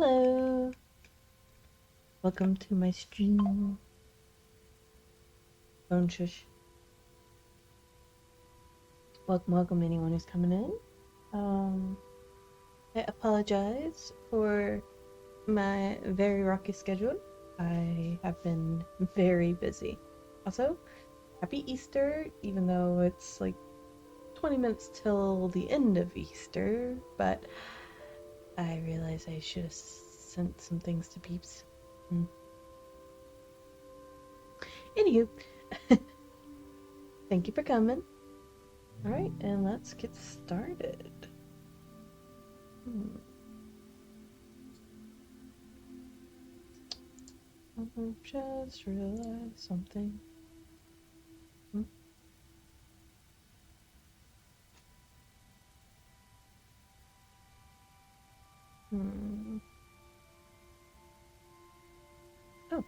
Hello, welcome to my stream. Don't shush. Welcome anyone who's coming in. I apologize for my very rocky schedule. I have been very busy. Also, happy Easter, even though it's like 20 minutes till the end of Easter, but I realize I should have sent some things to peeps. Anywho, thank you for coming. Alright, and let's get started. I just realized something. Oh,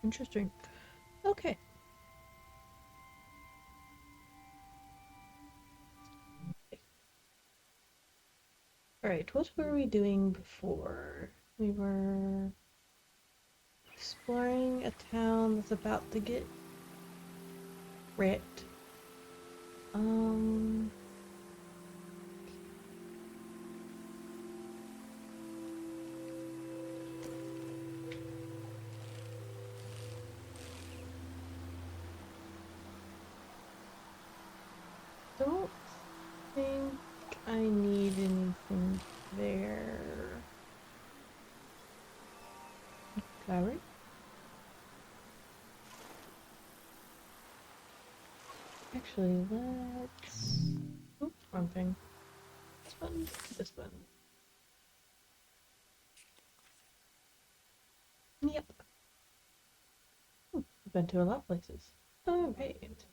interesting. Okay. Alright, what were we doing before? We were exploring a town that's about to get wrecked. Don't think I need anything there. Flower? Actually, let's... Oops, wrong thing. This button, this button. Yep. I've been to a lot of places. Alright.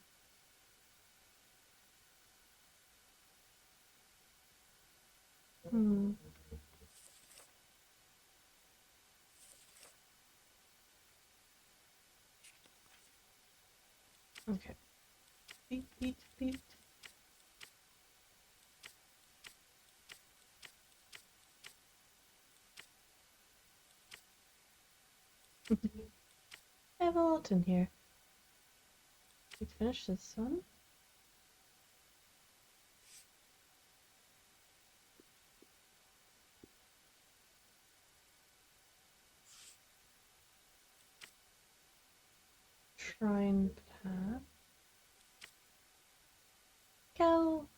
Okay. Beat, beat, beat. I have a lot in here. We finish this one. Shrine path. Cow.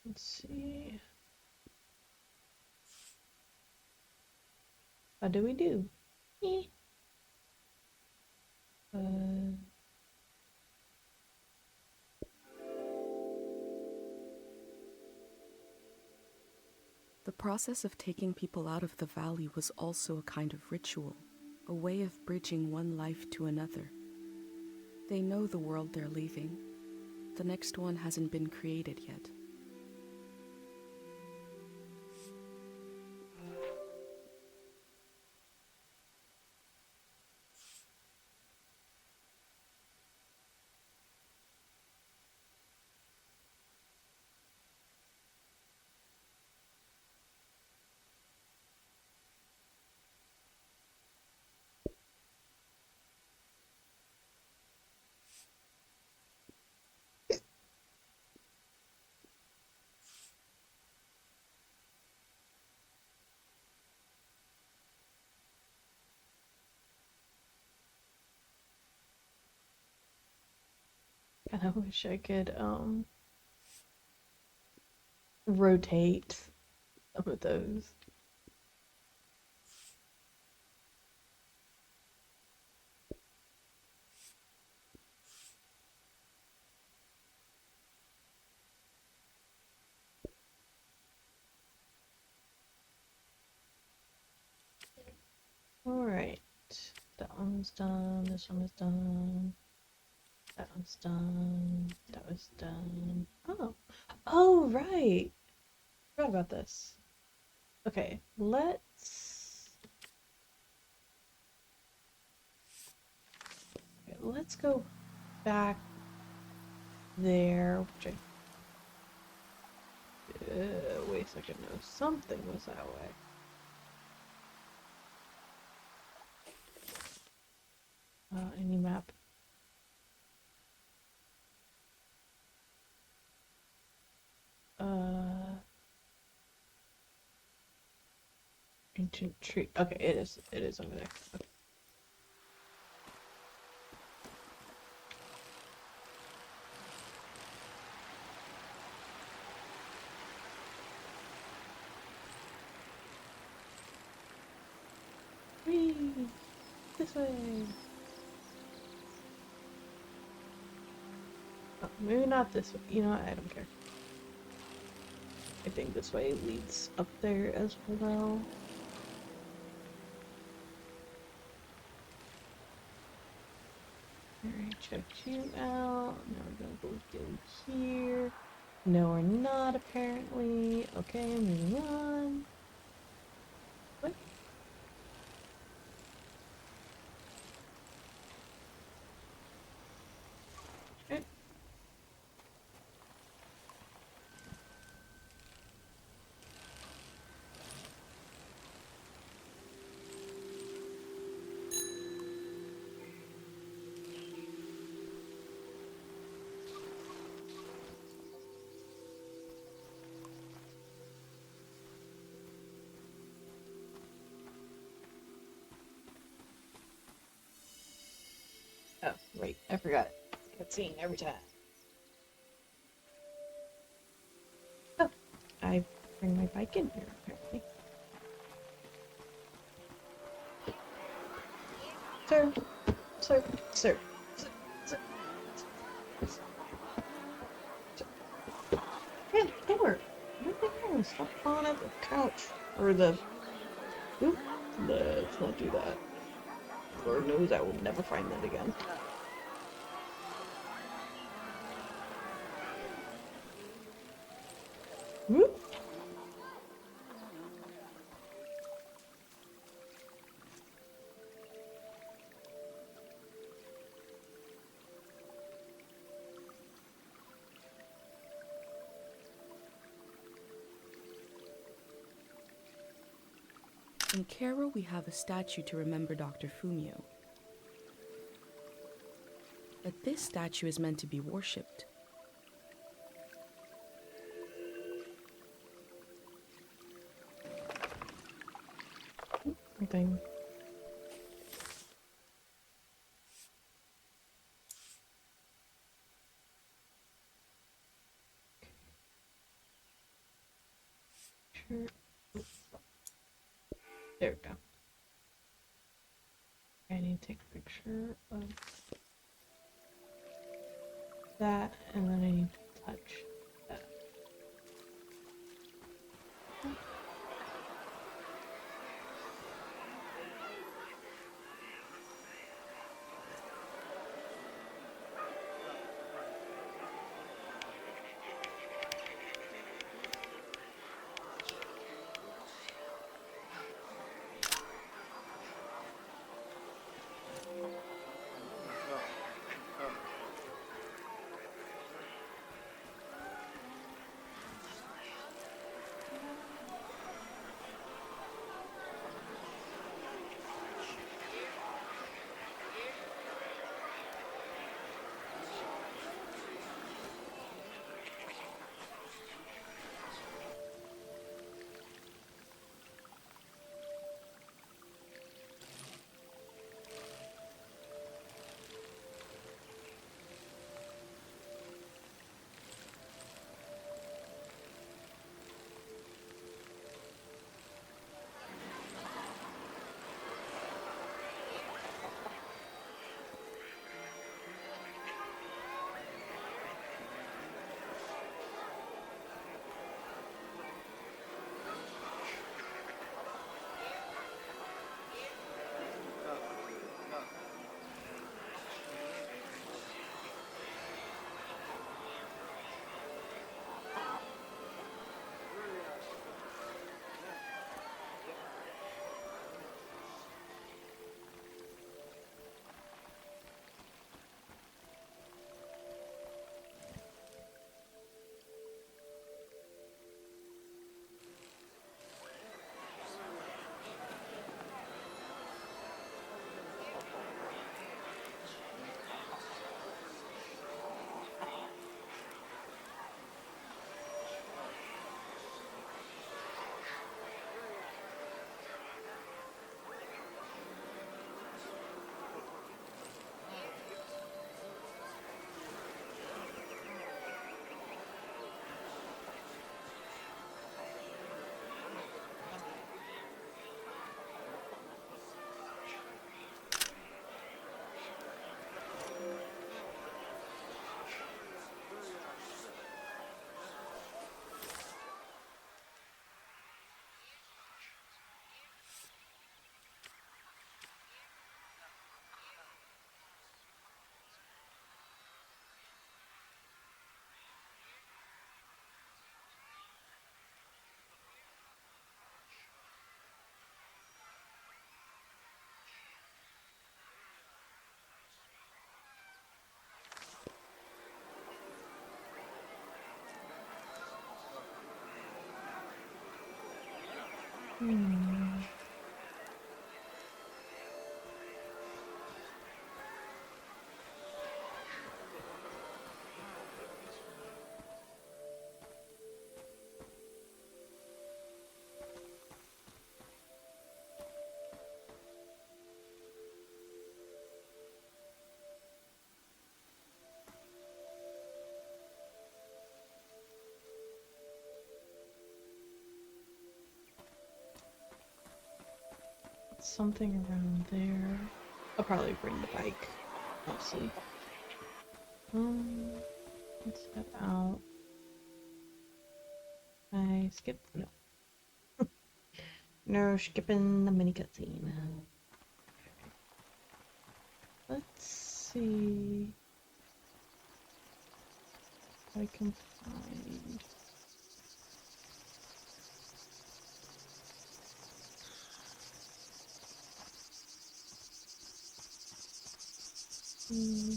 Let's see. What do we do? Eh. The process of taking people out of the valley was also a kind of ritual, a way of bridging one life to another. They know the world they're leaving. The next one hasn't been created yet. Kinda wish I could rotate some of those. Alright. That one's done, this one is done. That one's done. That was done. Oh. Oh, right. Forgot about this. Okay, let's go back there. Wait a second. No, something was that way. Any map? Uh, ancient tree. Okay, it is. It is over there. Okay. Whee! This way. Oh, maybe not this way. You know what? I don't care. I think this way leads up there as well. Alright, check you out. Now we're gonna go in here. No, we're not, apparently. Okay, moving on. What? Okay. Oh, right. I forgot. Cutscene every time. Oh, I bring my bike in here, apparently. Sir, sir, sir. Sir. Yeah, door. What the hell? Stop falling at the couch. Or the... Oop. Let's not do that. Lord knows I will never find that again. Whoop. In Cairo, we have a statue to remember Dr. Fumio. But this statue is meant to be worshipped. Nothing. Sure. There we go. I need to take a picture of that, and then I need to touch that. Hmm. Something around there. I'll probably bring the bike, mostly. Let's head out. I skip? No. No, skipping the mini cutscene. Let's see if I can find. Hmm.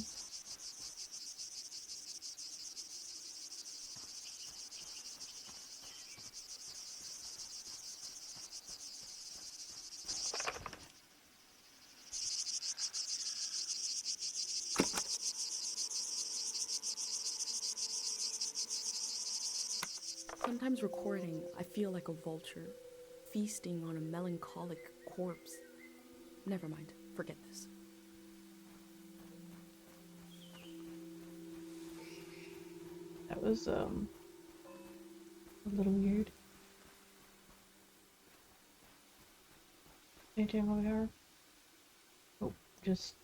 Sometimes recording, I feel like a vulture, feasting on a melancholic corpse. Never mind, forget this. That was a little weird. Anything over here? Oh, just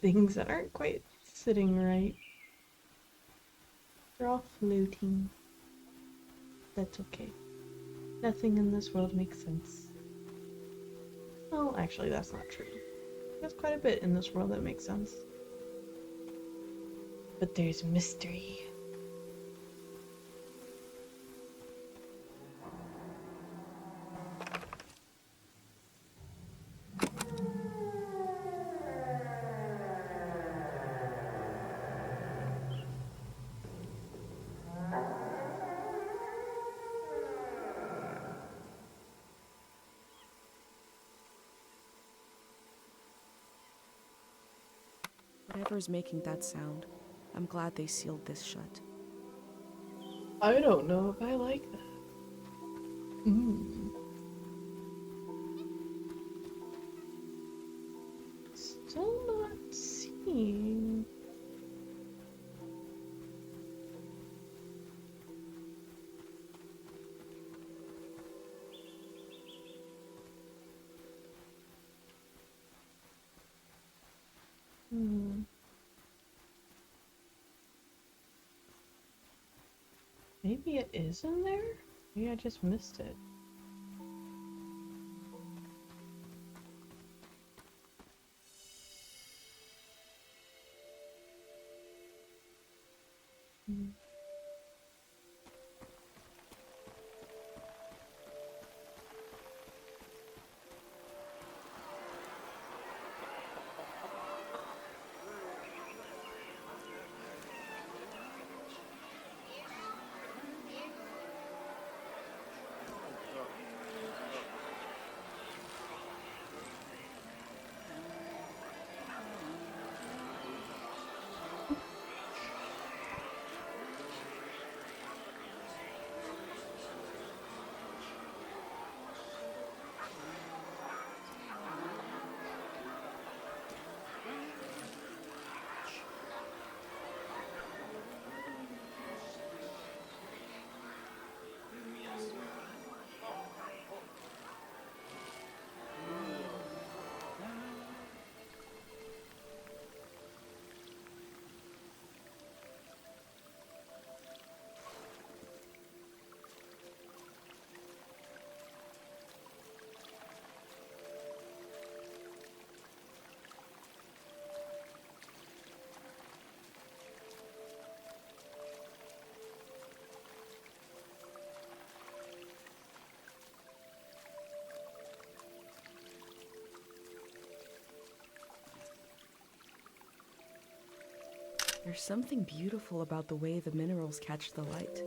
things that aren't quite sitting right. They're all floating. That's okay. Nothing in this world makes sense. Well, actually, that's not true. There's quite a bit in this world that makes sense. But there's mystery. Whatever's making that sound, I'm glad they sealed this shut. I don't know if I like that. Hmm. Still not seeing. Hmm. Maybe it is in there? Maybe I just missed it. Hmm. There's something beautiful about the way the minerals catch the light.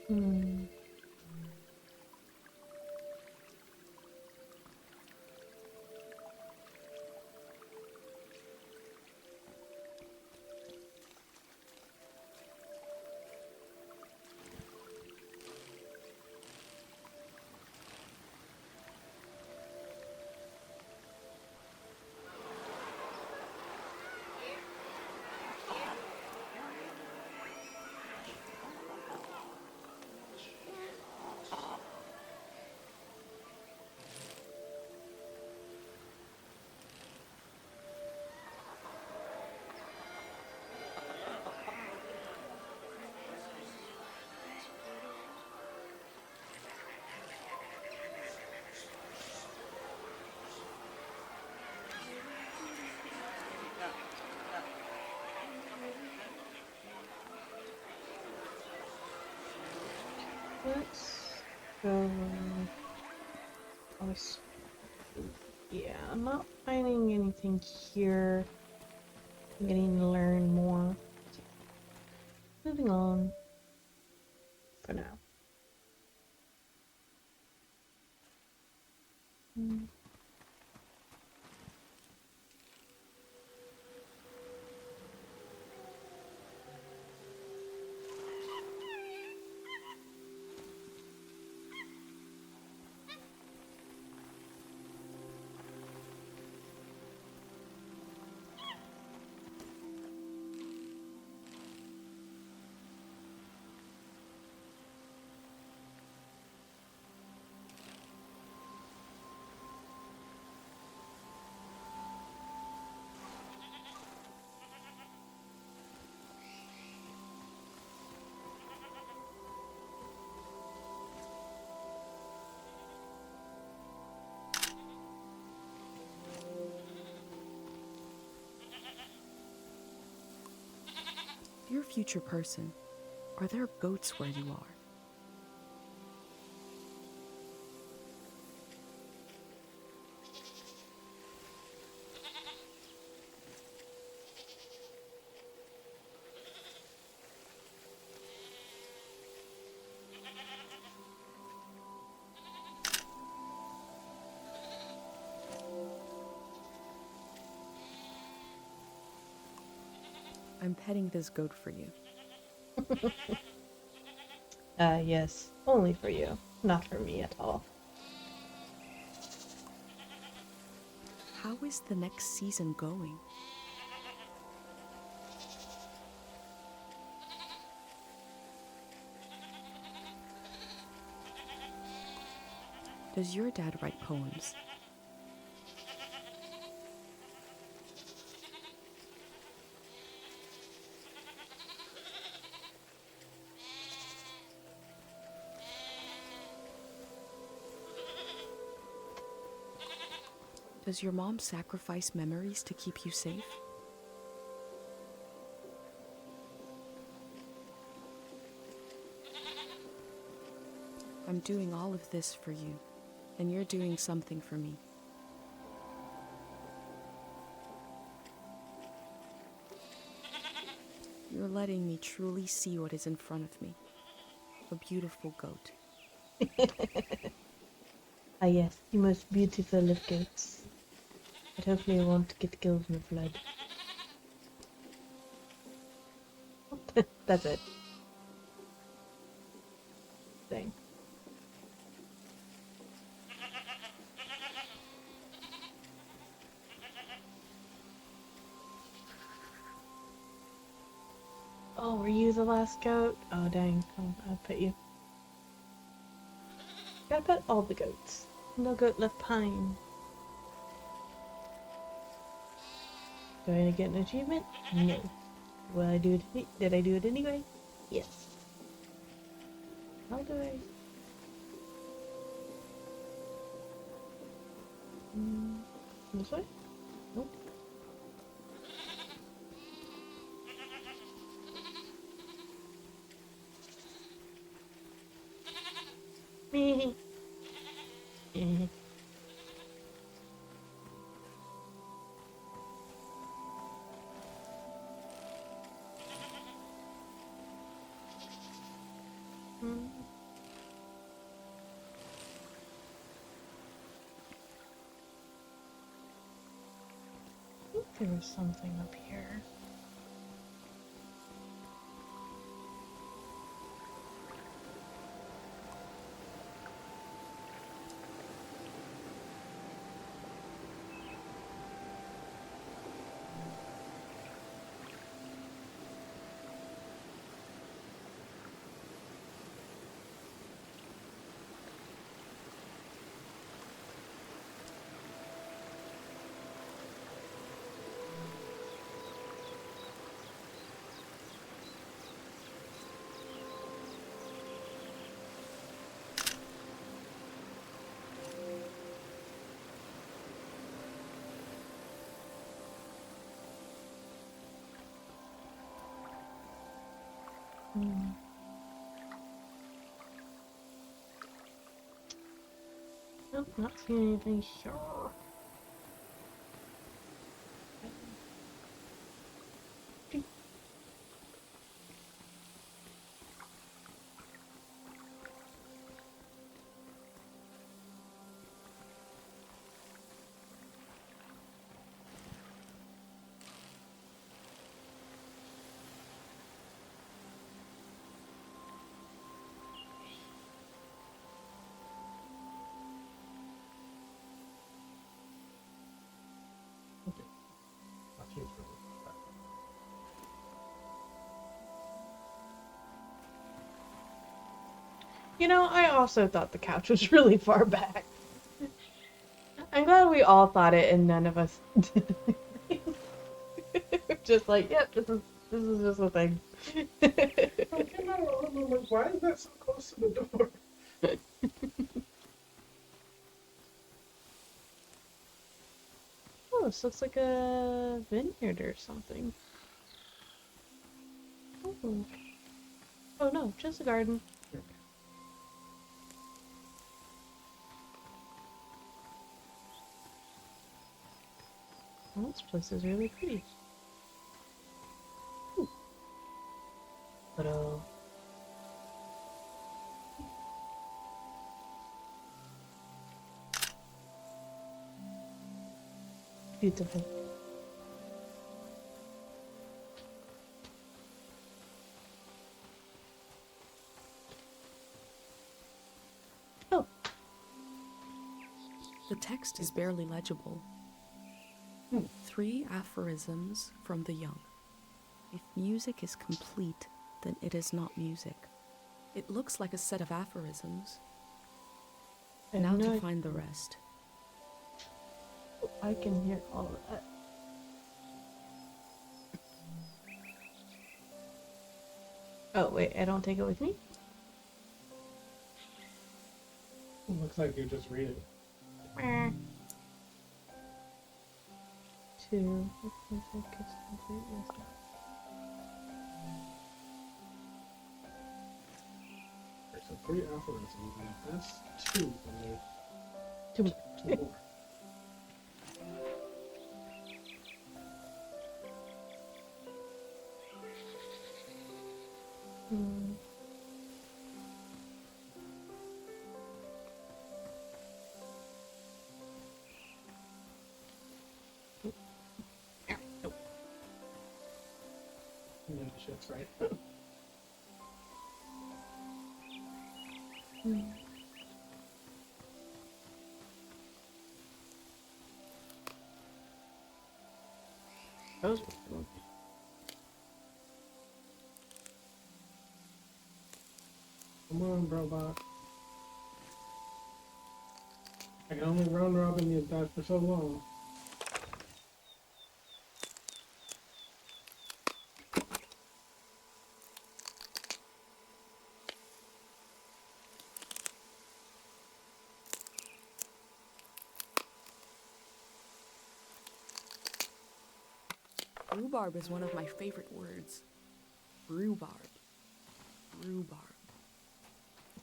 Hmm. Let's go. Else. Yeah, I'm not finding anything here. I'm getting to learn more. Moving on for now. Hmm. Dear future person, are there goats where you are? I'm petting this goat for you. Yes, only for you, not for me at all. How is the next season going? Does your dad write poems? Does your mom sacrifice memories to keep you safe? I'm doing all of this for you, and you're doing something for me. You're letting me truly see what is in front of me. A beautiful goat. Ah yes, the most beautiful of goats. But hopefully I won't get killed in a flood. That's it. Dang. Oh, were you the last goat? Oh, dang. Oh, I'll pet you. Gotta pet all the goats. No goat left behind. Do I get an achievement? No. Will I do it? Did I do it anyway? Yes. How do I? This way? Nope. Me. There was something up here. Hmm. Nope, not seeing anything here. Okay. I'll change my mind. You know, I also thought the couch was really far back. I'm glad we all thought it and none of us did. Just like, yep, this is just a thing. I came out of I'm like, why is that so close to the door? Oh, this looks like a vineyard or something. Oh, oh no, just a garden. Oh, this place is really pretty. Ooh. Little. Beautiful. Oh, The text is barely legible. 3 aphorisms from the young. If music is complete, then it is not music. It looks like a set of aphorisms. and Now no, to find the rest. I can hear all of that. Oh, wait, I don't take it with me? It looks like you just read it. Two. There's a 3 aphorisms, and that's 2, and there's Two. 2 more. Hmm. And then the shit's right. Hmm. Those were cool. Come on, robot. I can only round robin these guys for so long. Rhubarb is one of my favorite words. Rhubarb. Rhubarb.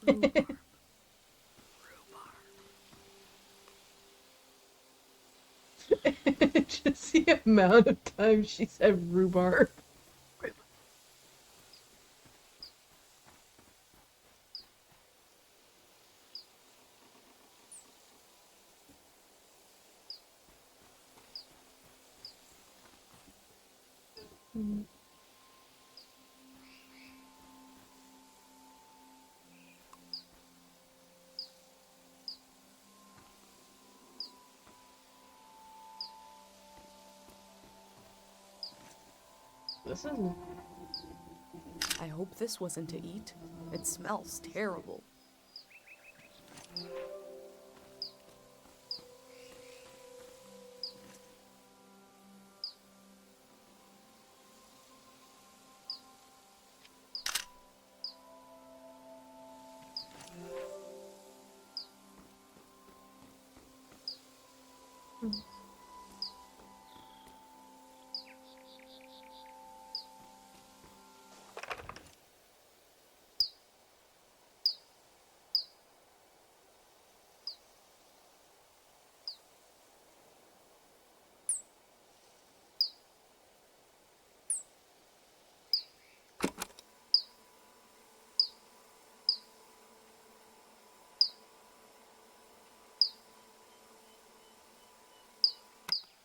Rhubarb. Rhubarb. Just the amount of times she said rhubarb. Mm. This is I hope this wasn't to eat. It smells terrible. mm.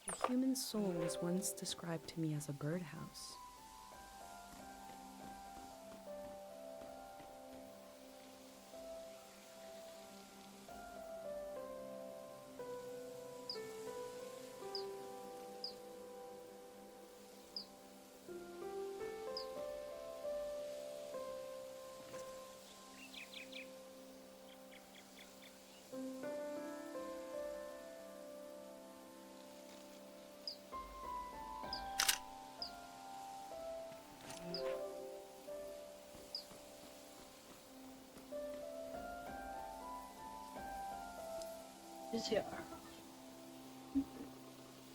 The human soul was once described to me as a birdhouse. Is here.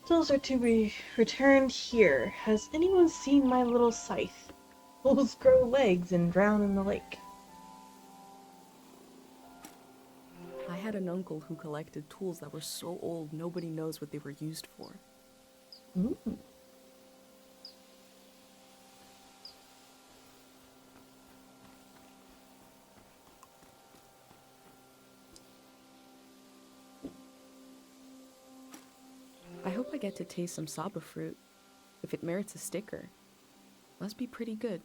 Tools are to be returned here. Has anyone seen my little scythe? Tools grow legs and drown in the lake. I had an uncle who collected tools that were so old nobody knows what they were used for. Ooh. I hope I get to taste some Saba fruit. If it merits a sticker, must be pretty good.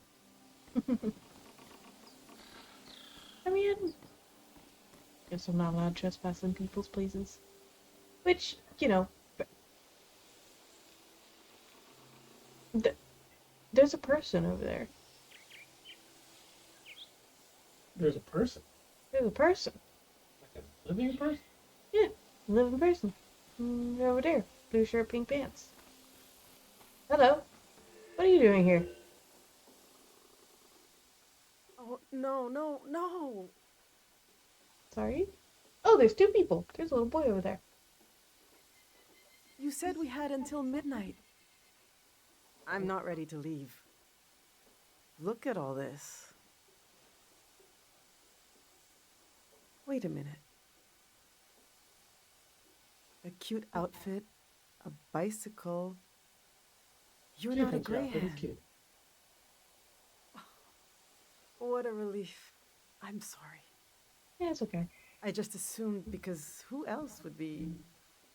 I mean, guess I'm not allowed to trespass in people's places. Which, there's a person over there. There's a person. There's a person. Like a living person? Yeah, living person. Over there. Blue shirt, pink pants. Hello. What are you doing here? Oh, no. Sorry? Oh, there's two people. There's a little boy over there. You said we had until midnight. I'm not ready to leave. Look at all this. Wait a minute. A cute outfit, a bicycle. You're not a Different job for the greyhound. kid. What a relief. I'm sorry. Yeah, it's okay. I just assumed because who else would be...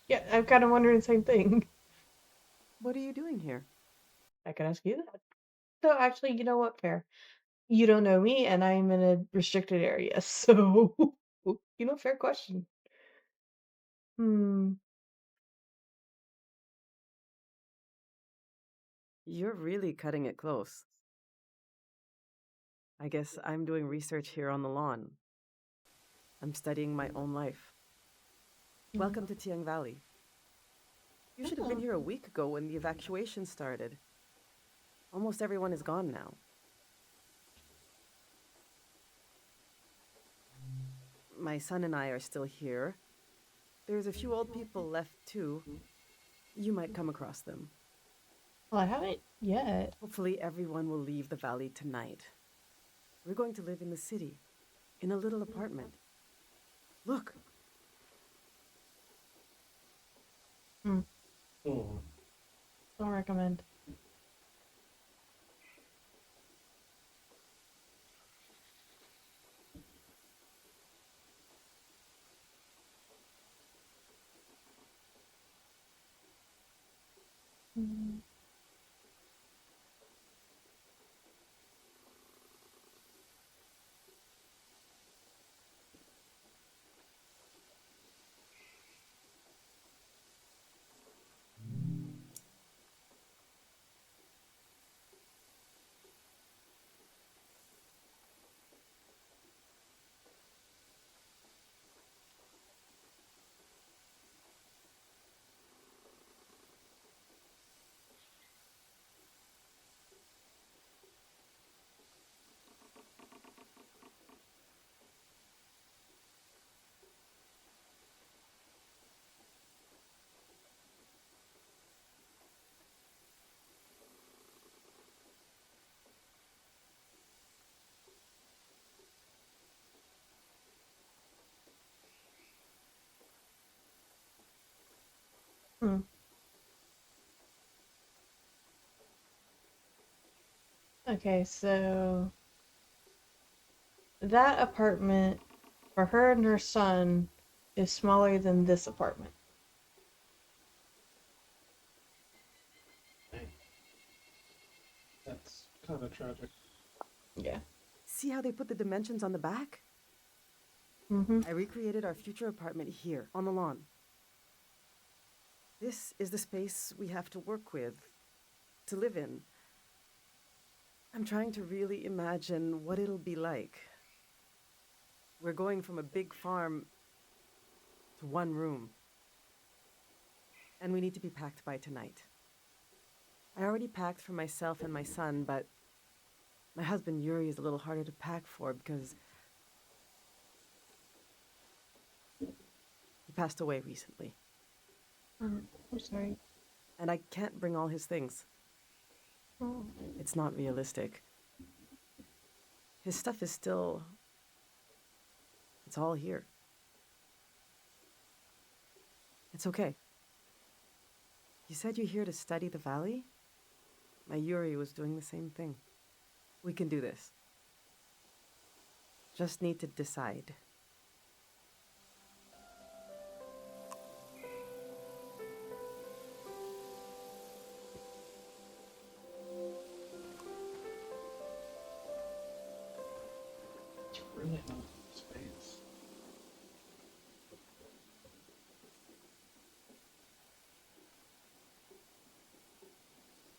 Yeah, I'm kind of wondering the same thing. What are you doing here? I could ask you that. So actually, you know what? Fair. You don't know me, and I'm in a restricted area, so fair question. Hmm. You're really cutting it close. I guess I'm doing research here on the lawn. I'm studying my own life. Welcome to Tiang Valley. You should have been here a week ago when the evacuation started. Almost everyone is gone now. My son and I are still here. There's a few old people left too. You might come across them. Well, I haven't yet. Hopefully everyone will leave the valley tonight. We're going to live in the city, in a little apartment. Look, Hmm. Oh. Don't recommend. Hmm. Hmm. Okay, so that apartment for her and her son is smaller than this apartment. That's kind of tragic. Yeah. See how they put the dimensions on the back? Mm-hmm. I recreated our future apartment here, on the lawn. This is the space we have to work with, to live in. I'm trying to really imagine what it'll be like. We're going from a big farm to one room. And we need to be packed by tonight. I already packed for myself and my son, but my husband Yuri is a little harder to pack for because he passed away recently. I'm sorry. And I can't bring all his things. Oh. It's not realistic. His stuff is still... It's all here. It's okay. You said you're here to study the valley? My Yuri was doing the same thing. We can do this. Just need to decide. It's really not space.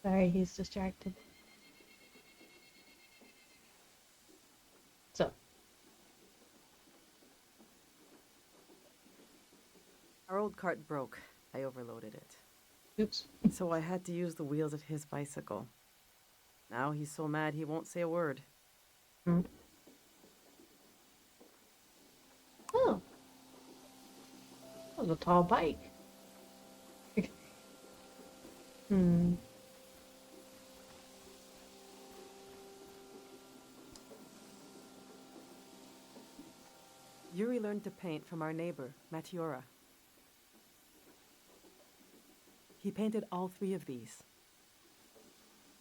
Sorry, he's distracted. So, Our old cart broke. I overloaded it. oops. So I had to use the wheels of his bicycle. Now he's so mad he won't say a word. Hmm. Oh, that was a tall bike. Hmm. Yuri learned to paint from our neighbor, Matiora. He painted all three of these.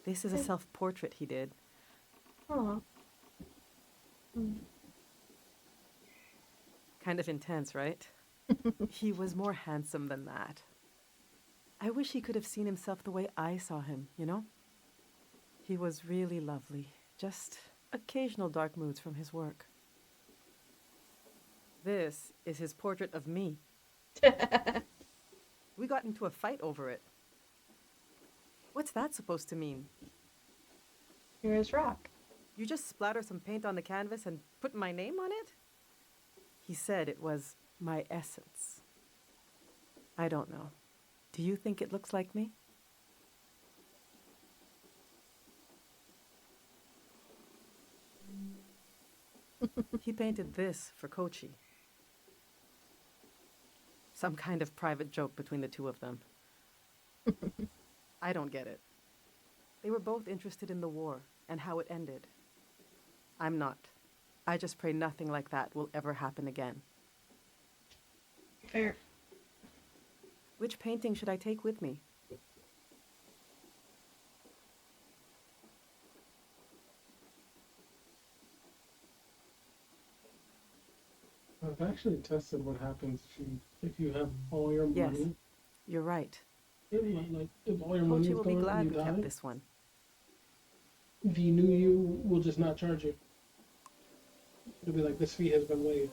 This is a self-portrait he did. Oh. Hmm. Kind of intense, right? He was more handsome than that. I wish he could have seen himself the way I saw him, you know? He was really lovely. Just occasional dark moods from his work. This is his portrait of me. We got into a fight over it. What's that supposed to mean? You're his rock. You just splatter some paint on the canvas and put my name on it? He said it was my essence. I don't know. Do you think it looks like me? He painted this for Kochi. Some kind of private joke between the two of them. I don't get it. They were both interested in the war and how it ended. I'm not. I just pray nothing like that will ever happen again. Fair. Which painting should I take with me? I've actually tested what happens if you have all your Yes, money. you're right. Like if all your money Kochi is will be gone glad and we you kept die, this one. VNU will just not charge you. It'll be like this fee has been waived.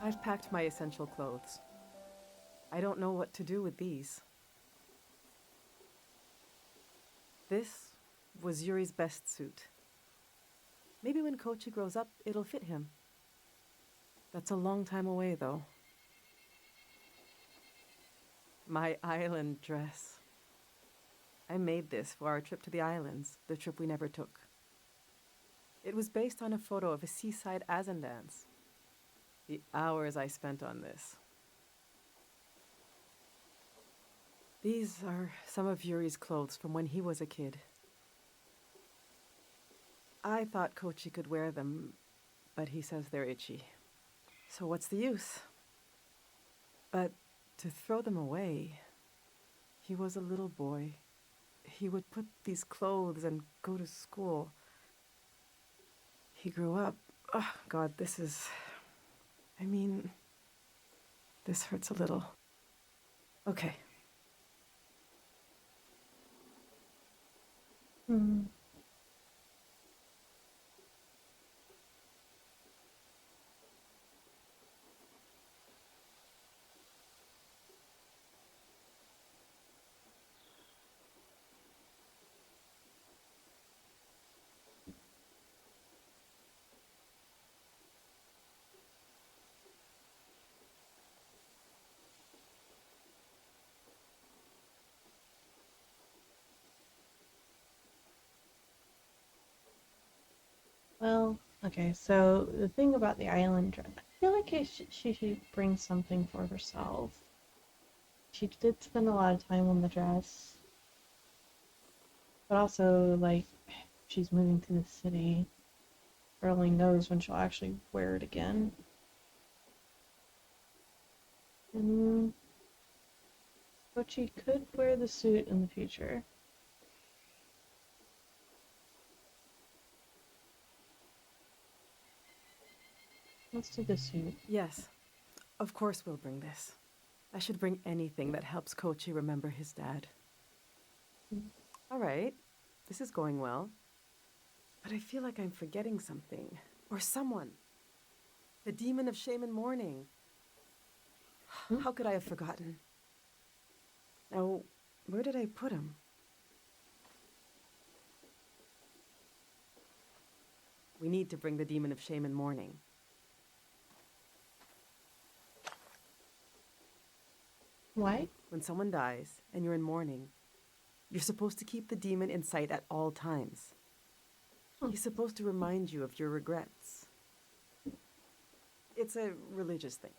I've packed my essential clothes. I don't know what to do with these. This was Yuri's best suit. Maybe when Kochi grows up, it'll fit him. That's a long time away, though. My island dress. I made this for our trip to the islands, the trip we never took. It was based on a photo of a seaside Azan dance. The hours I spent on this. These are some of Yuri's clothes from when he was a kid. I thought Kochi could wear them, but he says they're itchy. So what's the use? But to throw them away, he was a little boy. He would put these clothes and go to school. He grew up. Oh, God, this is... I mean, this hurts a little. Okay. Hmm. Well, okay, so the thing about the island dress, I feel like she should bring something for herself. She did spend a lot of time on the dress, but also, like, she's moving to the city. Her only knows when she'll actually wear it again. And but she could wear the suit in the future. Let's do the suit. Yes, of course we'll bring this. I should bring anything that helps Kochi remember his dad. All right, this is going well. But I feel like I'm forgetting something. Or someone. The demon of shame and mourning. How could I have forgotten? Now, where did I put him? We need to bring the demon of shame and mourning. Why? When someone dies and you're in mourning, you're supposed to keep the demon in sight at all times. He's supposed to remind you of your regrets. It's a religious thing.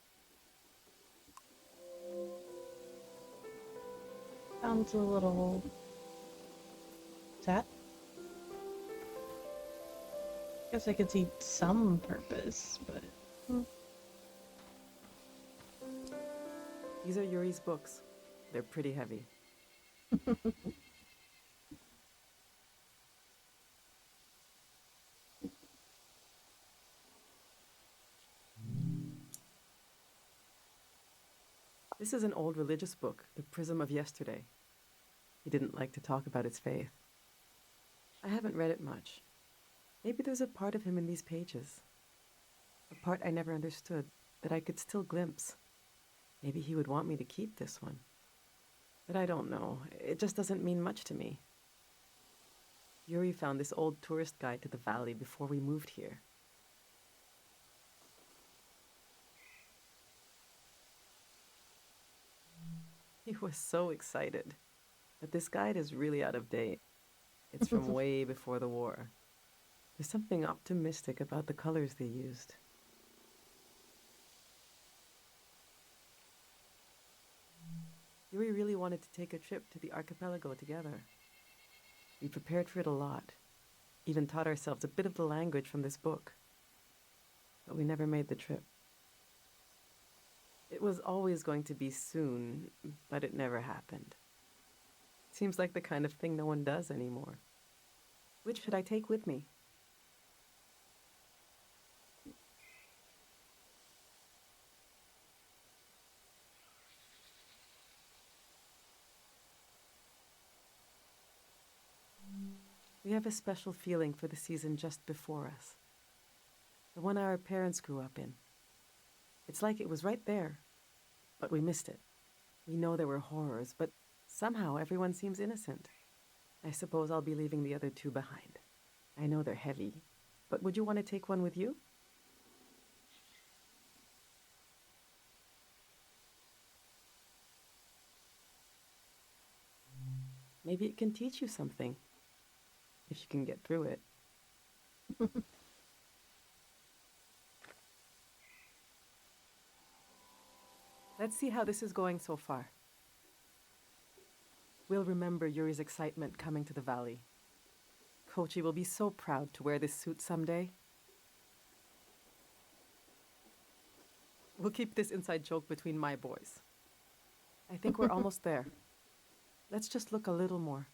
Sounds a little sad. Guess I could see some purpose, but These are Yuri's books. They're pretty heavy. This is an old religious book, The Prism of Yesterday. He didn't like to talk about his faith. I haven't read it much. Maybe there's a part of him in these pages. A part I never understood, that I could still glimpse. Maybe he would want me to keep this one. But I don't know. It just doesn't mean much to me. Yuri found this old tourist guide to the valley before we moved here. He was so excited. But this guide is really out of date. It's from way before the war. There's something optimistic about the colors they used. Yuri really wanted to take a trip to the archipelago together. We prepared for it a lot, even taught ourselves a bit of the language from this book. But we never made the trip. It was always going to be soon, but it never happened. Seems like the kind of thing no one does anymore. Which should I take with me? We have a special feeling for the season just before us. The one our parents grew up in. It's like it was right there, but we missed it. We know there were horrors, but somehow everyone seems innocent. I suppose I'll be leaving the other two behind. I know they're heavy, but would you want to take one with you? Maybe it can teach you something, if you can get through it. Let's see how this is going so far. We'll remember Yuri's excitement coming to the valley. Kochi will be so proud to wear this suit someday. We'll keep this inside joke between my boys. I think we're almost there. Let's just look a little more.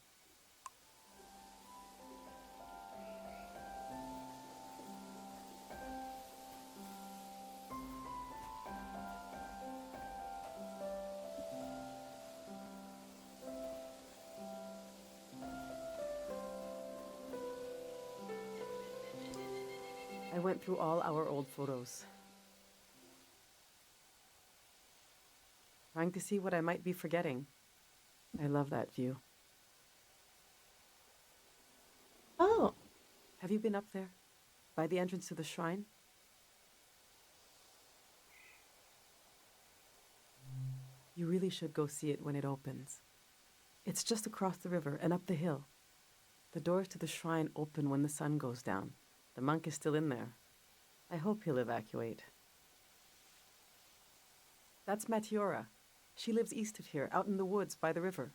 I went through all our old photos, trying to see what I might be forgetting. I love that view. Oh, Have you been up there? By the entrance to the shrine? You really should go see it when it opens. It's just across the river and up the hill. The doors to the shrine open when the sun goes down. The monk is still in there. I hope he'll evacuate. That's Matiora. She lives east of here, out in the woods by the river.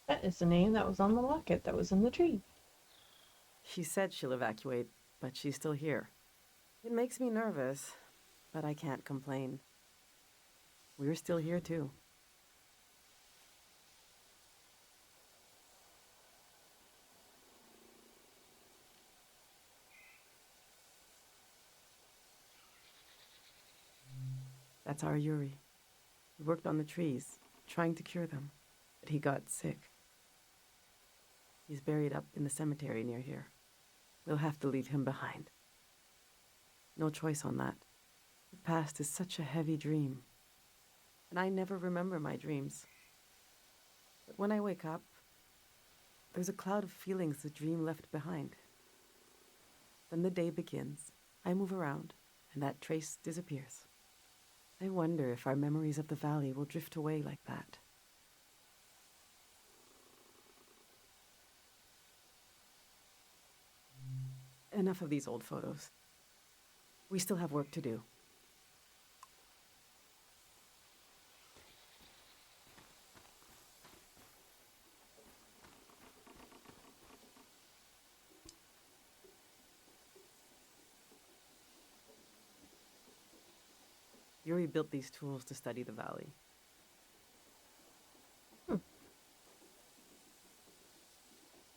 that is the name that was on the locket that was in the tree. She said she'll evacuate, but she's still here. It makes me nervous, but I can't complain. We're still here too. That's our Yuri. He worked on the trees, trying to cure them, but he got sick. He's buried up in the cemetery near here. We'll have to leave him behind. No choice on that. The past is such a heavy dream. And I never remember my dreams. But when I wake up, there's a cloud of feelings the dream left behind. Then the day begins. I move around, and that trace disappears. I wonder if our memories of the valley will drift away like that. Enough of these old photos. We still have work to do. Yuri built these tools to study the valley.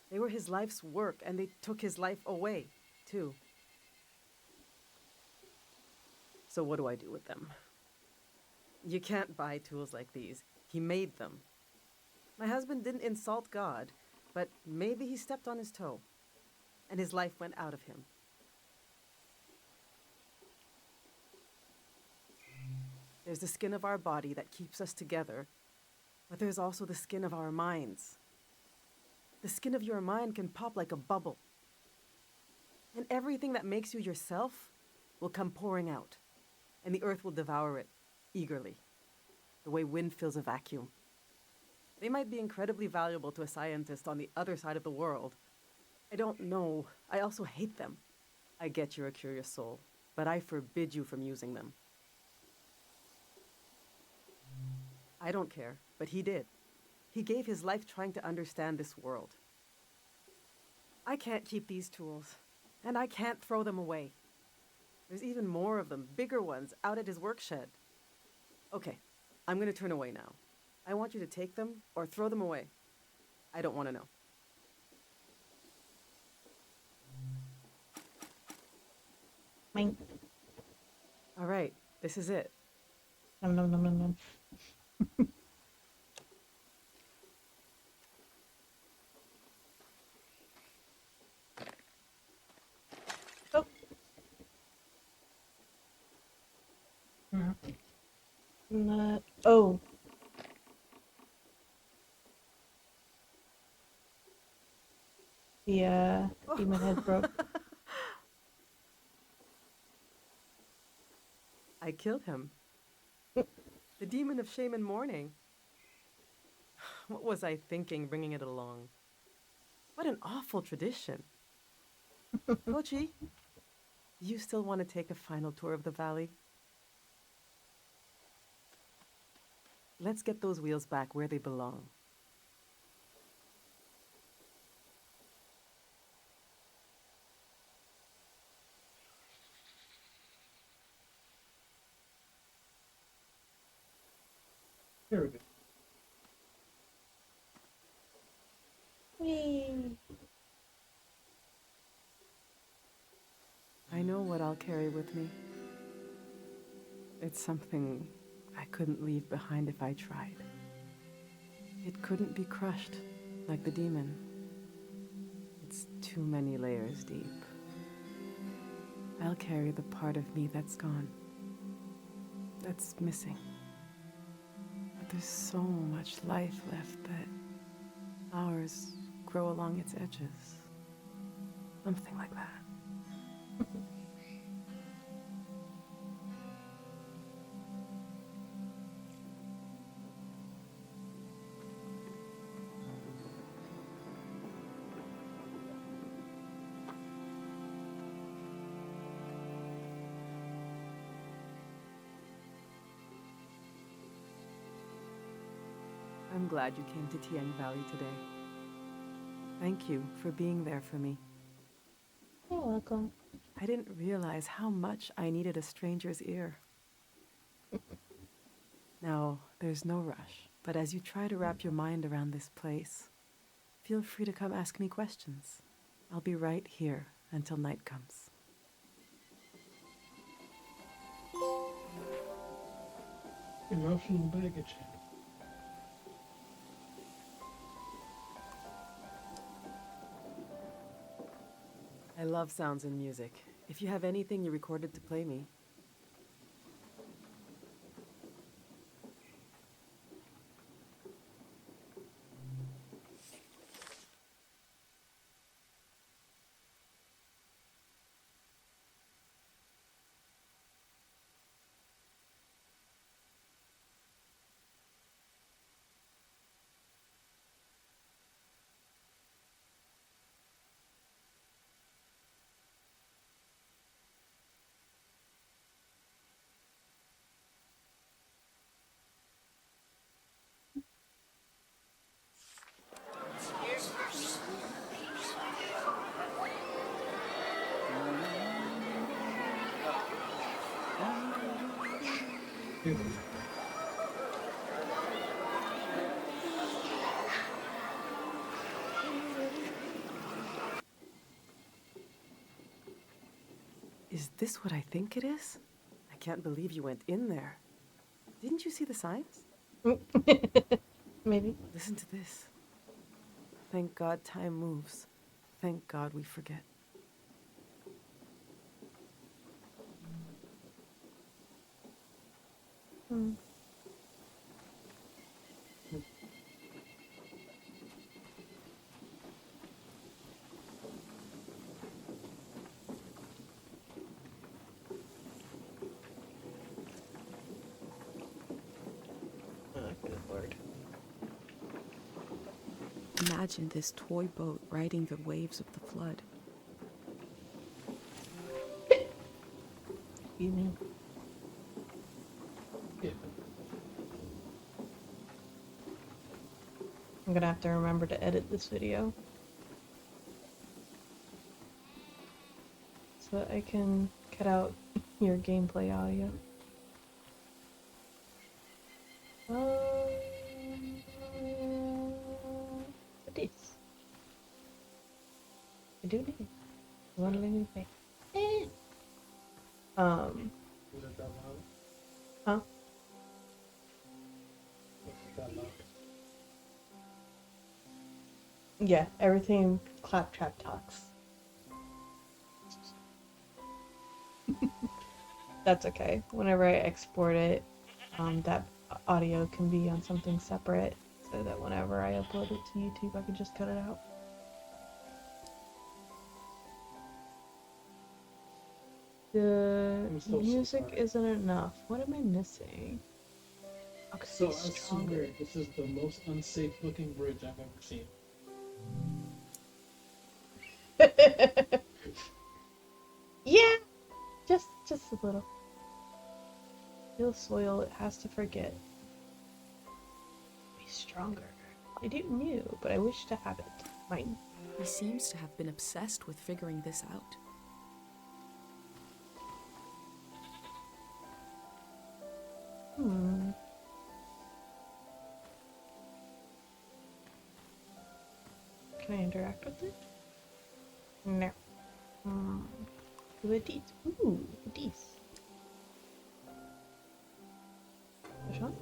They were his life's work, and they took his life away, too. So what do I do with them? You can't buy tools like these. He made them. My husband didn't insult God, but maybe he stepped on his toe, and his life went out of him. There's the skin of our body that keeps us together, but there's also the skin of our minds. The skin of your mind can pop like a bubble. And everything that makes you yourself will come pouring out, and the earth will devour it eagerly, the way wind fills a vacuum. They might be incredibly valuable to a scientist on the other side of the world. I don't know. I also hate them. I get you're a curious soul, but I forbid you from using them. I don't care, but he did. He gave his life trying to understand this world. I can't keep these tools, and I can't throw them away. There's even more of them, bigger ones, out at his work shed. Okay, I'm gonna turn away now. I want you to take them or throw them away. I don't want to know. Mine. All right, this is it. Nom nom nom nom nom. Oh. Not. Oh. The demon head broke. I killed him. The demon of shame and mourning. What was I thinking bringing it along? What an awful tradition. Kochi, Do you still want to take a final tour of the valley? Let's get those wheels back where they belong. There we go. Whee! I know what I'll carry with me. It's something I couldn't leave behind if I tried. It couldn't be crushed, like the demon. It's too many layers deep. I'll carry the part of me that's gone, that's missing. But there's so much life left that flowers grow along its edges. Something like that. I'm glad you came to Tiang Valley today. Thank you for being there for me. You're welcome. I didn't realize how much I needed a stranger's ear. Now, there's no rush, but as you try to wrap your mind around this place, feel free to come ask me questions. I'll be right here until night comes. Emotional baggage. I love sounds and music. If you have anything you recorded to play me, is this what I think it is? I can't believe you went in there. Didn't you see the signs? Maybe. Listen to this. Thank God time moves. Thank God we forget. Hmm. Oh, good lord. Imagine this toy boat riding the waves of the flood. You mean? Yeah. I'm gonna have to remember to edit this video so that I can cut out your gameplay audio. This. I do need. What do I need to pay? Was it that loud? Huh? Was it that loud? Yeah, everything Claptrap talks. That's okay. Whenever I export it, that audio can be on something separate so that whenever I upload it to YouTube, I can just cut it out. The I'm still so music sorry. isn't enough. What am I missing? Oh, 'cause So I it's stronger. swear, this is the most unsafe looking bridge I've ever seen. Yeah, Just a little. Feel soil, it has to forget. Be stronger. I didn't knew, but I wish to have it. Mine. He seems to have been obsessed with figuring this out. Hmm. Can I interact with it? No. Hmm. Do a deed. Ooh, a dice. Which one?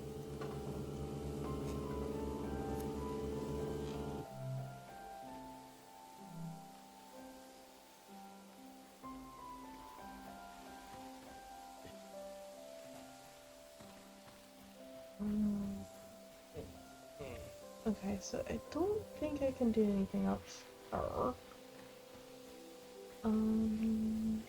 Hmm. Okay, so I don't think I can do anything else. Um.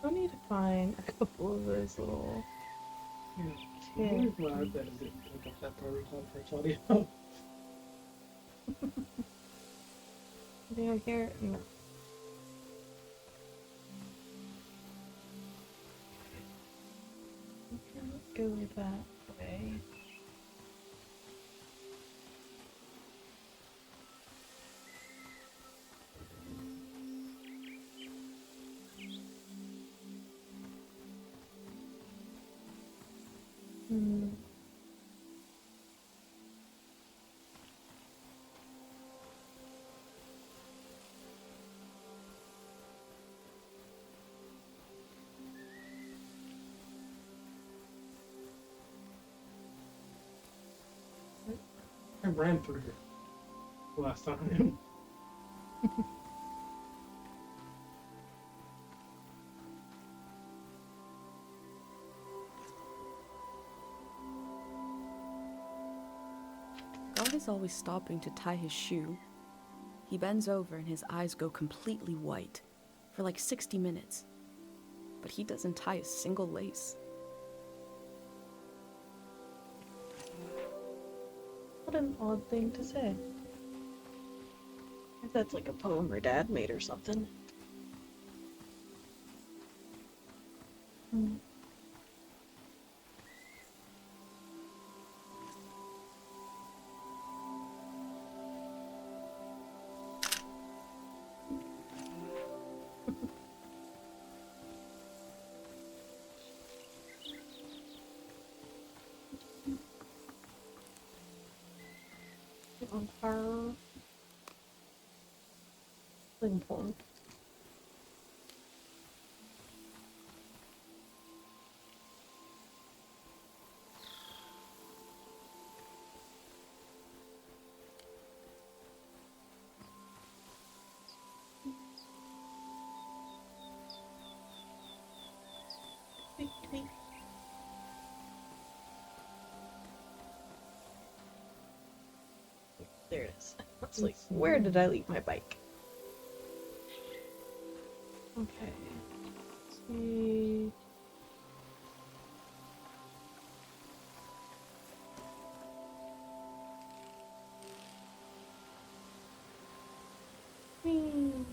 I need to find a couple of those little. Yeah. Yeah. I'm really glad that it didn't pick up that Puerto conference audio. Anything over here? No. We can go that way. Hmm. I ran through here last time. God is always stopping to tie his shoe. He bends over and his eyes go completely white for like 60 minutes. But he doesn't tie a single lace. What an odd thing to say. If that's like a poem her dad made or something. Hmm. On her thing poem. Tweet, tweet. There it is. It's like, where did I leave my bike? Okay. Let's see. Whee.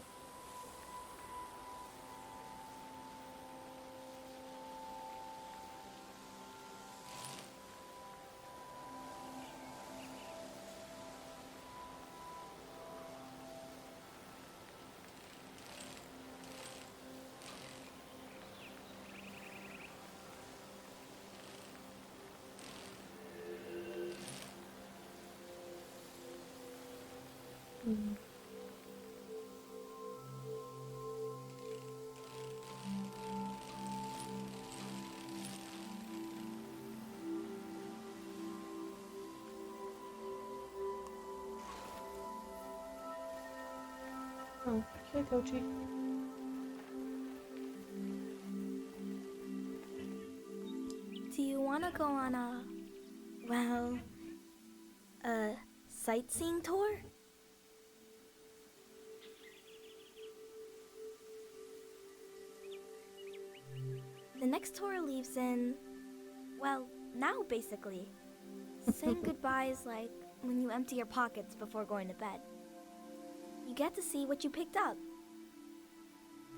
Hmm. Oh, hey, Kochi. wanna go on well, a sightseeing tour? The next tour leaves in, well, now basically. Saying goodbye is like when you empty your pockets before going to bed. You get to see what you picked up.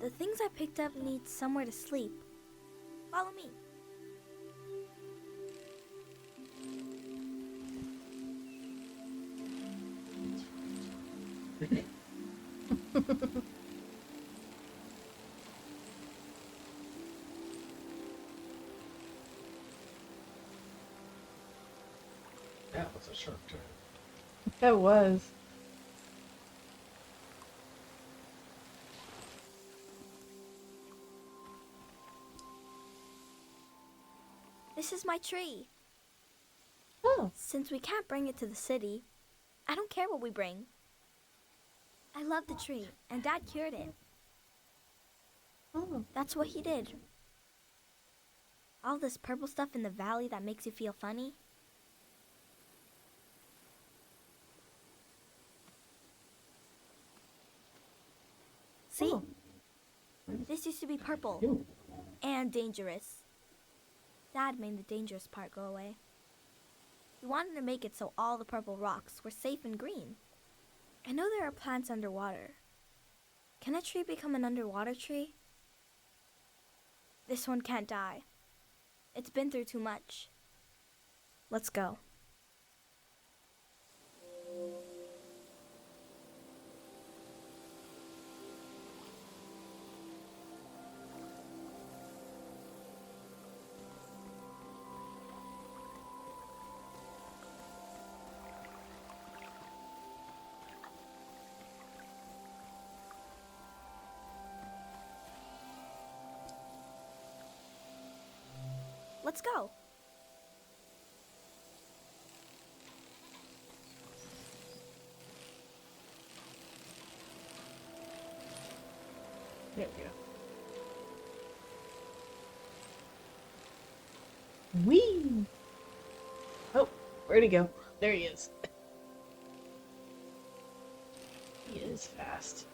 The things I picked up need somewhere to sleep. Follow me. That was a sharp turn. That was. This is my tree. Oh. Since we can't bring it to the city, I don't care what we bring. I love the tree, and Dad cured it. Oh. That's what he did. All this purple stuff in the valley that makes you feel funny. See? Oh. This used to be purple You. and dangerous. Dad made the dangerous part go away. He wanted to make it so all the purple rocks were safe and green. I know there are plants underwater. Can a tree become an underwater tree? This one can't die. It's been through too much. Let's go. Let's go. There we go. Whee! Oh, where'd he go? There he is. He is fast.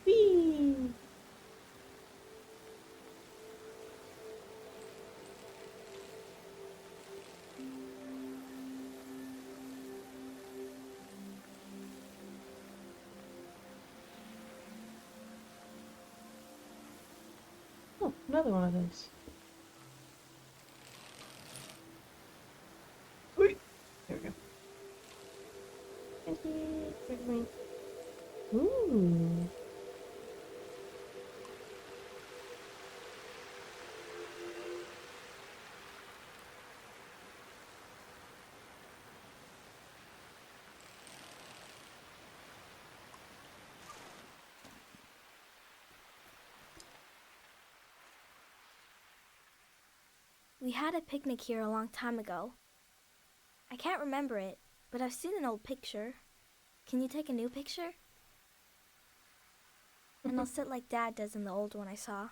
Whee! Oh, another one of those. Whee! There we go. Ooh. We had a picnic here a long time ago. I can't remember it, but I've seen an old picture. Can you take a new picture? And I'll sit like Dad does in the old one I saw.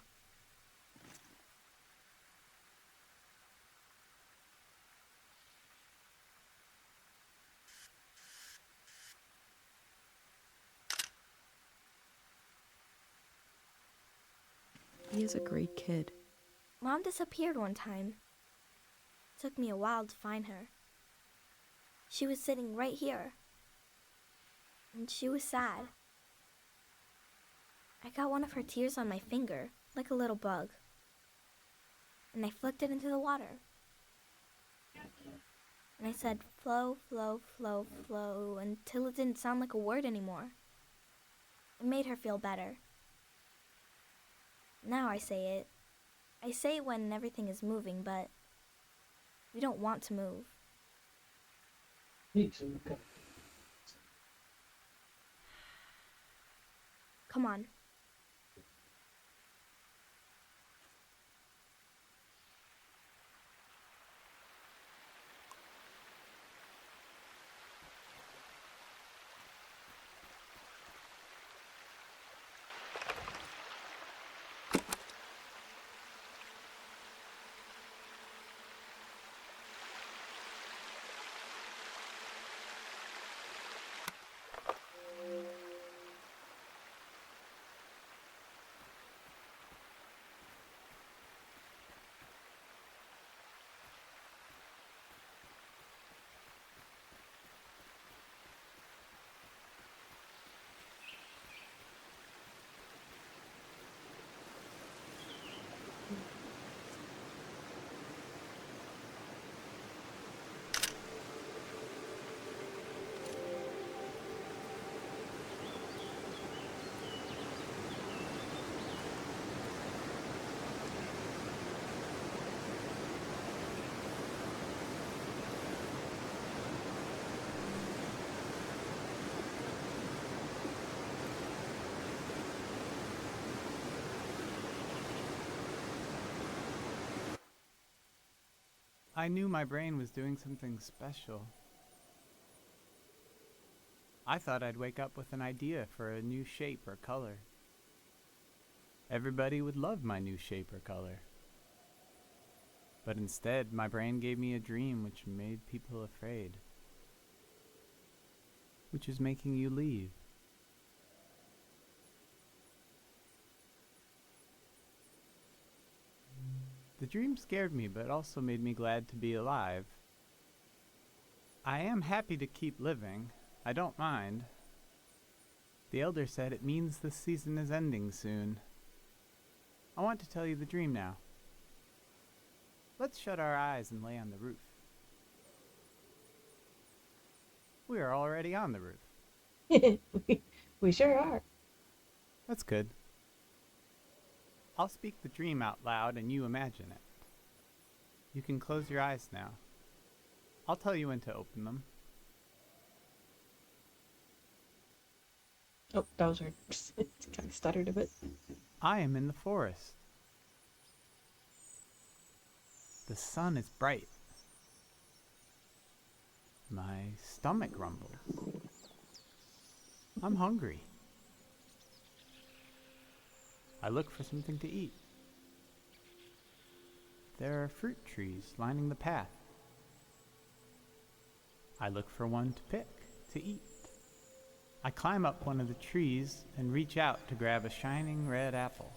He is a great kid. Mom disappeared one time. Took me a while to find her. She was sitting right here. And she was sad. I got one of her tears on my finger, like a little bug. And I flicked it into the water. And I said, flow, flow, flow, flow, until it didn't sound like a word anymore. It made her feel better. Now I say it. I say it when everything is moving, but we don't want to move. Me too. Come on. I knew my brain was doing something special. I thought I'd wake up with an idea for a new shape or color. Everybody would love my new shape or color. But instead, my brain gave me a dream which made people afraid. Which is making you leave. The dream scared me, but also made me glad to be alive. I am happy to keep living. I don't mind. The elder said it means the season is ending soon. I want to tell you the dream now. Let's shut our eyes and lay on the roof. We are already on the roof. we sure are. That's good. I'll speak the dream out loud and you imagine it. You can close your eyes now. I'll tell you when to open them. Oh, that was weird. It kind of stuttered a bit. I am in the forest. The sun is bright. My stomach rumbles. I'm hungry. I look for something to eat. There are fruit trees lining the path. I look for one to pick, to eat. I climb up one of the trees and reach out to grab a shining red apple.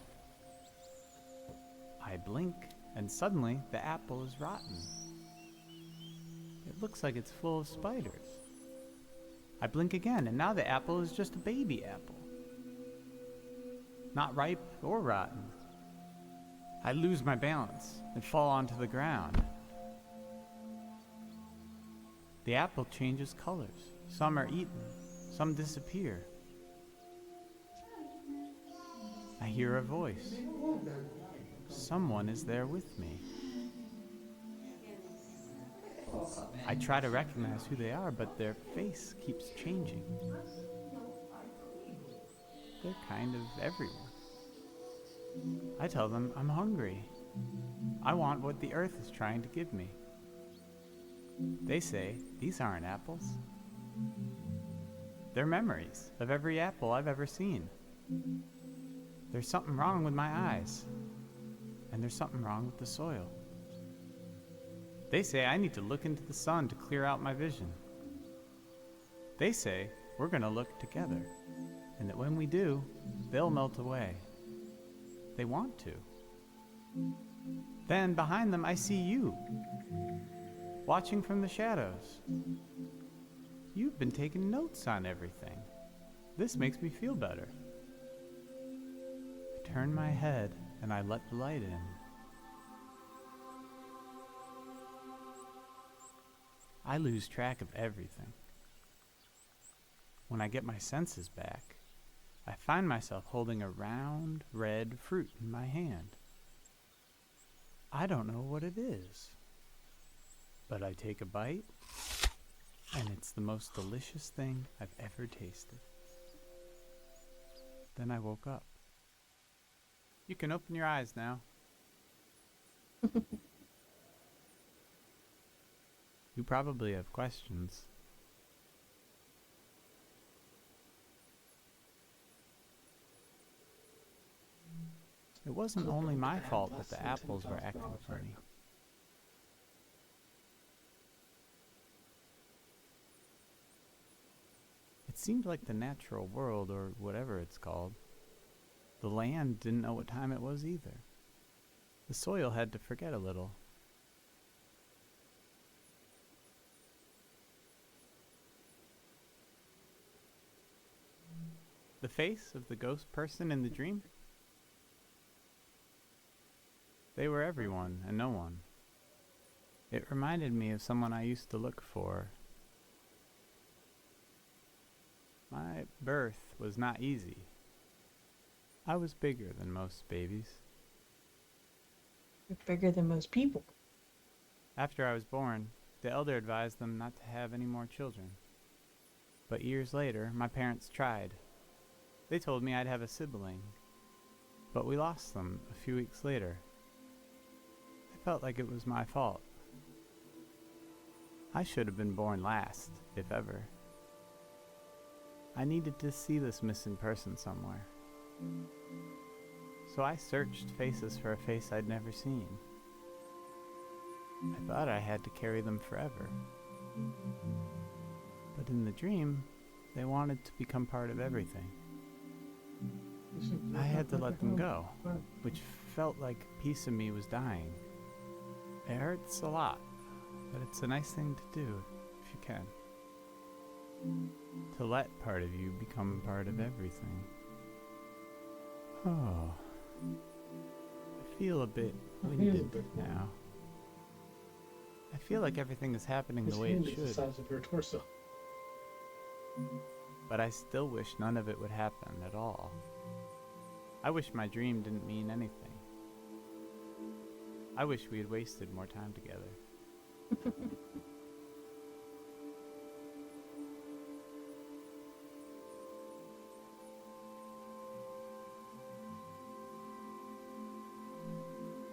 I blink, and suddenly the apple is rotten. It looks like it's full of spiders. I blink again, and now the apple is just a baby apple. Not ripe or rotten. I lose my balance and fall onto the ground. The apple changes colors. Some are eaten, some disappear. I hear a voice. Someone is there with me. I try to recognize who they are, but their face keeps changing. They're kind of everywhere. I tell them I'm hungry. I want what the earth is trying to give me. They say these aren't apples. They're memories of every apple I've ever seen. There's something wrong with my eyes, and there's something wrong with the soil. They say I need to look into the sun to clear out my vision. They say we're going to look together, and that when we do, they'll melt away. They want to. Then behind them I see you, watching from the shadows. You've been taking notes on everything. This makes me feel better. I turn my head and I let the light in. I lose track of everything. When I get my senses back, I find myself holding a round, red fruit in my hand. I don't know what it is, but I take a bite, And it's the most delicious thing I've ever tasted. Then I woke up. You can open your eyes now. You probably have questions. It wasn't only my fault that the apples were acting funny. It seemed like the natural world, or whatever it's called. The land didn't know what time it was either. The soil had to forget a little. The face of the ghost person in the dream? They were everyone and no one. It reminded me of someone I used to look for. My birth was not easy. I was bigger than most babies. You're bigger than most people. After I was born, the elder advised them not to have any more children. But years later, my parents tried. They told me I'd have a sibling, but we lost them a few weeks later. I felt like it was my fault. I should have been born last, if ever. I needed to see this missing person somewhere. So I searched faces for a face I'd never seen. I thought I had to carry them forever. But in the dream, they wanted to become part of everything. I had to let them go, which felt like a piece of me was dying. It hurts a lot, but it's a nice thing to do if you can. To let part of you become part of everything. Oh, I feel a bit winded now. I feel like everything is happening the way it His hand is the should, size of your torso. but I still wish none of it would happen at all. I wish my dream didn't mean anything. I wish we had wasted more time together.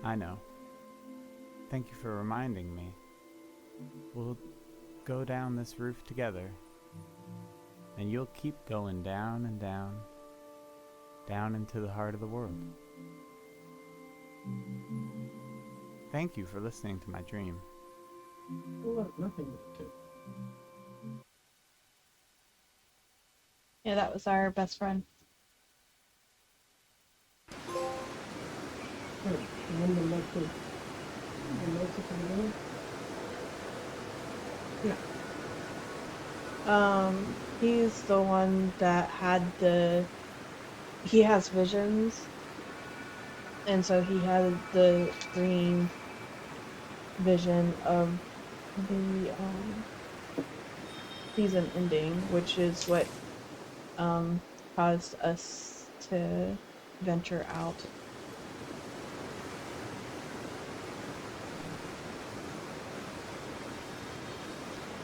I know. Thank you for reminding me. We'll go down this roof together, and you'll keep going down and down, down into the heart of the world. Thank you for listening to my dream. Well, nothing to do. Yeah, that was our best friend. Hey, the one that left the notes at the beginning? He's the one that had he has visions, and so he had the dream vision of the season ending, which is what caused us to venture out.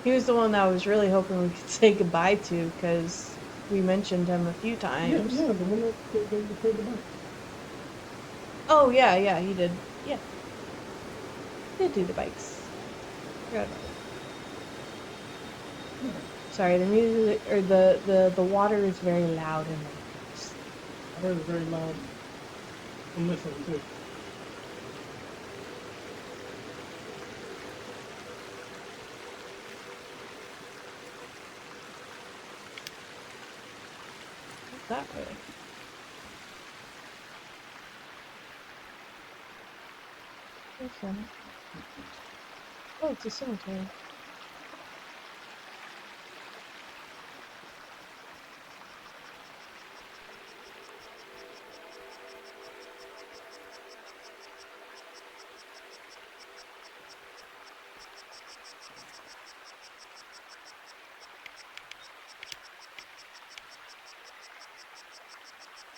He was the one that I was really hoping we could say goodbye to, because we mentioned him a few Yeah, times. the one that played the bike. Oh, yeah, he did. Yeah. He did do the bikes. Forgot about it. Sorry, the music, or the water is very loud in my ears. I heard it very loud. I'm listening too. That way. Okay. Oh, it's a cemetery.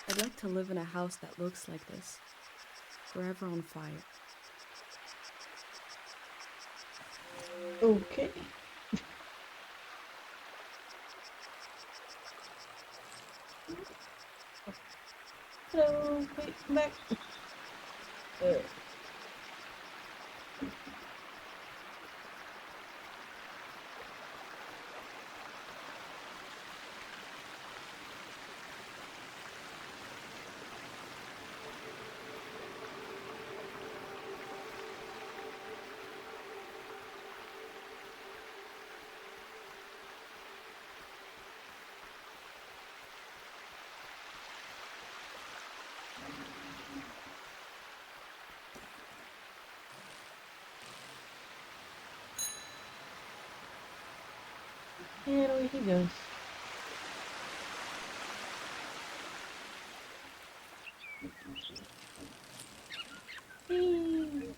I'd like to live in a house that looks like this, forever on fire. Okay. Hello, wait, come back. Uh, and away he goes. Whee!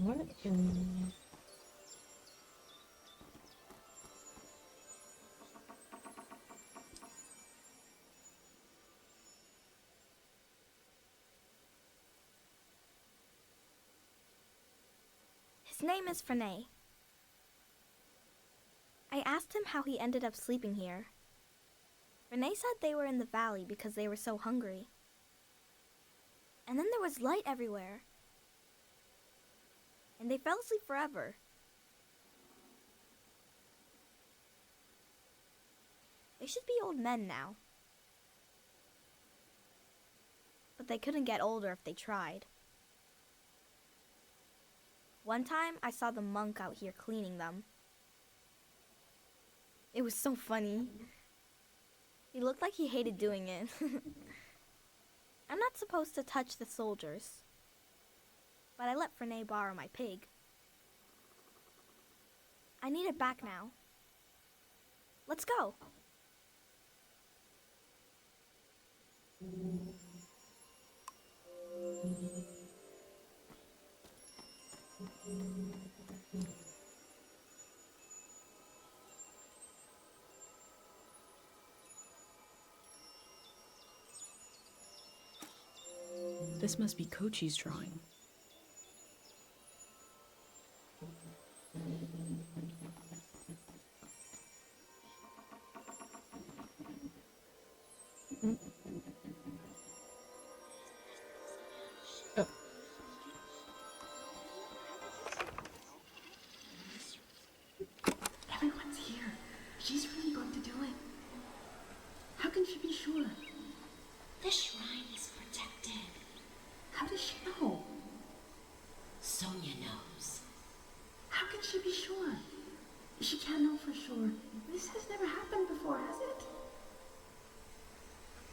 What in... His name is Frenay. I asked him how he ended up sleeping here. Frenay said they were in the valley because they were so hungry. And then there was light everywhere. And they fell asleep forever. They should be old men now. But they couldn't get older if they tried. One time, I saw the monk out here cleaning them. It was so funny. He looked like he hated doing it. I'm not supposed to touch the soldiers, but I let Frenay borrow my pig. I need it back now. Let's go. This must be Kochi's drawing. Oh. Everyone's here. She's really going to do it. How can she be sure? The shrine is protected. How does she know? Sonia knows. How can she be sure? She can't know for sure. This has never happened before, has it?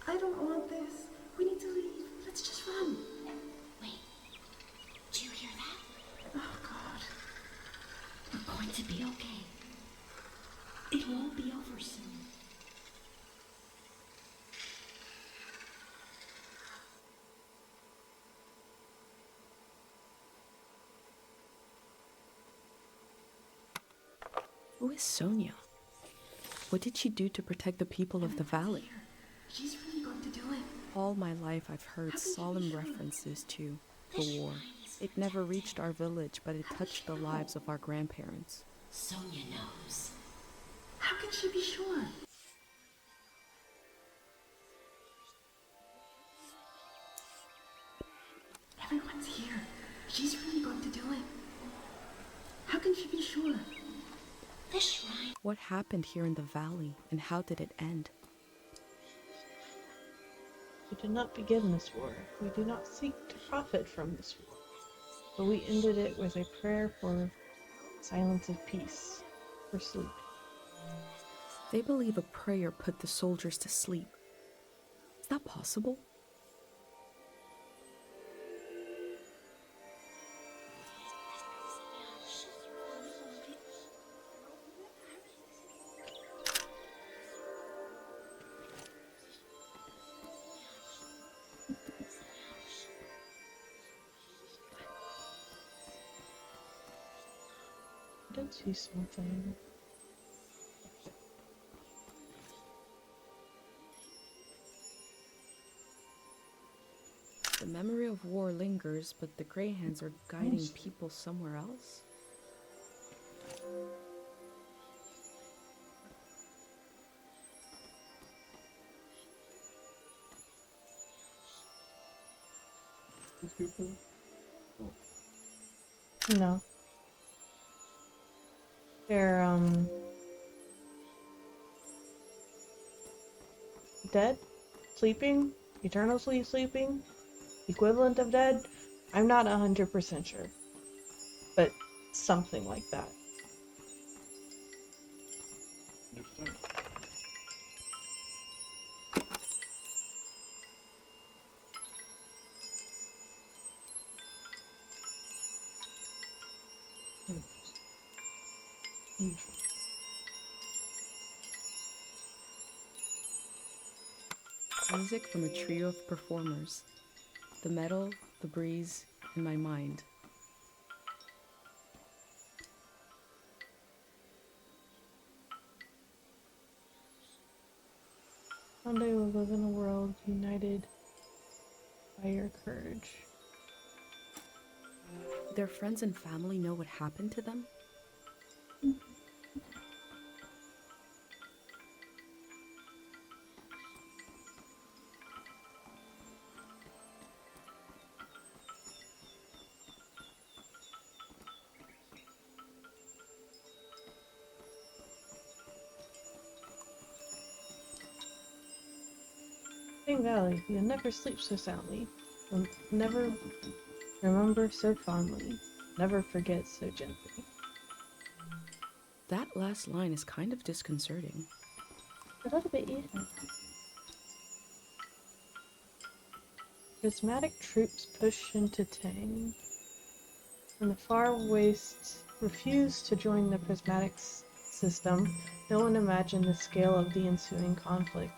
I don't want this. We need to leave. Let's just run. Wait. Do you hear that? Oh, God. We're going to be okay. It will all be over soon. Who is Sonia? What did she do to protect the people of the valley? She's really going to do it. All my life I've heard solemn references to the war. It never reached our village, but it touched the lives of our grandparents. Sonia knows. How can she be sure? Everyone's here. She's really going to do it. How can she be sure? The shrine. What happened here in the valley, and how did it end? We did not begin this war. We do not seek to profit from this war. But we ended it with a prayer for silence of peace, for sleep. They believe a prayer put the soldiers to sleep. Is that possible? I did see something. The memory of war lingers, but the Grey Hands are guiding people somewhere else? These people. No. They're, dead? Sleeping? Eternally sleeping? Equivalent of dead? I'm not 100% sure. But something like that. Interesting. Interesting. Music from a trio of performers. The metal, the breeze, and my mind. One day we'll live in a world united by your courage. Their friends and family know what happened to them? Ting Valley, you'll never sleep so soundly. You'll never remember so fondly. Never forget so gently. That last line is kind of disconcerting. A little bit, yeah. Prismatic troops push into Tang. When the Far West refused to join the Prismatic system, no one imagined the scale of the ensuing conflict.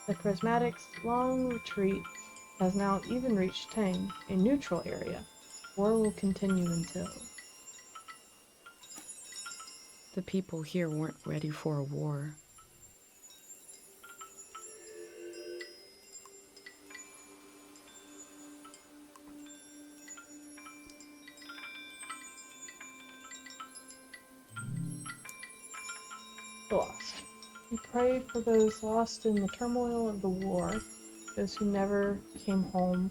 The Prismatic's long retreat has now even reached Tang, a neutral area. War will continue until... The people here weren't ready for a war. Lost. We pray for those lost in the turmoil of the war, those who never came home,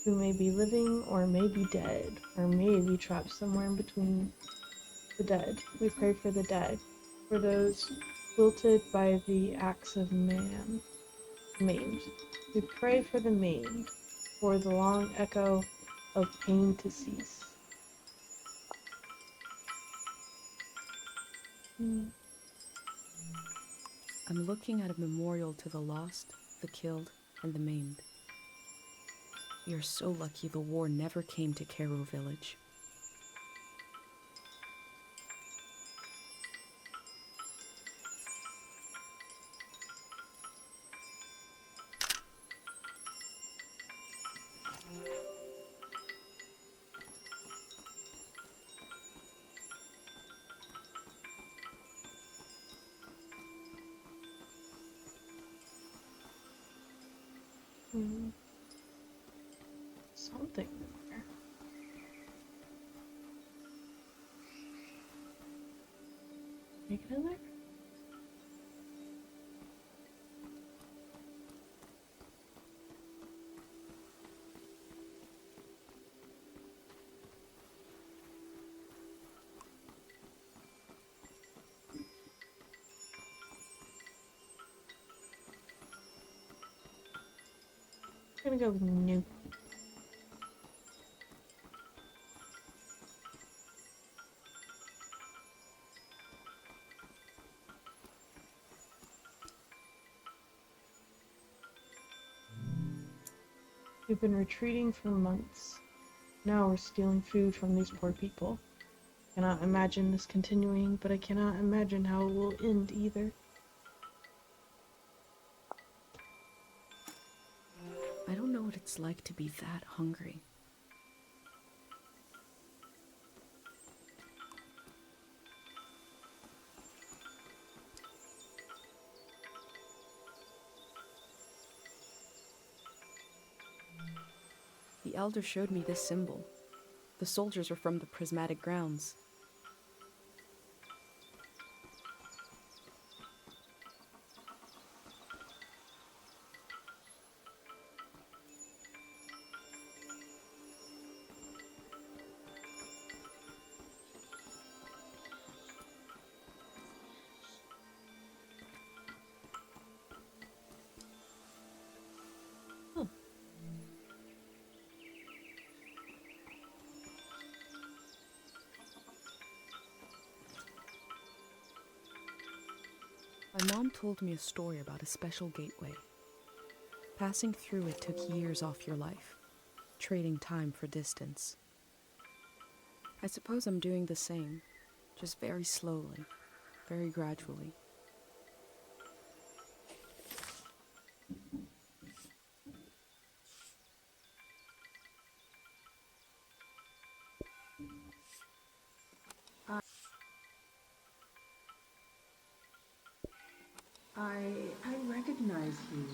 who may be living or may be dead, or may be trapped somewhere in between. The dead. We pray for the dead, for those wilted by the axe of man. Maimed. We pray for the maimed, for the long echo of pain to cease. I'm looking at a memorial to the lost, the killed, and the maimed. We are so lucky the war never came to Cairo village. Something there. Make it in there? I'm gonna go with new. We've been retreating for months. Now we're stealing food from these poor people. Cannot imagine this continuing, but I cannot imagine how it will end either. I don't know what it's like to be that hungry. The elder showed me this symbol. The soldiers were from the prismatic grounds. My mom told me a story about a special gateway. Passing through it took years off your life, trading time for distance. I suppose I'm doing the same, just very slowly, very gradually. I recognize you.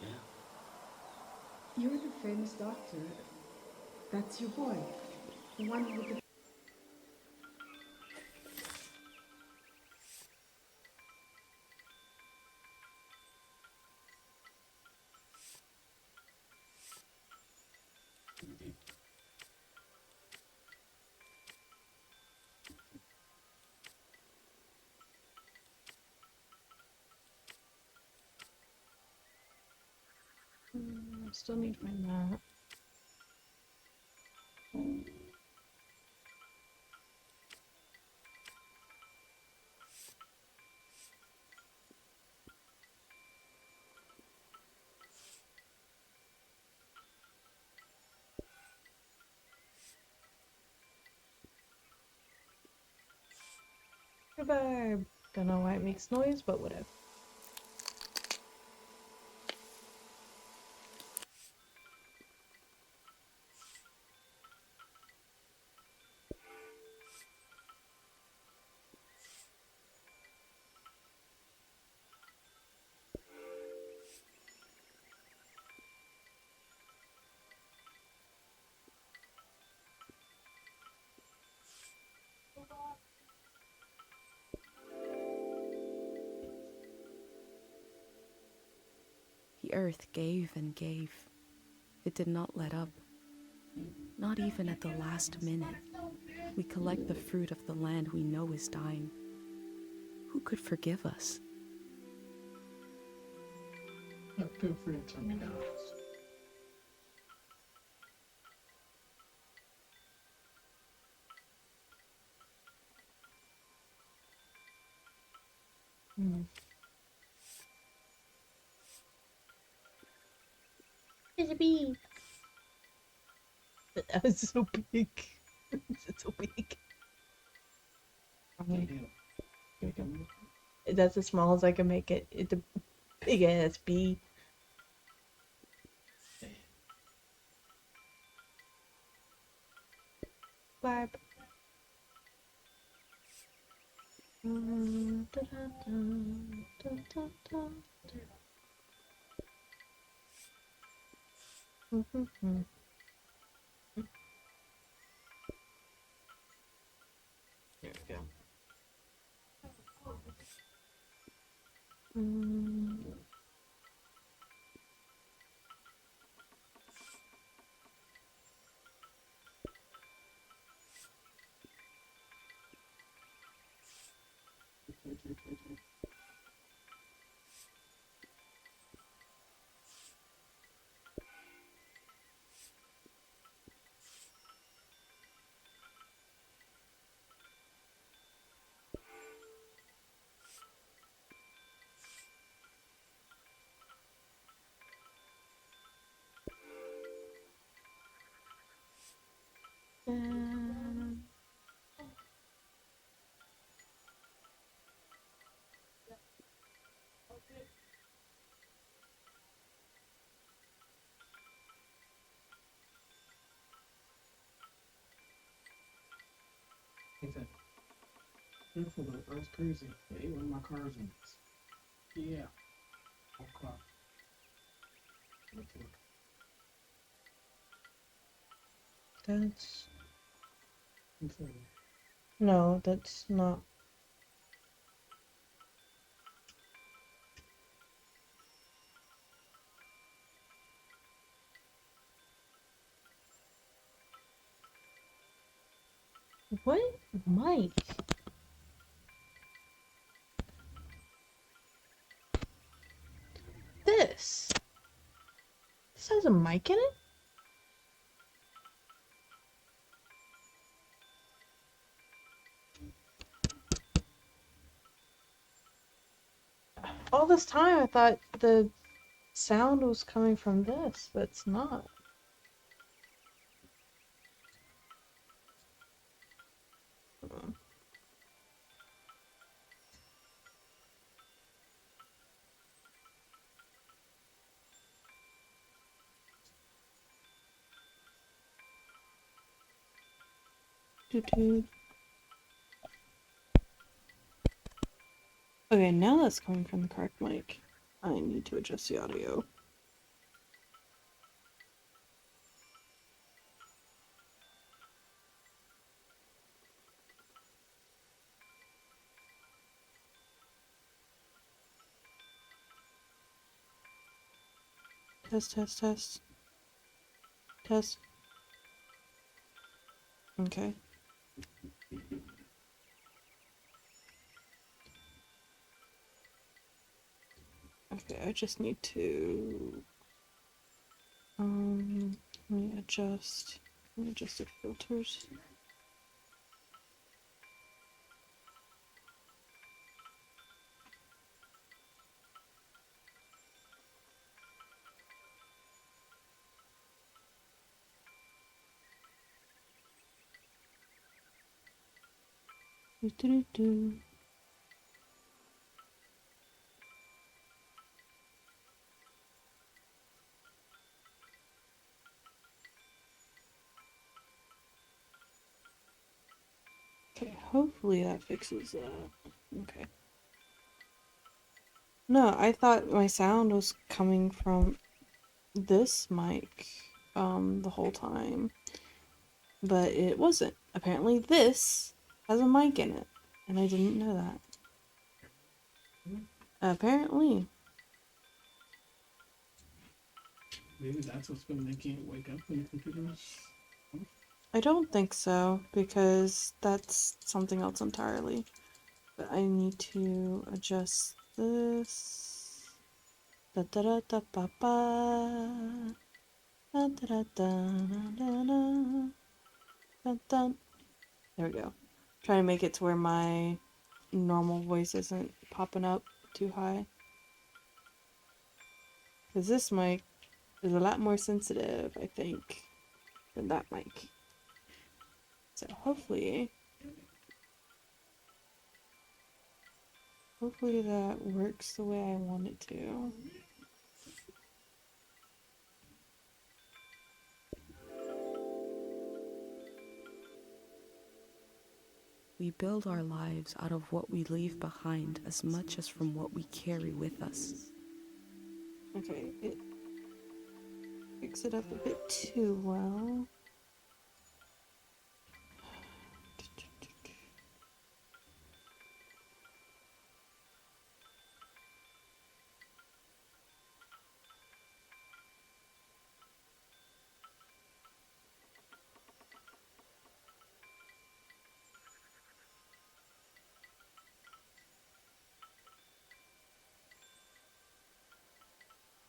Yeah. You're the famous doctor. That's your boy. The one with the... I still need to find that. Reverb. Don't know why it makes noise, but whatever. The earth gave and gave. It did not let up. Not even at the last minute. We collect the fruit of the land we know is dying. Who could forgive us? Feel free to tell me now. It's a bee. That was so big. It's so big. That's as small as I can make it. It's a big ass bee. Barb. There we go. He said, careful though, Earth's crazy. Hey, one of my cars in this. Yeah. Okay. Okay. That's He said, no, that's not. What, Mike? This. This has a mic in it? All this time I thought the sound was coming from this, but it's not. Hmm. Doo-doo. Okay, now that's coming from the correct mic. I need to adjust the audio. Test, test, test. Test. Okay. Okay, I just need to let me adjust the filters. Doo-doo-doo. Okay, hopefully that fixes that. Okay. No, I thought my sound was coming from this mic the whole time, but it wasn't. Apparently this has a mic in it, and I didn't know that. Apparently. maybe that's what's been making it wake up when the computer's off. I don't think so, because that's something else entirely. But I need to adjust this. Da da da da ba ba. Da da da da da da. Dun, dun. There we go. Trying to make it to where my normal voice isn't popping up too high. Because this mic is a lot more sensitive, I think, than that mic. So hopefully that works the way I want it to. We build our lives out of what we leave behind as much as from what we carry with us. Okay, it picks it up a bit too well.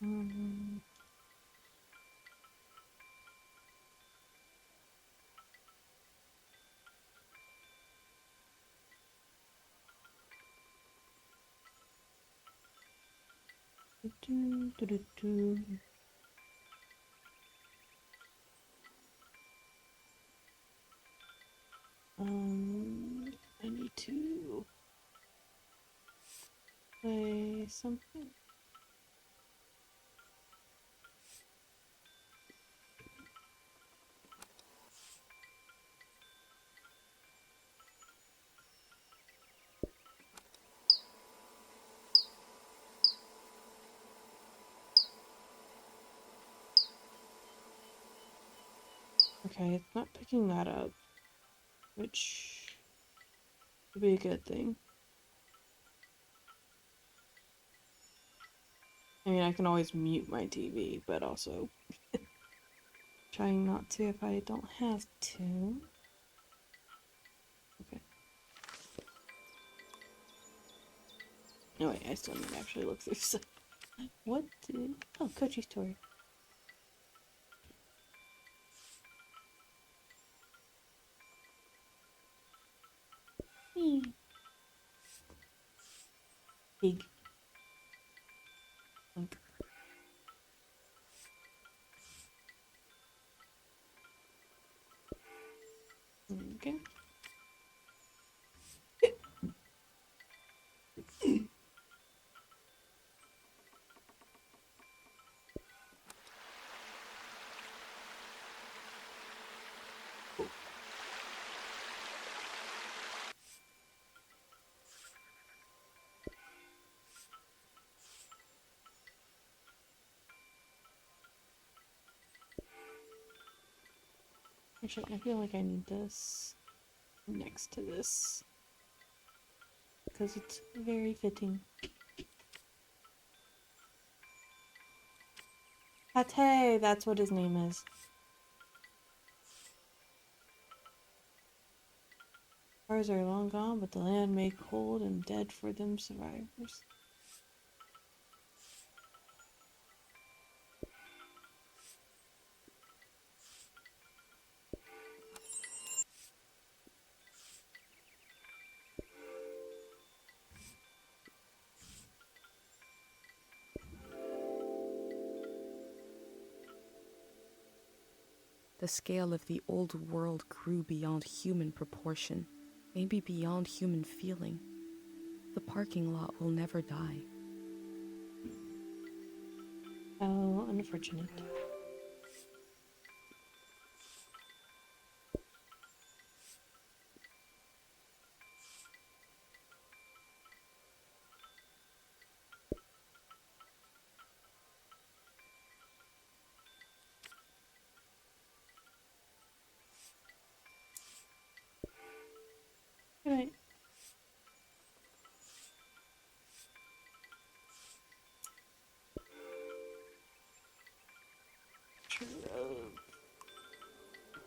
Um, do, do, do, do. I need to play something. Okay, it's not picking that up, which would be a good thing. I mean, I can always mute my TV, but also trying not to if I don't have to. Okay. No, wait, I still need to actually look through stuff. What did... Oh, Kochi's story. Hmm. Big. Like, okay. Actually, I feel like I need this next to this because it's very fitting. Pate, that's what his name is. Stars are long gone, but the land may cold and dead for them survivors. The scale of the old world grew beyond human proportion, maybe beyond human feeling. The parking lot will never die. How unfortunate. Alright.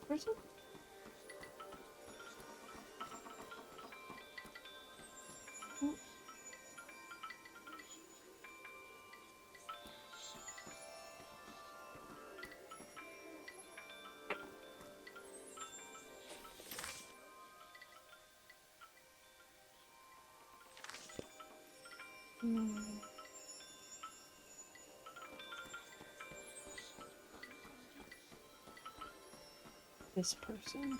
Person? Oh. Hmm. This person.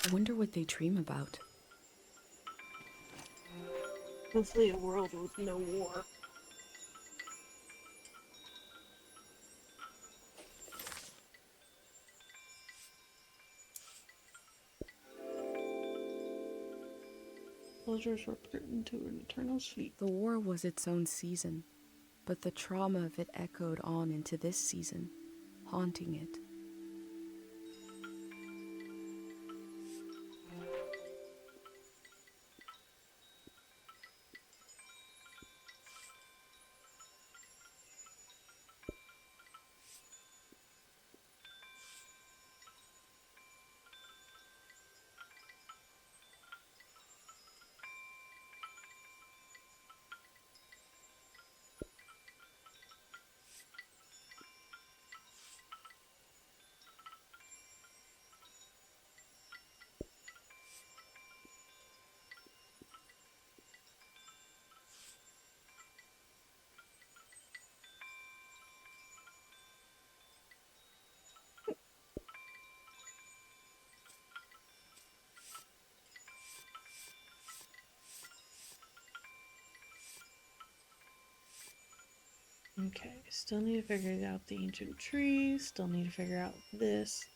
I wonder what they dream about. Hopefully a world with no war. Soldiers were put into an eternal sleep. The war was its own season, but the trauma of it echoed on into this season, haunting it. Okay, still need to figure out the ancient trees, still need to figure out this.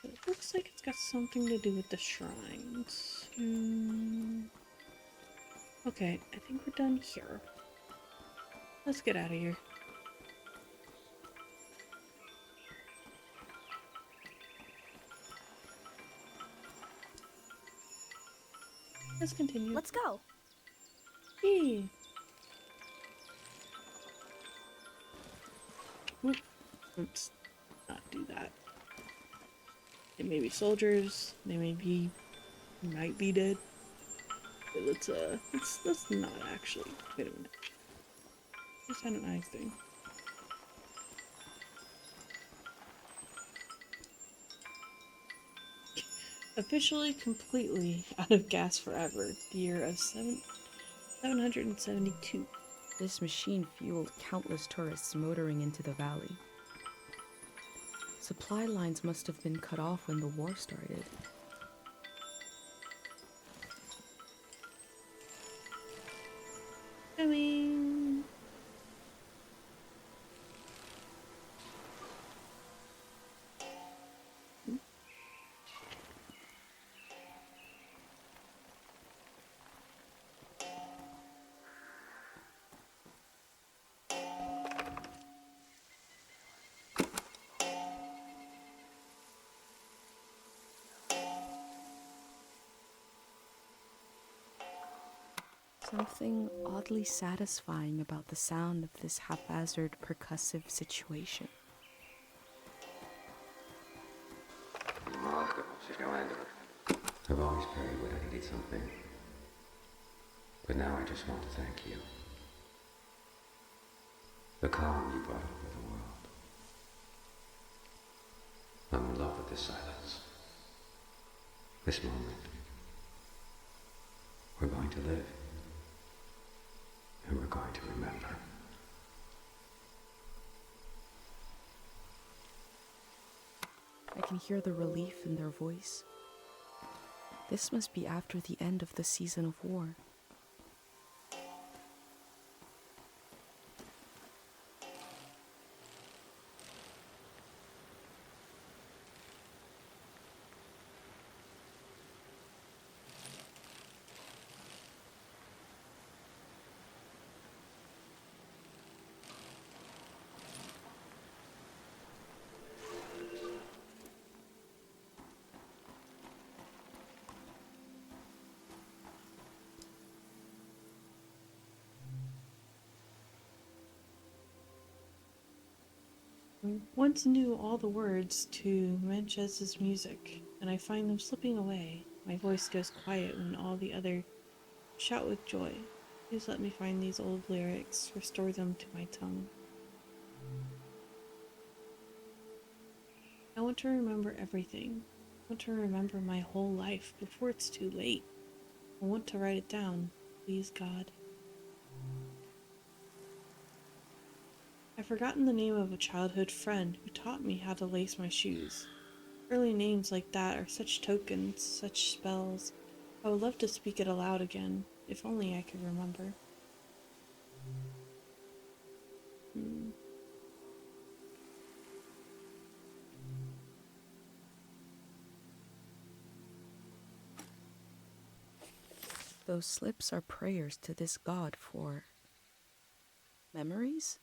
But it looks like it's got something to do with the shrines. Okay, I think we're done here. Let's get out of here. Let's continue. Let's go. Yay. Oop. Let's not do that. They may be soldiers. They might be dead. But let's not actually. Wait a minute. Just had an eye thing. Officially completely out of gas forever. The year of 772. This machine fueled countless tourists motoring into the valley. Supply lines must have been cut off when the war started. Coming. Something oddly satisfying about the sound of this haphazard percussive situation. I've always prayed when I needed something. But now I just want to thank you. The calm you brought over the world. I'm in love with this silence. This moment. We're going to live. And we're going to remember. I can hear the relief in their voice. This must be after the end of the season of war. I once knew all the words to Manchez's music, and I find them slipping away. My voice goes quiet when all the other shout with joy. Please let me find these old lyrics, restore them to my tongue. I want to remember everything. I want to remember my whole life before it's too late. I want to write it down. Please, God. I've forgotten the name of a childhood friend who taught me how to lace my shoes. Early names like that are such tokens, such spells. I would love to speak it aloud again, if only I could remember. Those slips are prayers to this god for memories?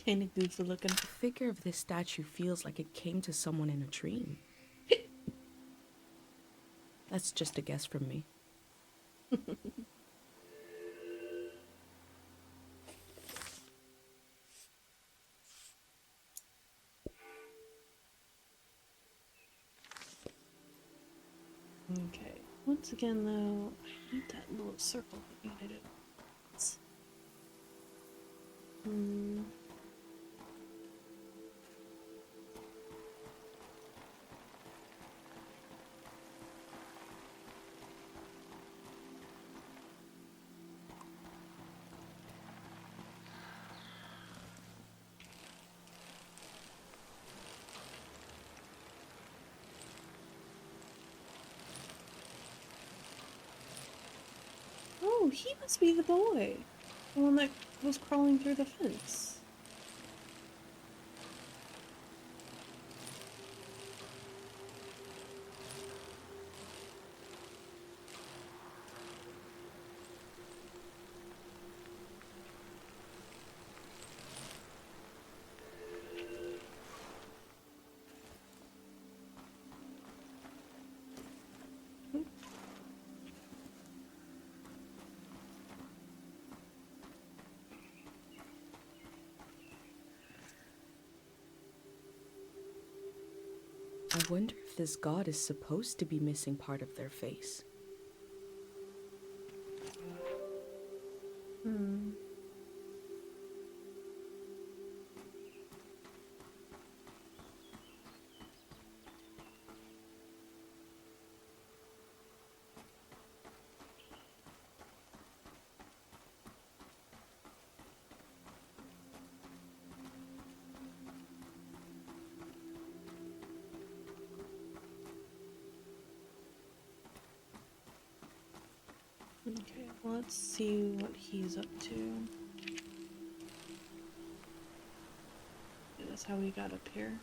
Kinda goofy looking. The figure of this statue feels like it came to someone in a dream. That's just a guess from me. Okay. Once again, though, I need that little circle thing I did. he must be the boy. The one that was crawling through the fence. I wonder if this god is supposed to be missing part of their face. Hmm. Okay, let's see what he's up to. That's how we got up here.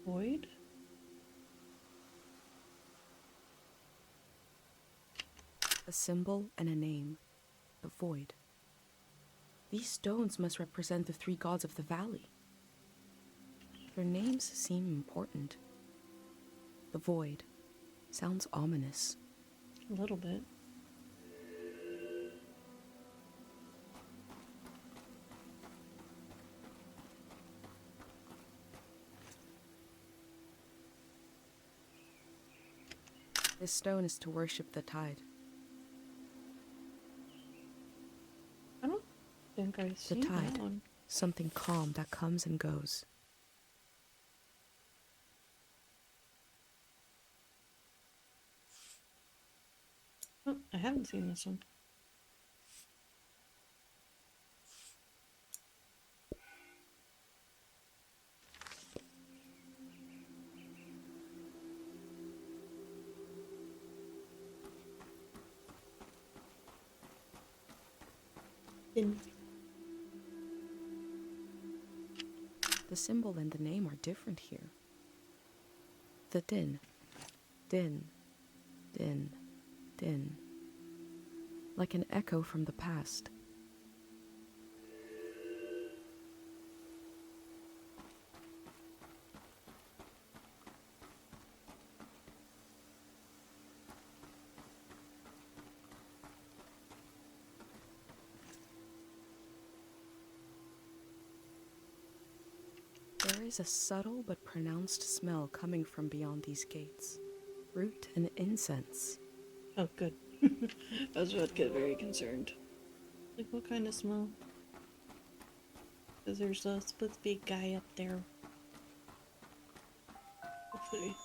Void? A symbol and a name. The Void. These stones must represent the three gods of the valley. Their names seem important. The Void. Sounds ominous. A little bit. This stone is to worship the tide. I don't think I've The seen tide. that one. Something calm that comes and goes. Oh, I haven't seen this one. The symbol and the name are different here. The din. Din. Din. Din. Like an echo from the past. There is a subtle but pronounced smell coming from beyond these gates. Root and incense. Oh, good. I was about to get very concerned. Like, what kind of smell? Because there's supposed to be a guy up there. Hopefully.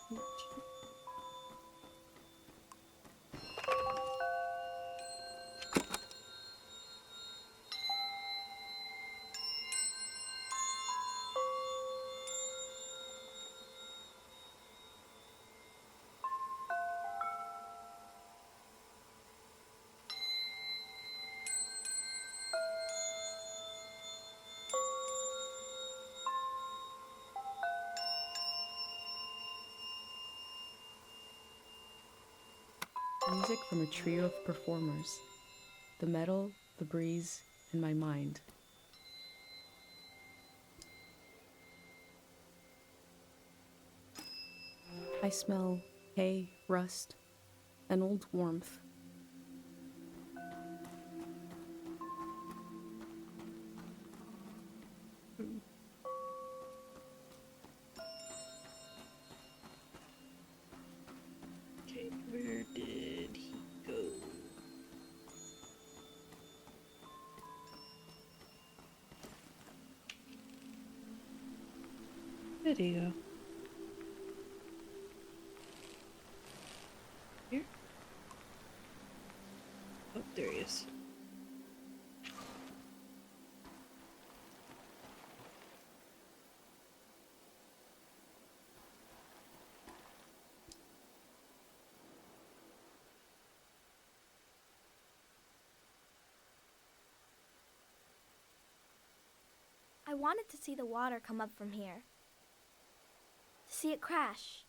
Music from a trio of performers. The metal, the breeze, and my mind. I smell hay, rust, and old warmth. Okay, where did he go? Where did he go? Here? Oh, there he is. I wanted to see the water come up from here. To see it crash.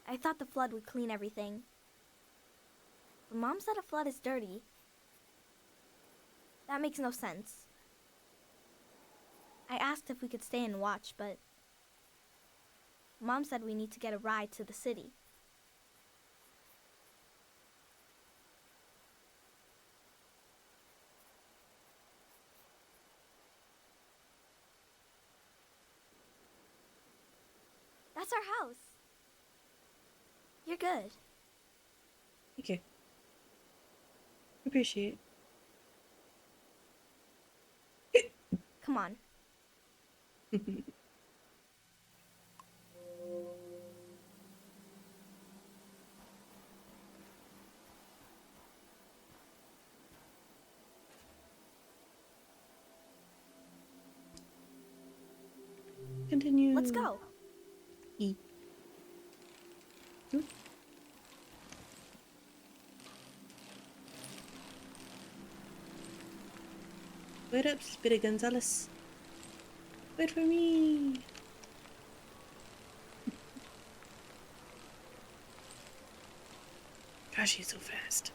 I thought the flood would clean everything. But Mom said a flood is dirty. That makes no sense. I asked if we could stay and watch, but Mom said we need to get a ride to the city. That's our house. You're good. Thank you. Appreciate. Come on. Continue. Let's go. E. Oop. Wait up, Speedy Gonzalez. Wait for me. Gosh, he's so fast.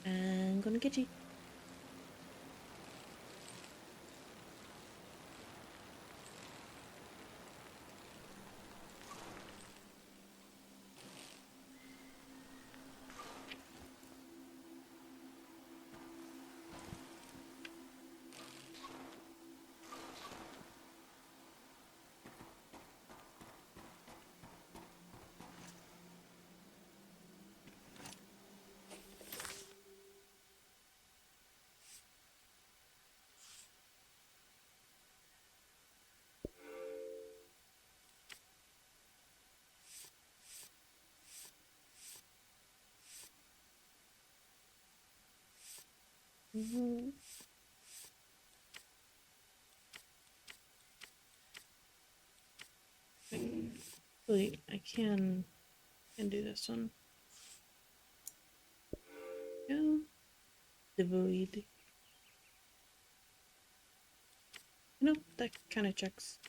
I'm gonna get you. Wait, I can do this one. No. Devoid. Nope, that kind of checks.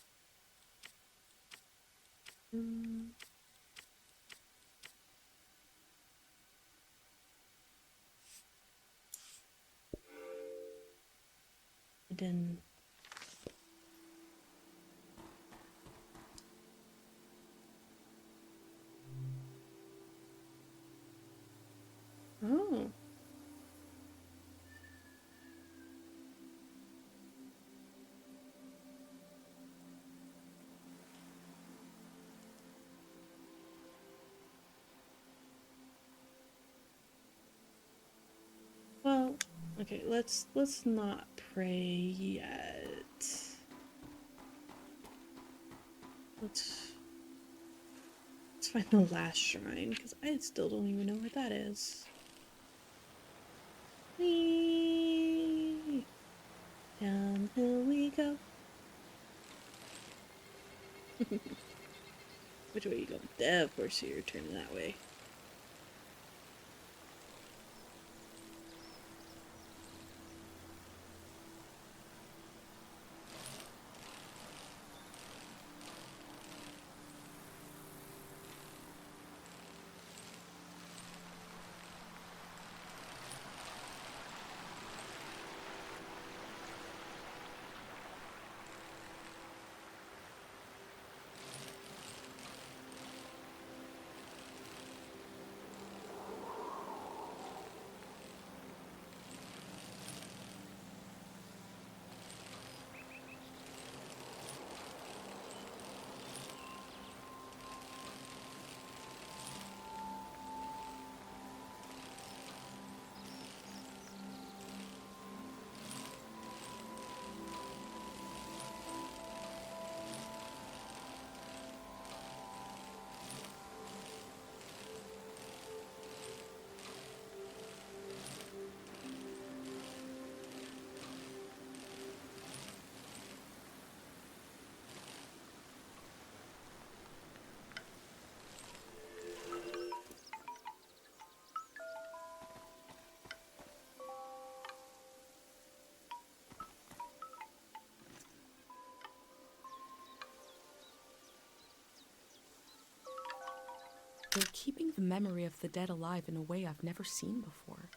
Then. Oh. Well, okay, let's not pray yet. Let's find the last shrine, because I still don't even know what that is. Whee! Downhill we go. Which way you go? Of course you're turning that way. They're keeping the memory of the dead alive in a way I've never seen before.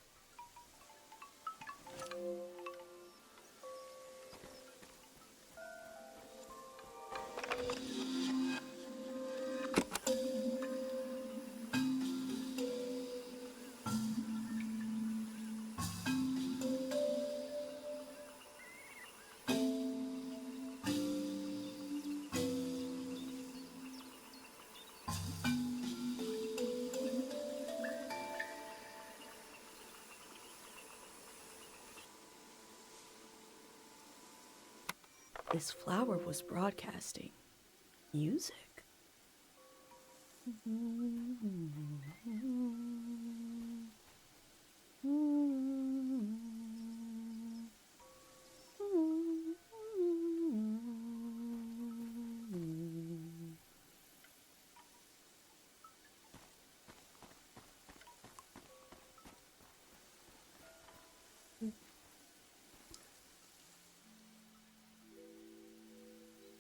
This flower was broadcasting music.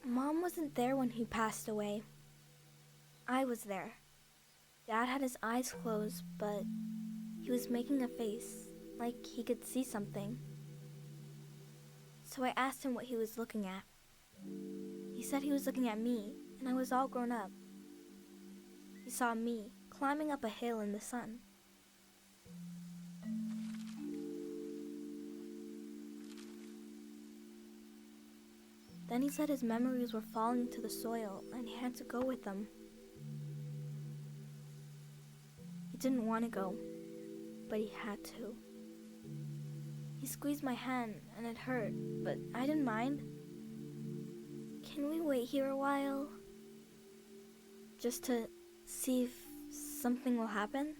Mom wasn't there when he passed away. I was there. Dad had his eyes closed, but he was making a face, like he could see something. So I asked him what he was looking at. He said he was looking at me, and I was all grown up. He saw me climbing up a hill in the sun. Then he said his memories were falling to the soil and he had to go with them. He didn't want to go, but he had to. He squeezed my hand and it hurt, but I didn't mind. Can we wait here a while? Just to see if something will happen?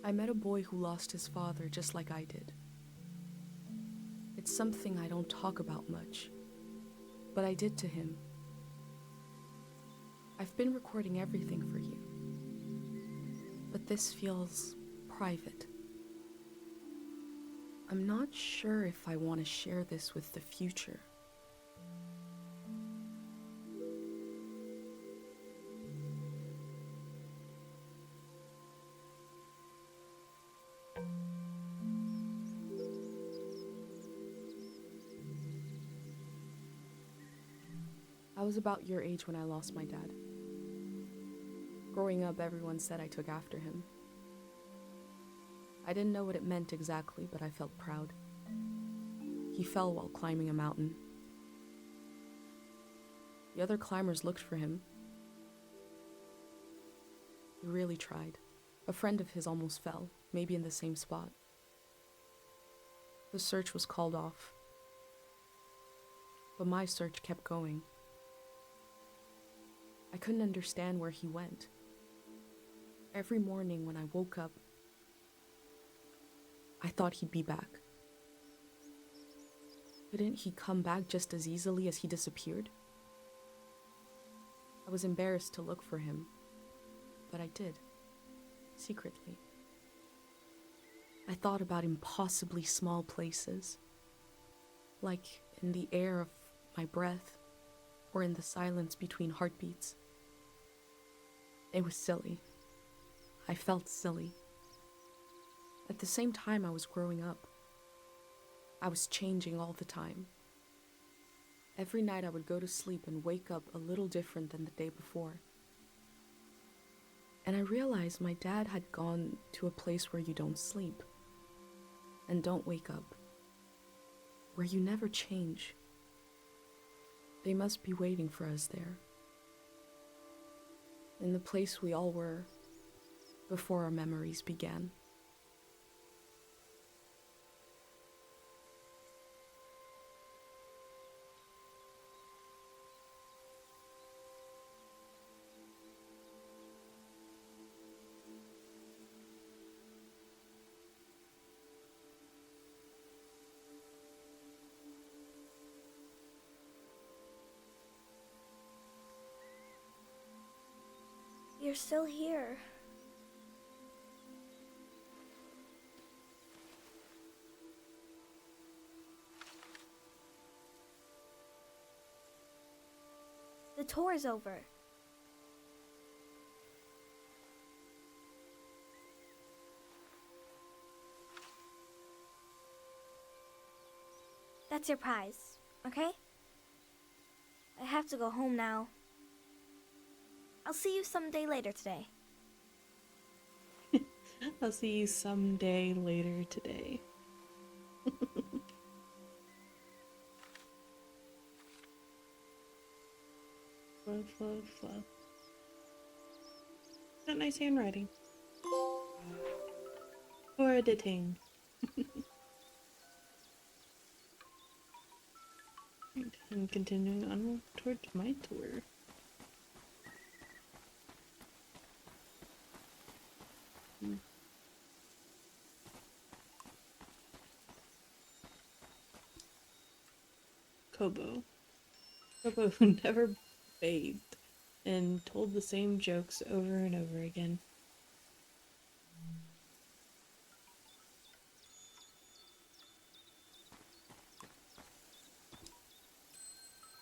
I met a boy who lost his father just like I did. It's something I don't talk about much, but I did to him. I've been recording everything for you, but this feels private. I'm not sure if I want to share this with the future. I was about your age when I lost my dad. Growing up, everyone said I took after him. I didn't know what it meant exactly, but I felt proud. He fell while climbing a mountain. The other climbers looked for him. He really tried. A friend of his almost fell, maybe in the same spot. The search was called off, but my search kept going. I couldn't understand where he went. Every morning when I woke up, I thought he'd be back. Couldn't he come back just as easily as he disappeared? I was embarrassed to look for him, but I did, secretly. I thought about impossibly small places, like in the air of my breath or in the silence between heartbeats. It was silly. I felt silly. At the same time I was growing up. I was changing all the time. Every night I would go to sleep and wake up a little different than the day before. And I realized my dad had gone to a place where you don't sleep and don't wake up, where you never change. They must be waiting for us there, in the place we all were before our memories began. you're still here. The tour's over. That's your prize, okay? I have to go home now. I'll see you someday later today. I'll see you someday later today. Fluff, fluff, fluff. Got nice handwriting. For editing. And continuing on towards my tour. Kobo. Kobo who never bathed and told the same jokes over and over again.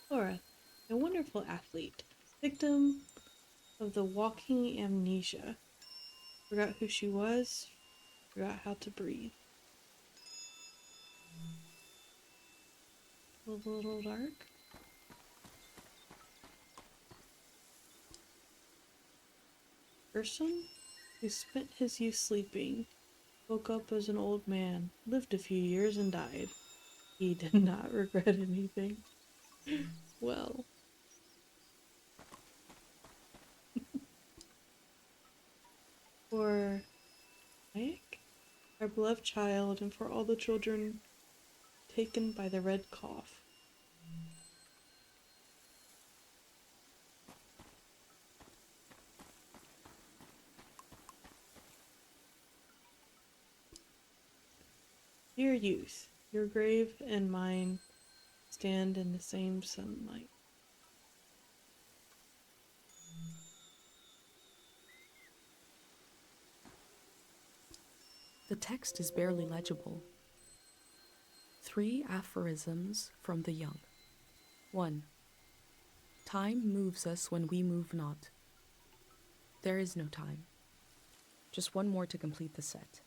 Laura, a wonderful athlete, victim of the walking amnesia. Forgot who she was, forgot how to breathe. A little dark. Person who spent his youth sleeping, woke up as an old man, lived a few years and died. He did not regret anything. Well. For Mike, our beloved child, and for all the children taken by the red cough. Dear youth, your grave and mine stand in the same sunlight. The text is barely legible. 3 aphorisms from the young. 1. Time moves us when we move not. There is no time. Just one more to complete the set.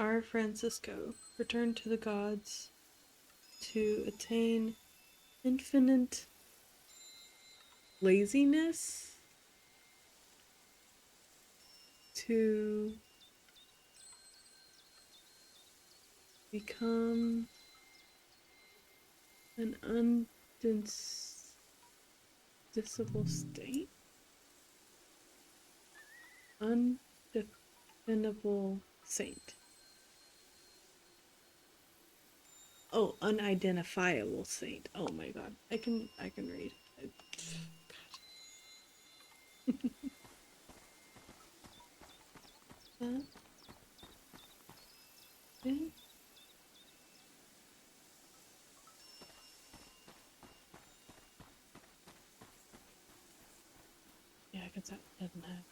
Our Francisco returned to the gods to attain infinite laziness, to become an undisable state, undefinable saint. Oh, unidentifiable saint. Oh my god. I can read. God. Okay. Yeah, I guess that doesn't have.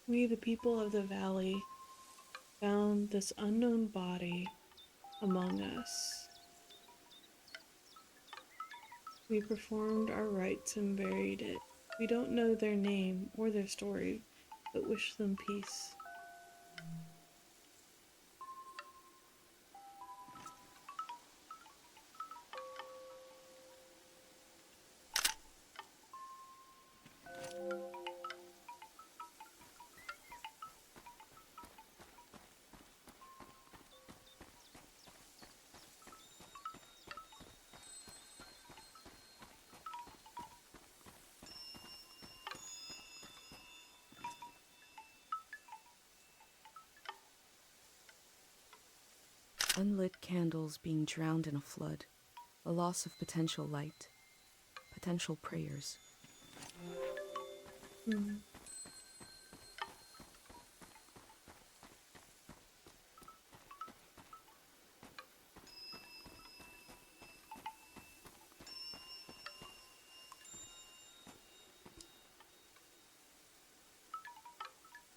We, the people of the valley, found this unknown body among us. We performed our rites and buried it. We don't know their name or their story, but wish them peace. Unlit candles being drowned in a flood, a loss of potential light, potential prayers.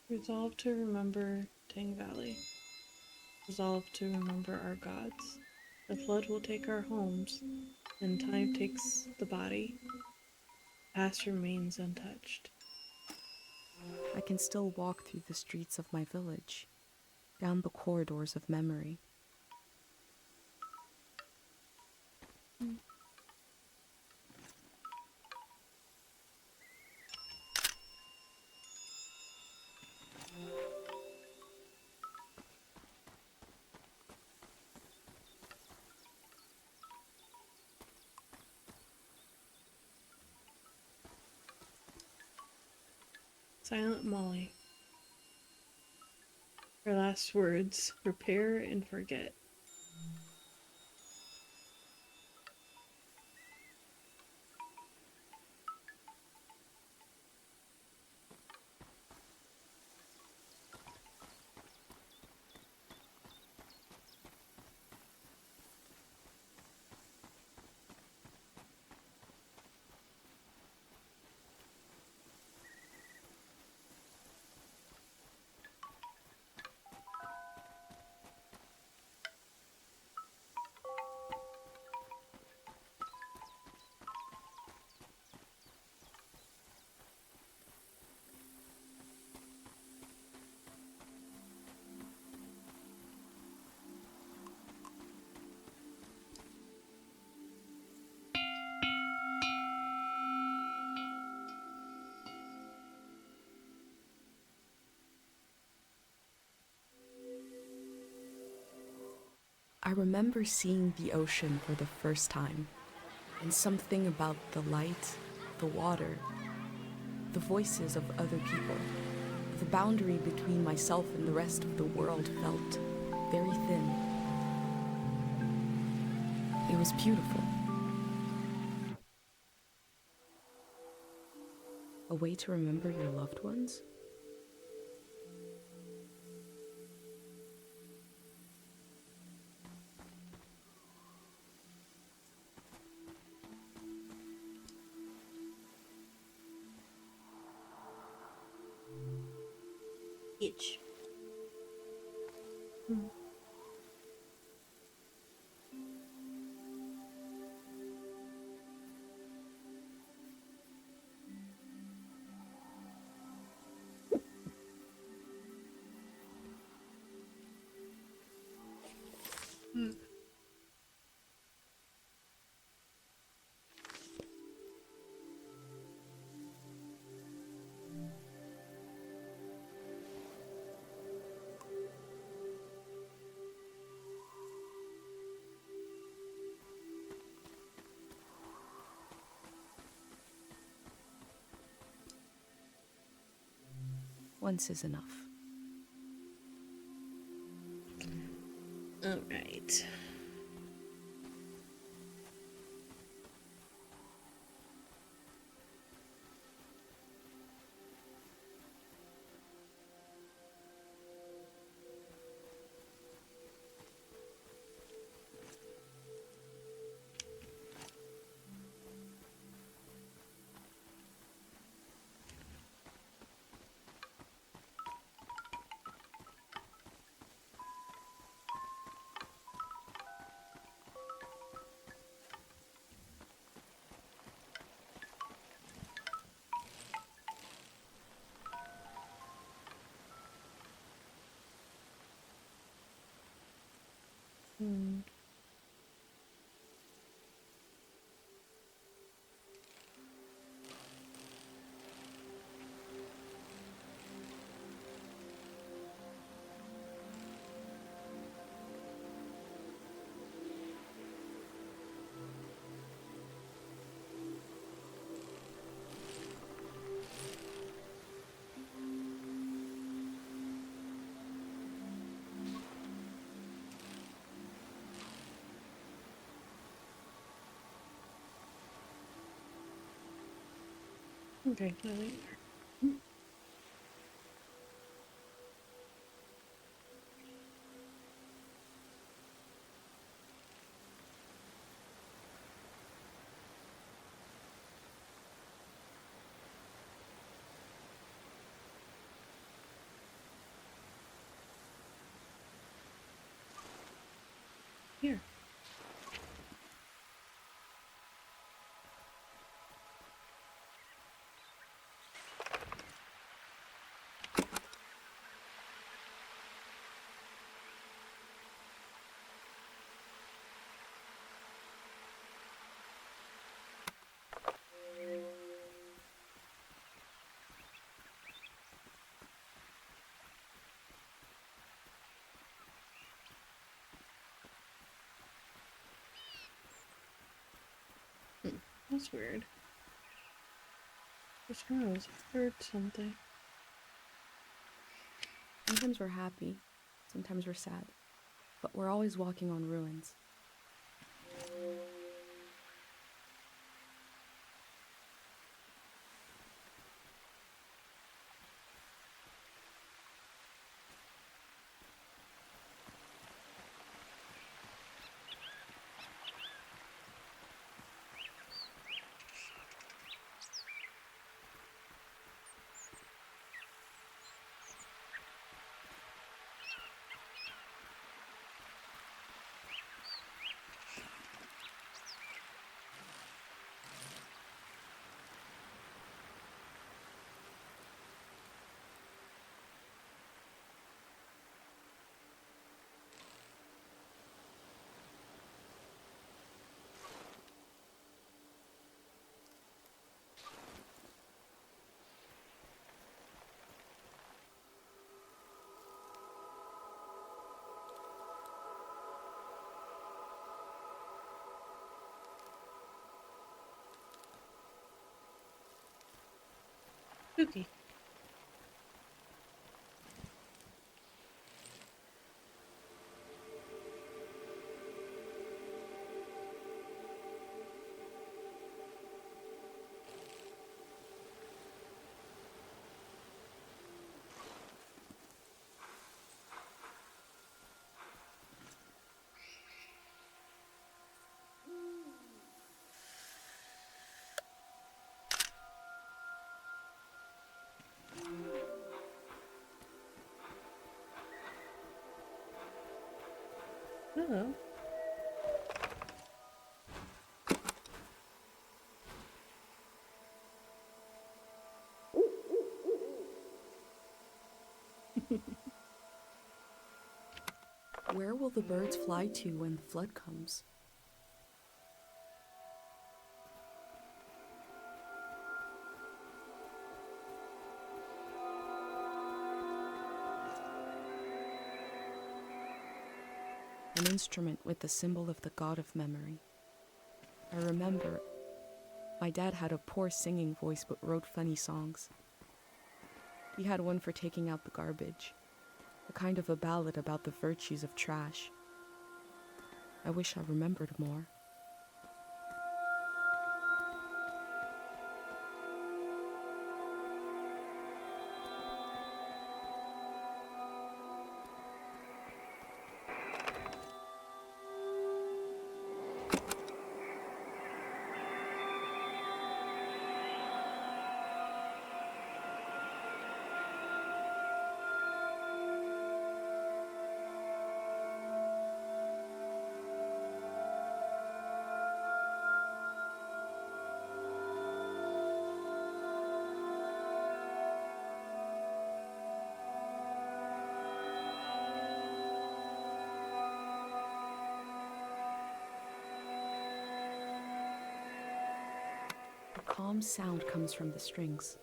Resolve to remember Tang Valley. Resolve to remember our gods. The flood will take our homes, and time takes the body. Past remains untouched. I can still walk through the streets of my village, down the corridors of memory. Silent Molly. Her last words, repair and forget. I remember seeing the ocean for the first time, and something about the light, the water, the voices of other people, the boundary between myself and the rest of the world felt very thin. It was beautiful. A way to remember your loved ones? Itch. Once is enough. Alright. Okay, nothing there. Here. That's weird. I just heard something. Sometimes we're happy, sometimes we're sad, but we're always walking on ruins. Spooky. Hello. Where will the birds fly to when the flood comes? An instrument with the symbol of the god of memory. I remember my dad had a poor singing voice but wrote funny songs. He had one for taking out the garbage, a kind of a ballad about the virtues of trash. I wish I remembered more. A calm sound comes from the strings.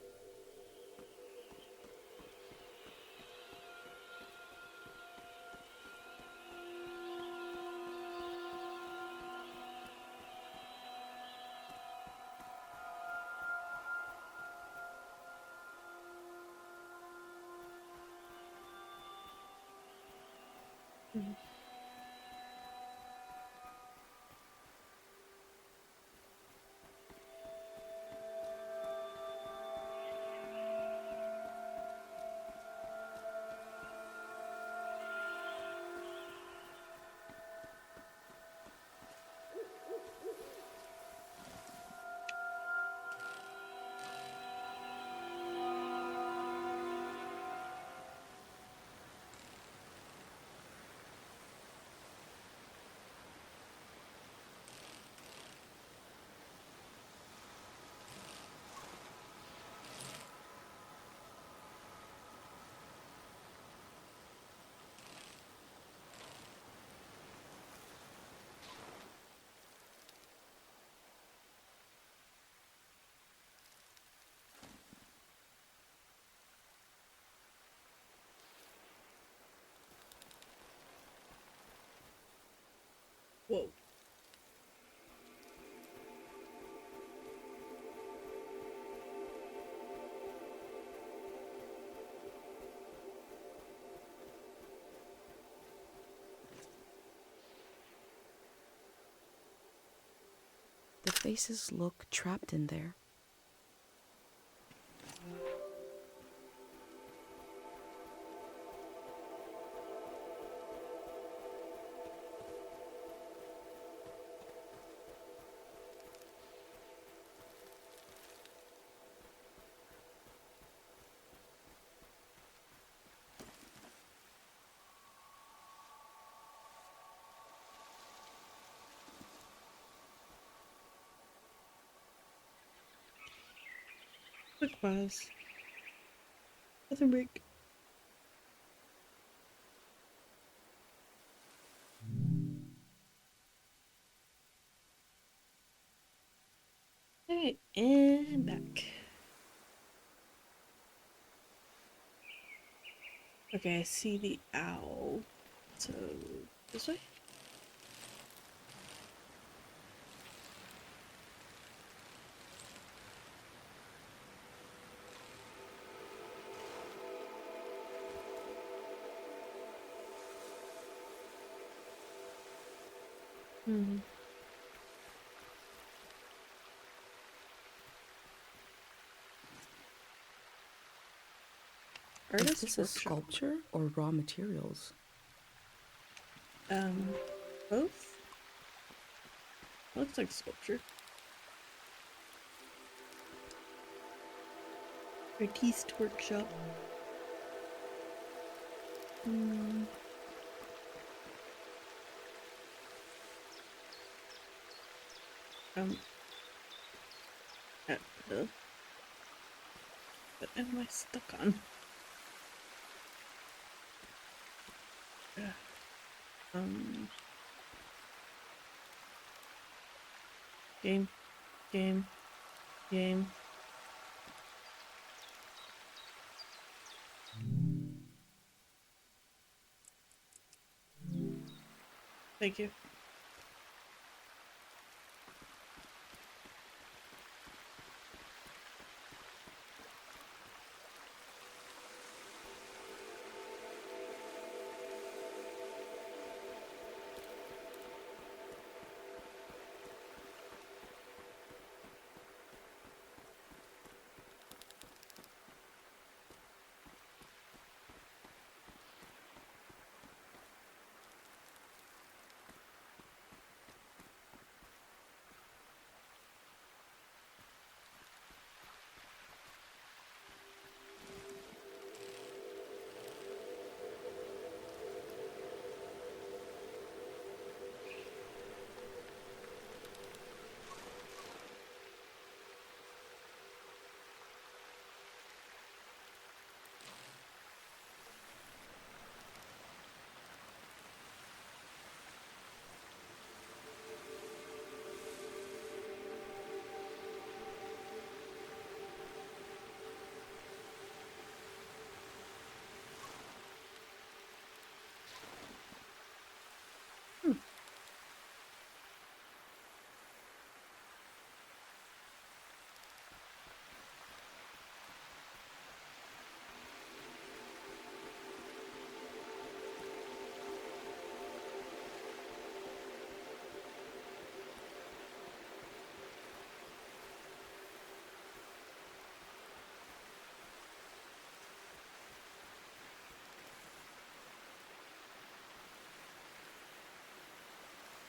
faces look trapped in there. Quick pause. Bathroom break. Alright, and back. Okay, I see the owl. So, this way? Hmm. Is Artist this a workshop. sculpture or raw materials? Both? Looks like sculpture. Artist workshop. Hmm. What am I stuck on? Um. Game. Game. Game. Thank you.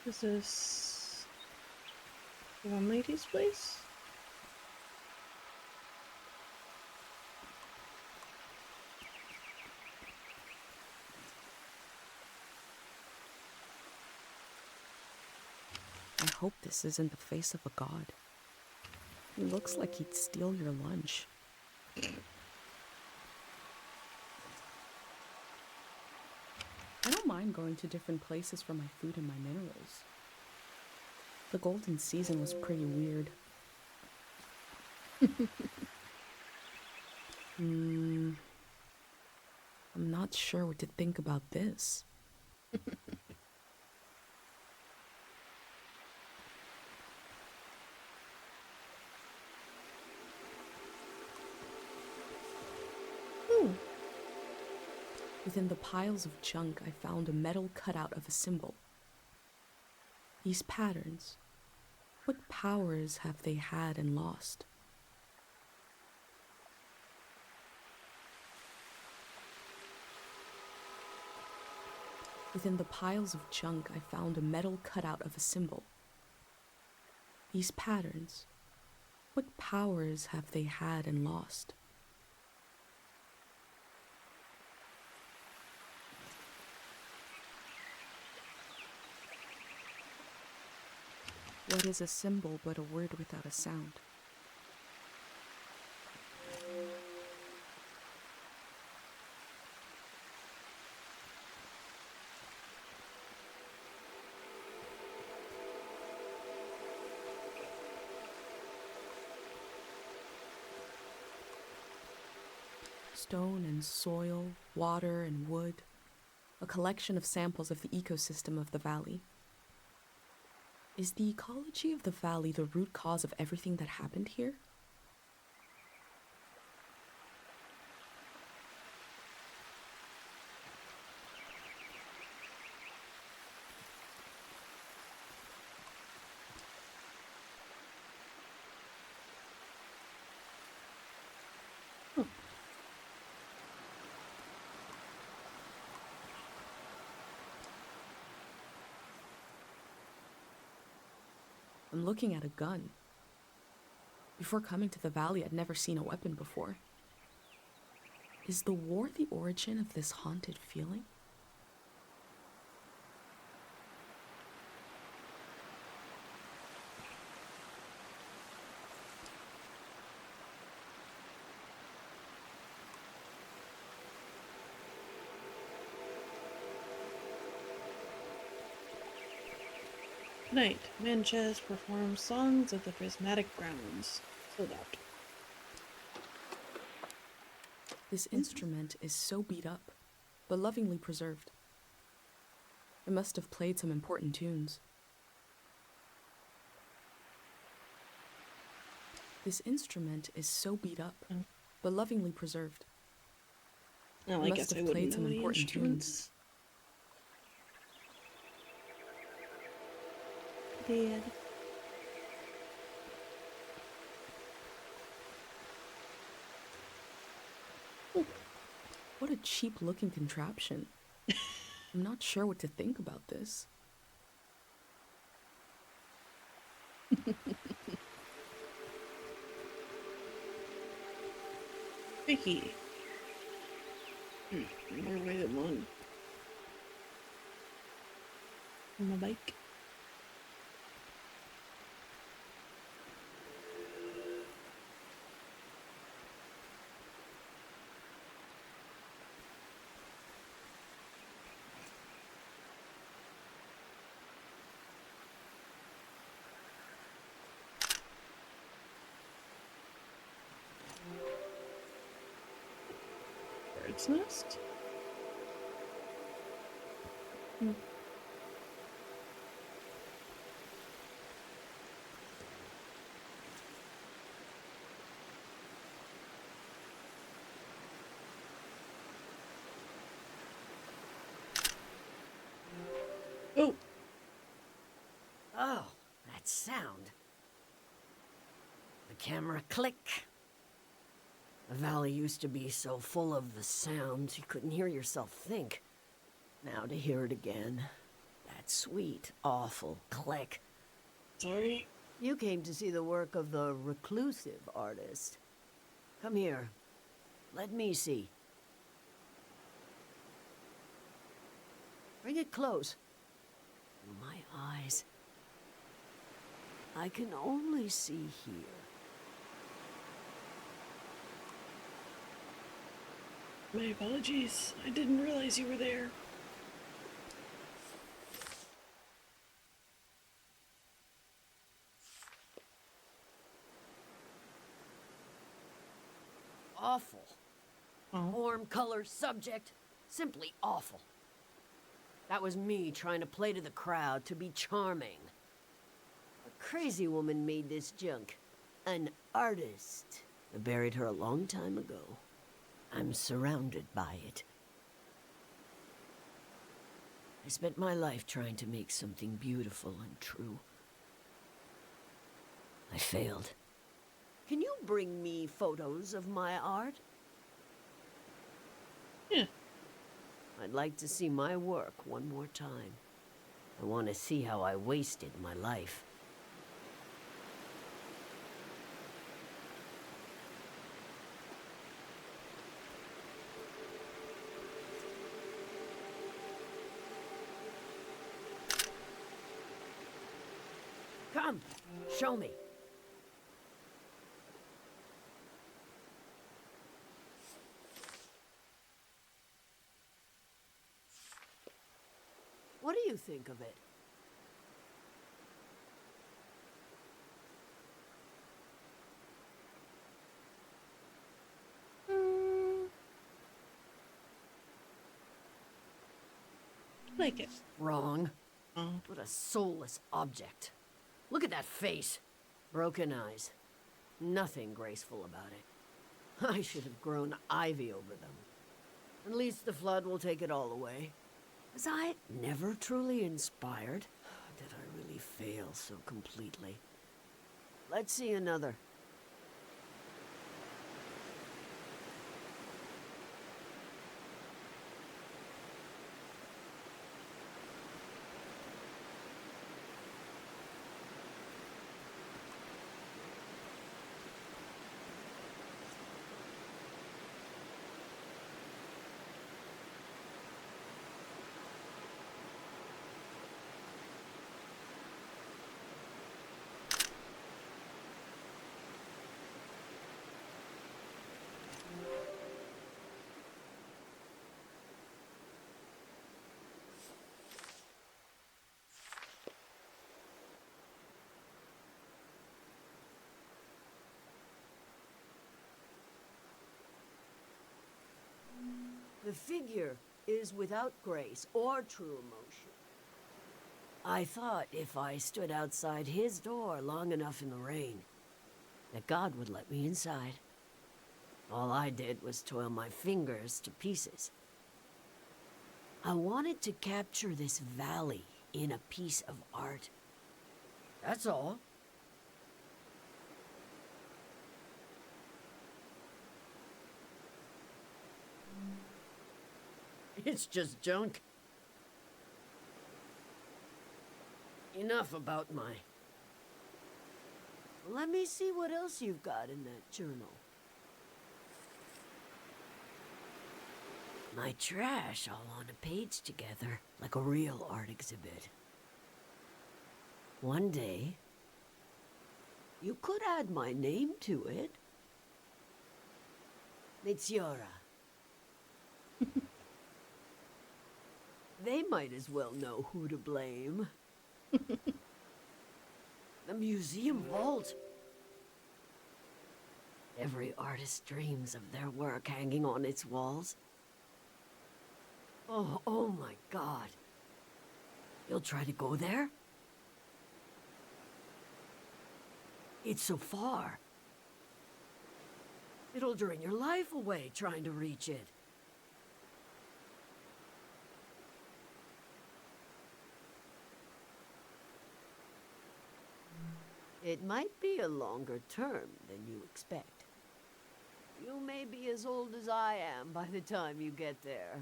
Is this the one lady's place? I hope this isn't the face of a god. He looks like he'd steal your lunch. I don't mind going to different places for my food and my minerals. The golden season was pretty weird. I'm not sure what to think about this. Within the piles of junk, I found a metal cutout of a symbol. These patterns, What powers have they had and lost? Within the piles of junk, I found a metal cutout of a symbol. These patterns, what powers have they had and lost? What is a symbol but a word without a sound? Stone and soil, water and wood, a collection of samples of the ecosystem of the valley. Is the ecology of the valley the root cause of everything that happened here? I'm looking at a gun. Before coming to the valley, I'd never seen a weapon before. Is the war the origin of this haunted feeling? Tonight, Manches performs songs of the prismatic grounds. Sold out. This instrument is so beat up, but lovingly preserved. It must have played some important tunes. This instrument is so beat up, but lovingly preserved. Well, It I must guess I have wouldn't played know some the important tunes. instruments. Dad. What a cheap-looking contraption. I'm not sure what to think about this. Vicky. More way than one. On my bike. Bird's nest? Oh! Oh, that sound. The camera click. The valley used to be so full of the sounds you couldn't hear yourself think. Now to hear it again. That sweet, awful click. Sorry. You came to see the work of the reclusive artist. Come here. Let me see. Bring it close. My eyes. I can only see here. My apologies. I didn't realize you were there. Awful. Oh. Form, color, subject. Simply awful. That was me trying to play to the crowd, to be charming. A crazy woman made this junk. An artist. I buried her a long time ago. I'm surrounded by it. I spent my life trying to make something beautiful and true. I failed. Can you bring me photos of my art? Yeah. I'd like to see my work one more time. I want to see how I wasted my life. Come, show me. What do you think of it? Like it. Wrong. Oh. What a soulless object. Look at that face. Broken eyes. Nothing graceful about it. I should have grown ivy over them. At least the flood will take it all away. Was I never truly inspired? Did I really fail so completely? Let's see another. The figure is without grace or true emotion. I thought if I stood outside his door long enough in the rain, that God would let me inside. All I did was toil my fingers to pieces. I wanted to capture this valley in a piece of art. That's all. It's just junk. Enough about my... Let me see what else you've got in that journal. My trash all on a page together, like a real art exhibit. One day, you could add my name to it. Mitziora. They might as well know who to blame. The museum vault. Every artist dreams of their work hanging on its walls. Oh my God. You'll try to go there? It's so far. It'll drain your life away trying to reach it. It might be a longer term than you expect. You may be as old as I am by the time you get there.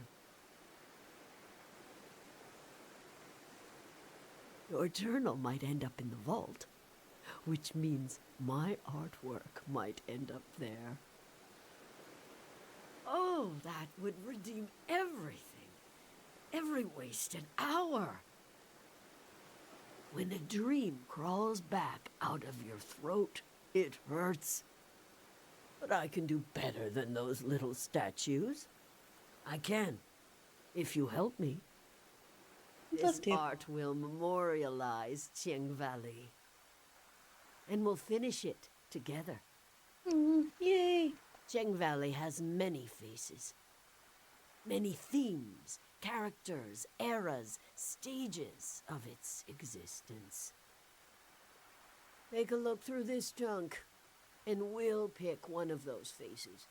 Your journal might end up in the vault, which means my artwork might end up there. Oh, that would redeem everything. Every wasted hour. When a dream crawls back out of your throat, it hurts. But I can do better than those little statues. I can, if you help me. This art will memorialize Qiang Valley. And we'll finish it together. Yay! Qiang Valley has many faces. Many themes, characters, eras, stages of its existence. Take a look through this junk, and we'll pick one of those faces.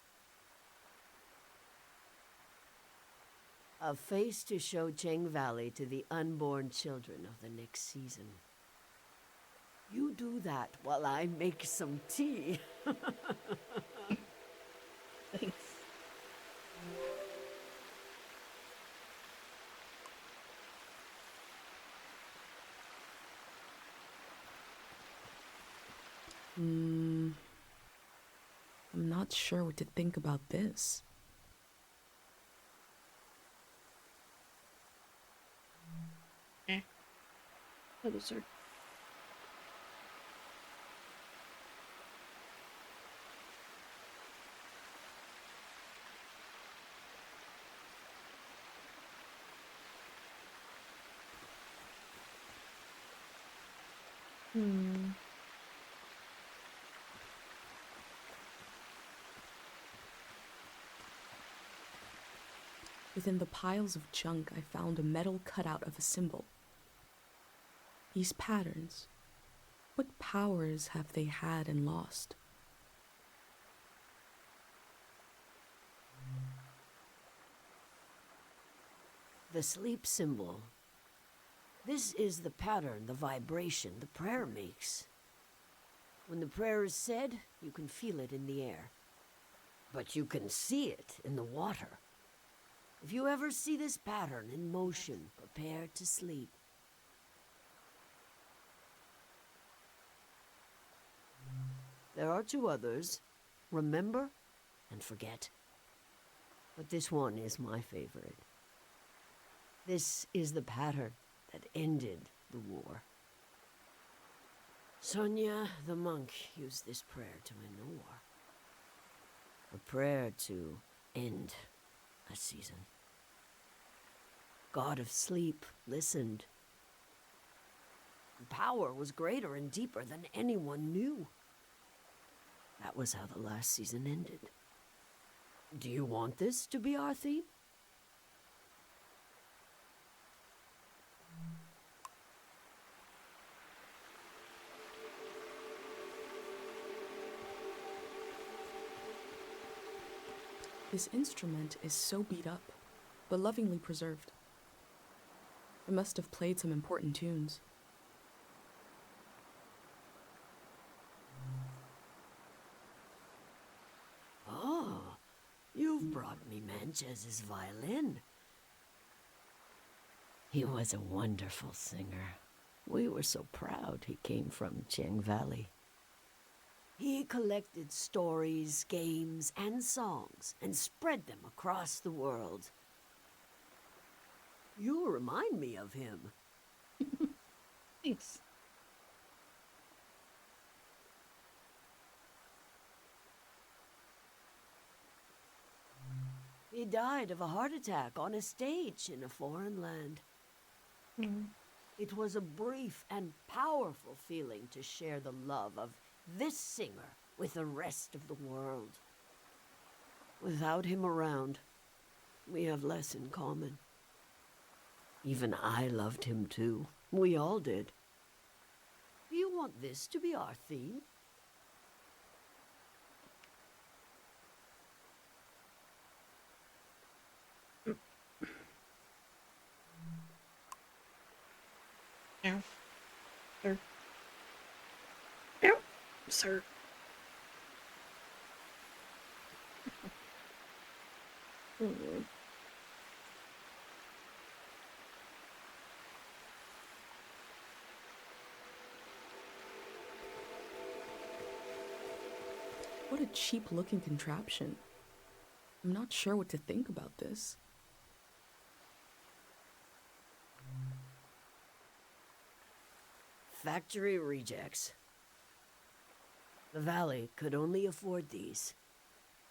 A face to show Qiang Valley to the unborn children of the next season. You do that while I make some tea. Thanks. I'm not sure what to think about this. Hello, sir. Hmm. Within the piles of junk, I found a metal cutout of a symbol. These patterns, what powers have they had and lost? The sleep symbol. This is the pattern, the vibration the prayer makes. When the prayer is said, you can feel it in the air. But you can see it in the water. If you ever see this pattern in motion, prepare to sleep. There are two others. Remember and forget. But this one is my favorite. This is the pattern that ended the war. Sonia, the monk, used this prayer to end the war. A prayer to end a season. God of sleep listened. The power was greater and deeper than anyone knew. That was how the last season ended. Do you want this to be our theme? This instrument is so beat up, but lovingly preserved. It must have played some important tunes. Oh, you've brought me Manchez's violin. He was a wonderful singer. We were so proud he came from Chiang Valley. He collected stories, games, and songs and spread them across the world. You remind me of him. Thanks. He died of a heart attack on a stage in a foreign land. It was a brief and powerful feeling to share the love of this singer with the rest of the world. Without him around, we have less in common. Even I loved him too. We all did. Do you want this to be our theme? Ow. Sir. Ow. Sir. Oh, Lord. What a cheap-looking contraption. I'm not sure what to think about this. Factory rejects. The Valley could only afford these.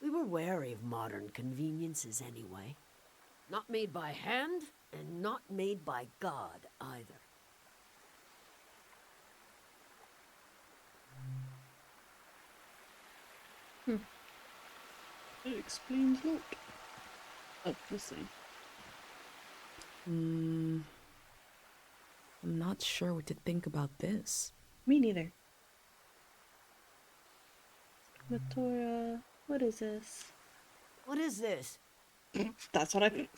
We were wary of modern conveniences anyway. Not made by hand, and not made by God either. It explains a lot. Oh, this thing. I'm not sure what to think about this. Me neither. Matora. What is this? What is this? That's what I.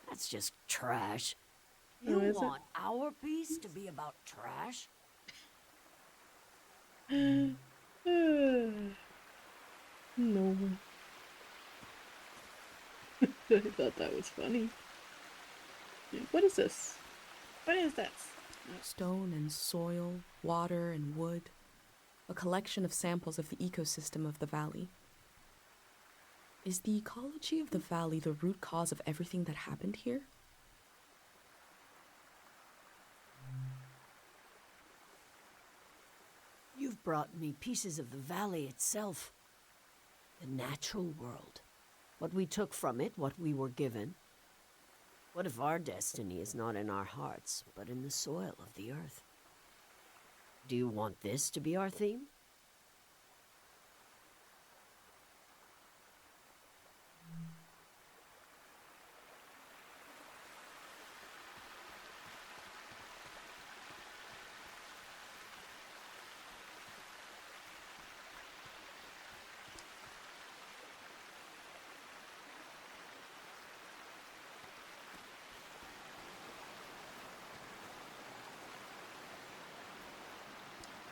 That's just trash. Oh, You is it? want our piece to be about trash? No. I thought that was funny. What is this? What is this? Stone and soil, water and wood, a collection of samples of the ecosystem of the valley. Is the ecology of the valley the root cause of everything that happened here? You've brought me pieces of the valley itself. The natural world. What we took from it, what we were given. What if our destiny is not in our hearts, but in the soil of the earth? Do you want this to be our theme?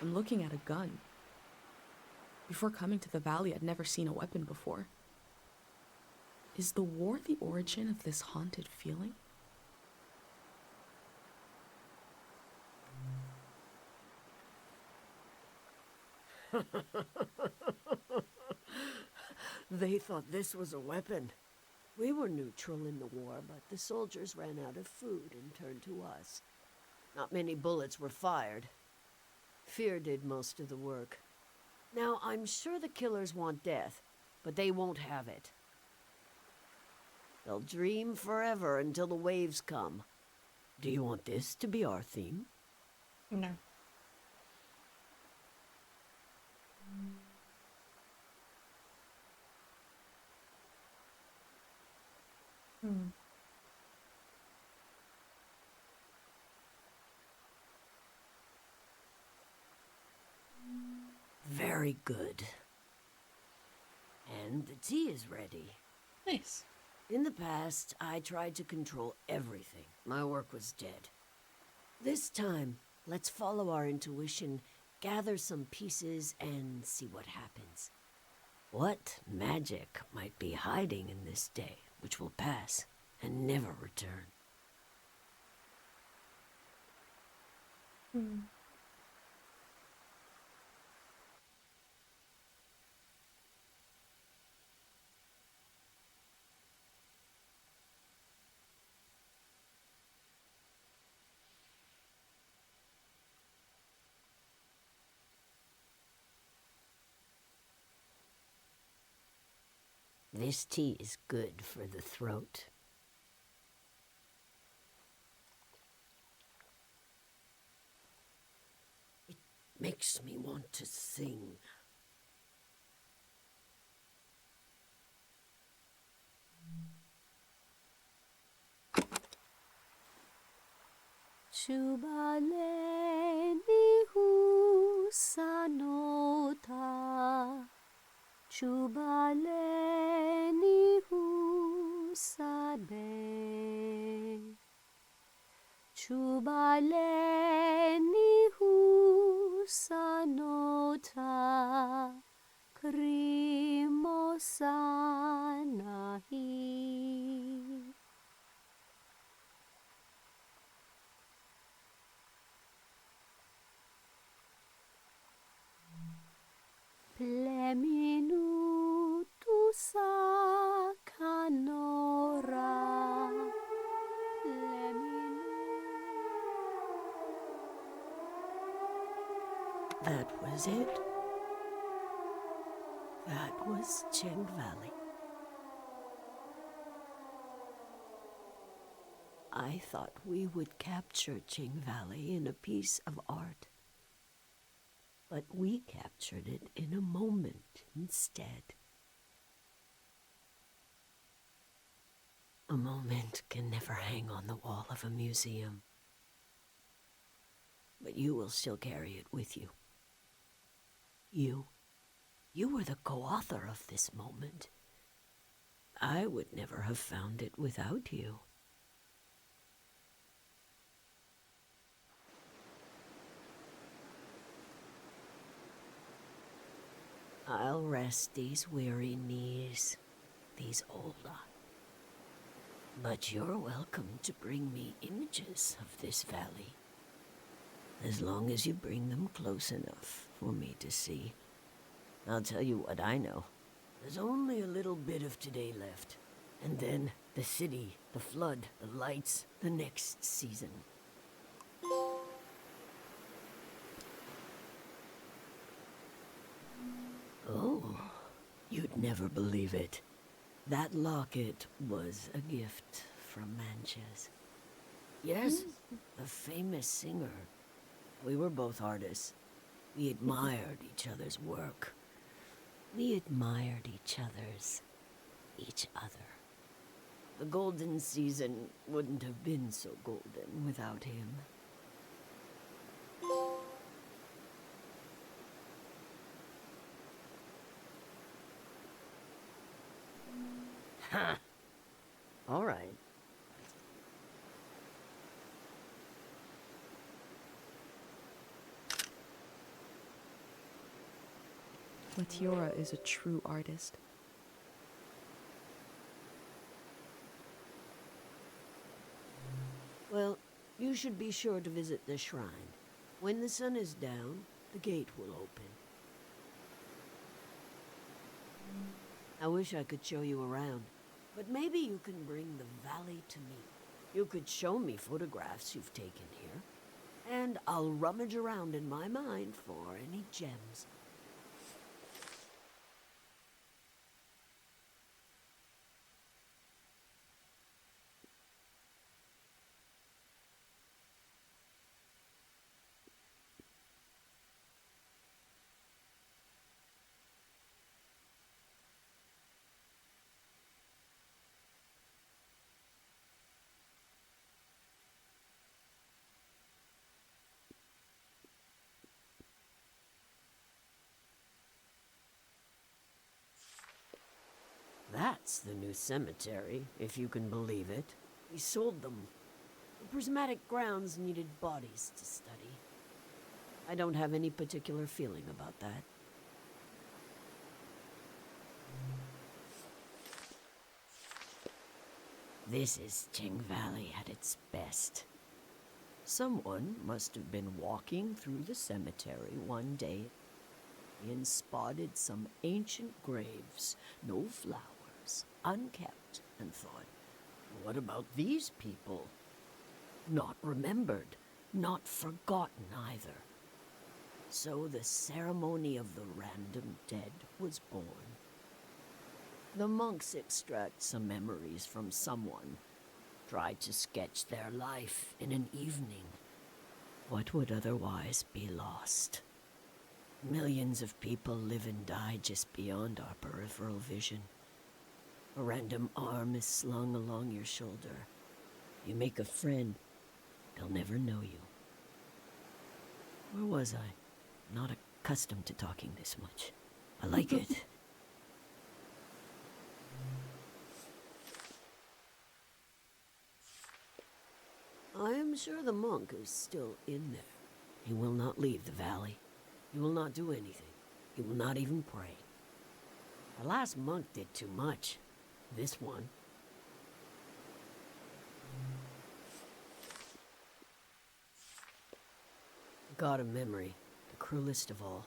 I'm looking at a gun. Before coming to the valley, I'd never seen a weapon before. Is the war the origin of this haunted feeling? They thought this was a weapon. We were neutral in the war, but the soldiers ran out of food and turned to us. Not many bullets were fired. Fear did most of the work. Now, I'm sure the killers want death, but they won't have it. They'll dream forever until the waves come. Do you want this to be our theme? No. Hmm. Very good. And the tea is ready. Nice. In the past, I tried to control everything. My work was dead. This time, let's follow our intuition, gather some pieces, and see what happens. What magic might be hiding in this day, which will pass and never return? Hmm. This tea is good for the throat. It makes me want to sing. Chubaleni husanota, Chubaleni husane, Chubaleni husanota, Krimosanahi. Pleminutu sakanora. That was it. That was Cheng Valley. I thought we would capture Cheng Valley in a piece of art. But we captured it in a moment instead. A moment can never hang on the wall of a museum. But you will still carry it with you. You were the co-author of this moment. I would never have found it without you. rest these weary knees, these ola. But you're welcome to bring me images of this valley, as long as you bring them close enough for me to see. I'll tell you what I know. There's only a little bit of today left, and then the city, the flood, the lights, the next season. Oh, you'd never believe it. That locket was a gift from Manches. Yes, a famous singer. We were both artists. We admired each other's work. We admired each other. The golden season wouldn't have been so golden without him. Ha! All right. Matiora is a true artist. Well, you should be sure to visit the shrine. When the sun is down, the gate will open. I wish I could show you around, but maybe you can bring the valley to me. You could show me photographs you've taken here, and I'll rummage around in my mind for any gems. That's the new cemetery, if you can believe it. We sold them. The prismatic grounds needed bodies to study. I don't have any particular feeling about that. This is Ting Valley at its best. Someone must have been walking through the cemetery one day and spotted some ancient graves, no flowers, unkept, and thought, what about these people? Not remembered, not forgotten either. So the ceremony of the random dead was born. The monks extract some memories from someone, try to sketch their life in an evening. What would otherwise be lost? Millions of people live and die just beyond our peripheral vision. A random arm is slung along your shoulder. You make a friend, they'll never know you. Where was I? Not accustomed to talking this much. I like it. I am sure the monk is still in there. He will not leave the valley. He will not do anything. He will not even pray. The last monk did too much. This one. God of memory, the cruelest of all.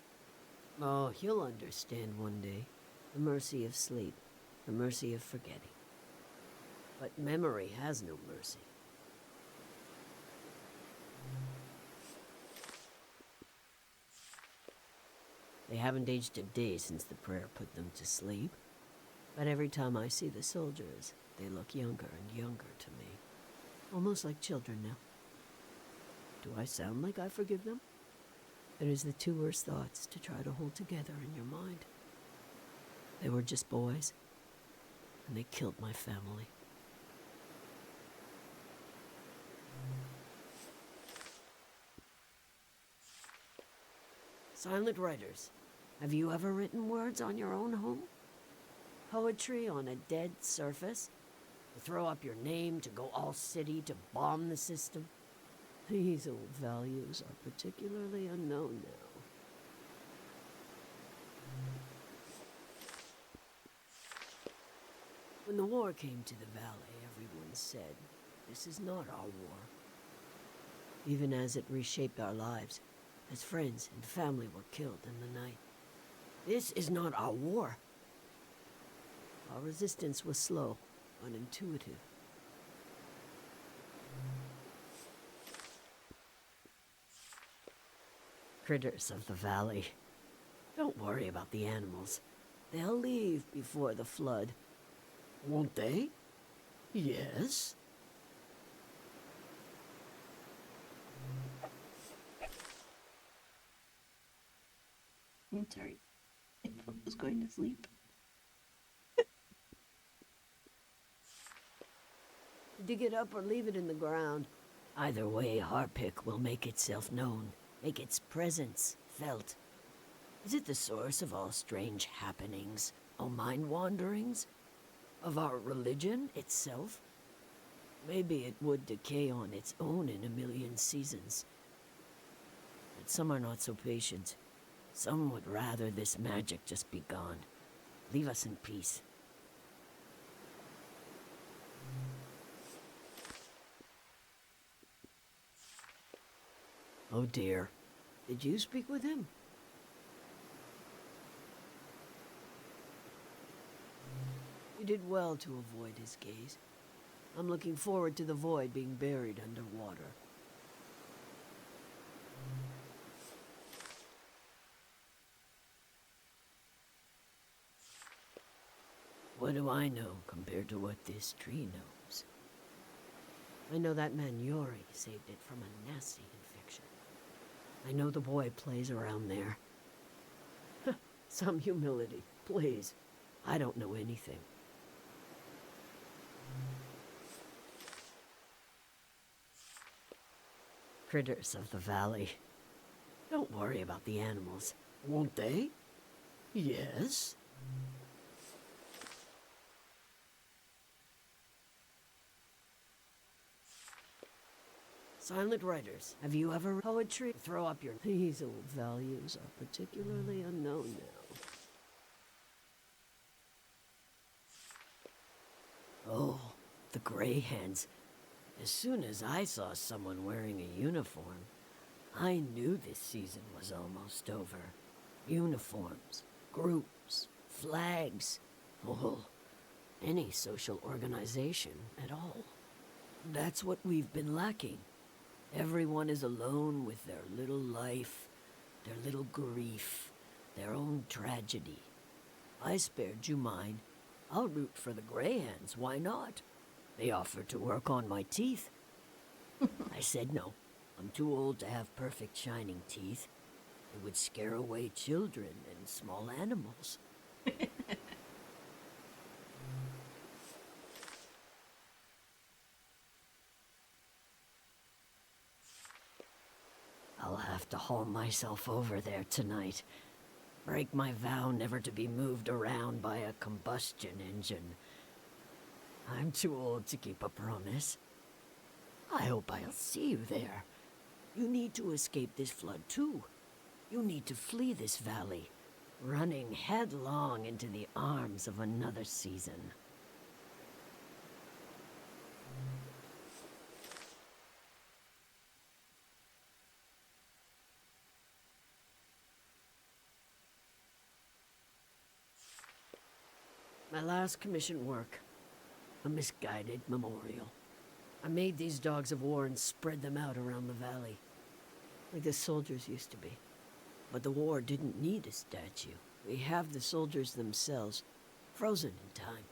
Oh, he'll understand one day. The mercy of sleep, the mercy of forgetting. But memory has no mercy. They haven't aged a day since the prayer put them to sleep. But every time I see the soldiers, they look younger and younger to me. Almost like children now. Do I sound like I forgive them? It is the two worst thoughts to try to hold together in your mind. They were just boys, and they killed my family. Silent writers, have you ever written words on your own home? Poetry on a dead surface? To throw up your name, to go all city, to bomb the system? These old values are particularly unknown now. When the war came to the valley, everyone said, this is not our war. Even as it reshaped our lives, as friends and family were killed in the night. This is not our war. Our resistance was slow, unintuitive. Critters of the valley. Don't worry about the animals. They'll leave before the flood. Won't they? Yes. I'm sorry. I was going to sleep. Dig it up or leave it in the ground. Either way, Harpic will make itself known, make its presence felt. Is it the source of all strange happenings, all mind wanderings? Of our religion itself? Maybe it would decay on its own in a million seasons. But some are not so patient. Some would rather this magic just be gone. Leave us in peace. Oh dear. Did you speak with him? You did well to avoid his gaze. I'm looking forward to the void being buried underwater. What do I know compared to what this tree knows? I know that man Yori saved it from a nasty infection. I know the boy plays around there. Some humility, please. I don't know anything. Critters of the valley. Don't worry about the animals. Won't they? Yes. Silent writers, have you ever read poetry? Throw up your... These old values are particularly unknown now. Oh, the Grey Hands. As soon as I saw someone wearing a uniform, I knew this season was almost over. Uniforms, groups, flags. Oh, any social organization at all. That's what we've been lacking. Everyone is alone with their little life, their little grief, their own tragedy. I spared you mine. I'll root for the Grey Hands, why not? They offered to work on my teeth. I said no. I'm too old to have perfect shining teeth. It would scare away children and small animals. I'll have to haul myself over there tonight. Break my vow never to be moved around by a combustion engine. I'm too old to keep a promise. I hope I'll see you there. You need to escape this flood too. You need to flee this valley, running headlong into the arms of another season. My last commissioned work. A misguided memorial. I made these dogs of war and spread them out around the valley, like the soldiers used to be. But the war didn't need a statue. We have the soldiers themselves, frozen in time.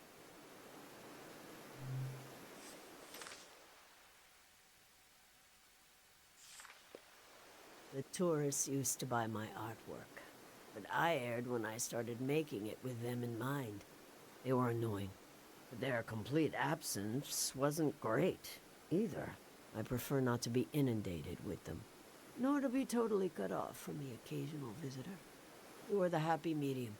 The tourists used to buy my artwork, but I erred when I started making it with them in mind. They were annoying. But their complete absence wasn't great, either. I prefer not to be inundated with them, nor to be totally cut off from the occasional visitor. You are the happy medium.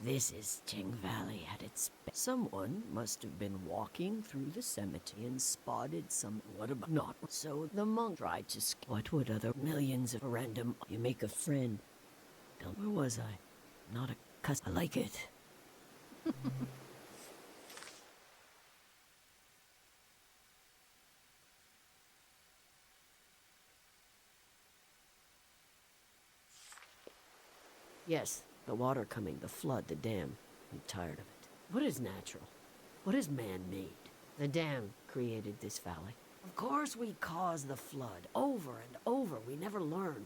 This is Ting Valley at its best. Someone must have been walking through the cemetery and spotted some. What about not? So the monk tried to. What would other millions of random? You make a friend. Where was I? Not a cuss. I like it. Yes, the water coming, the flood, the dam. I'm tired of it. What is natural? What is man-made? The dam created this valley. Of course we caused the flood. Over and over. We never learned.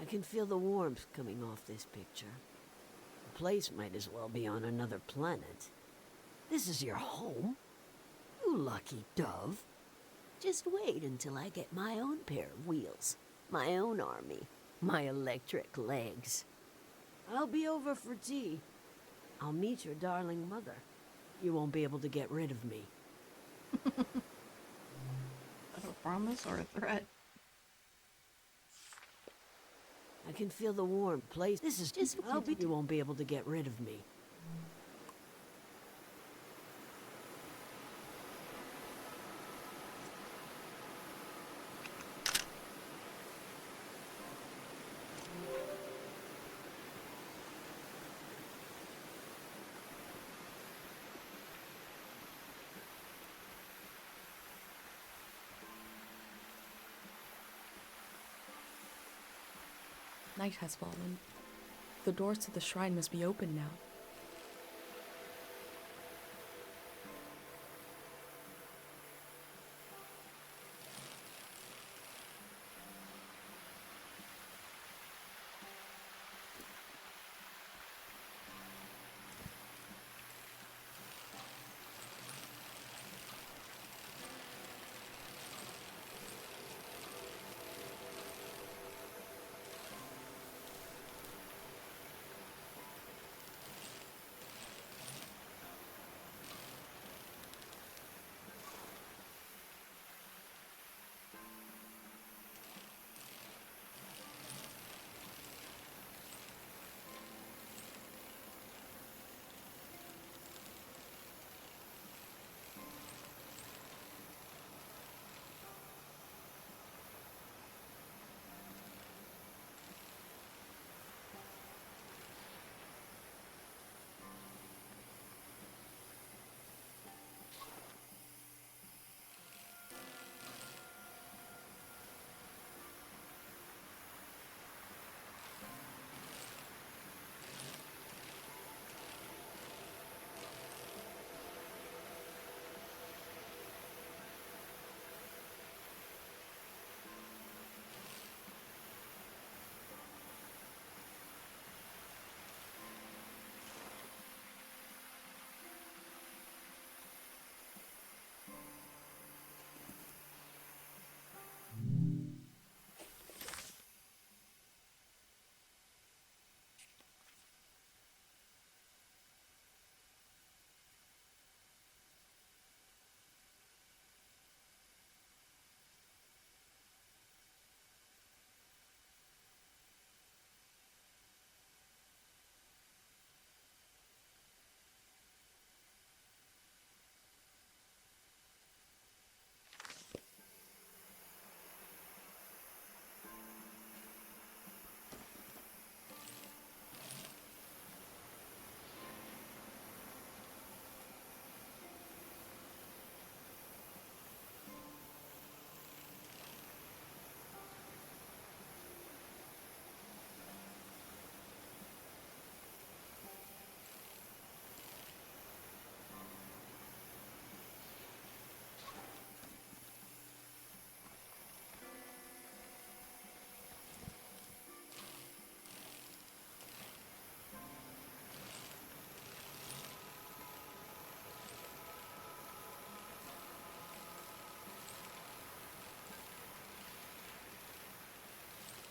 I can feel the warmth coming off this picture. The place might as well be on another planet. This is your home? You lucky dove. Just wait until I get my own pair of wheels, my own army, my electric legs. I'll be over for tea. I'll meet your darling mother. You won't be able to get rid of me. Is that a promise or a threat? I can feel the warm place. This is just. You won't be able to get rid of me. Night has fallen. The doors to the shrine must be open now.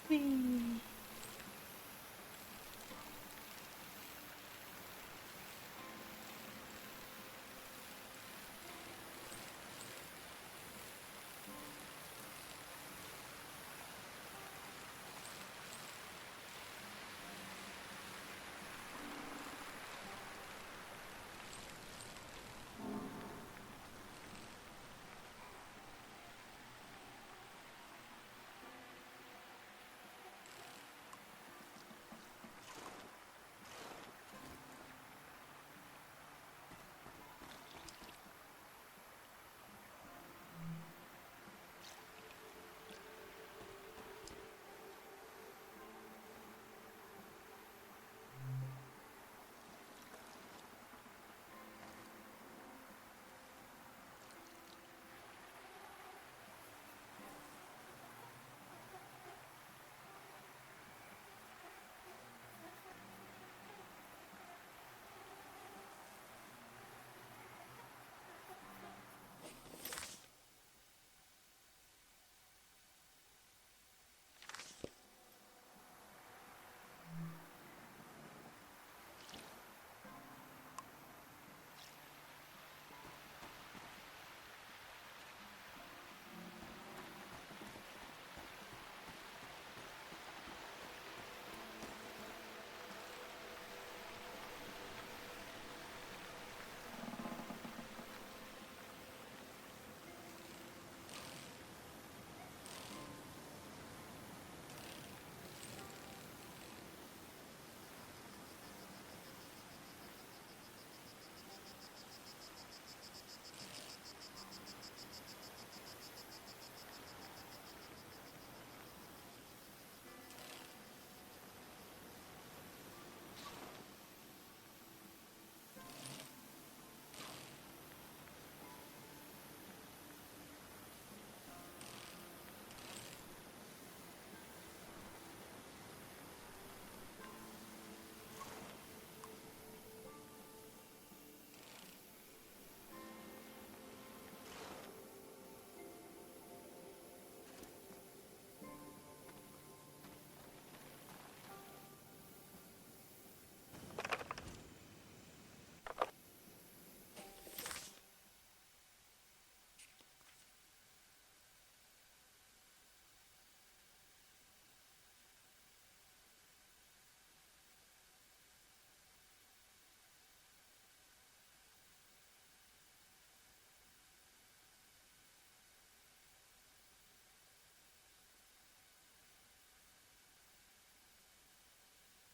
Whee!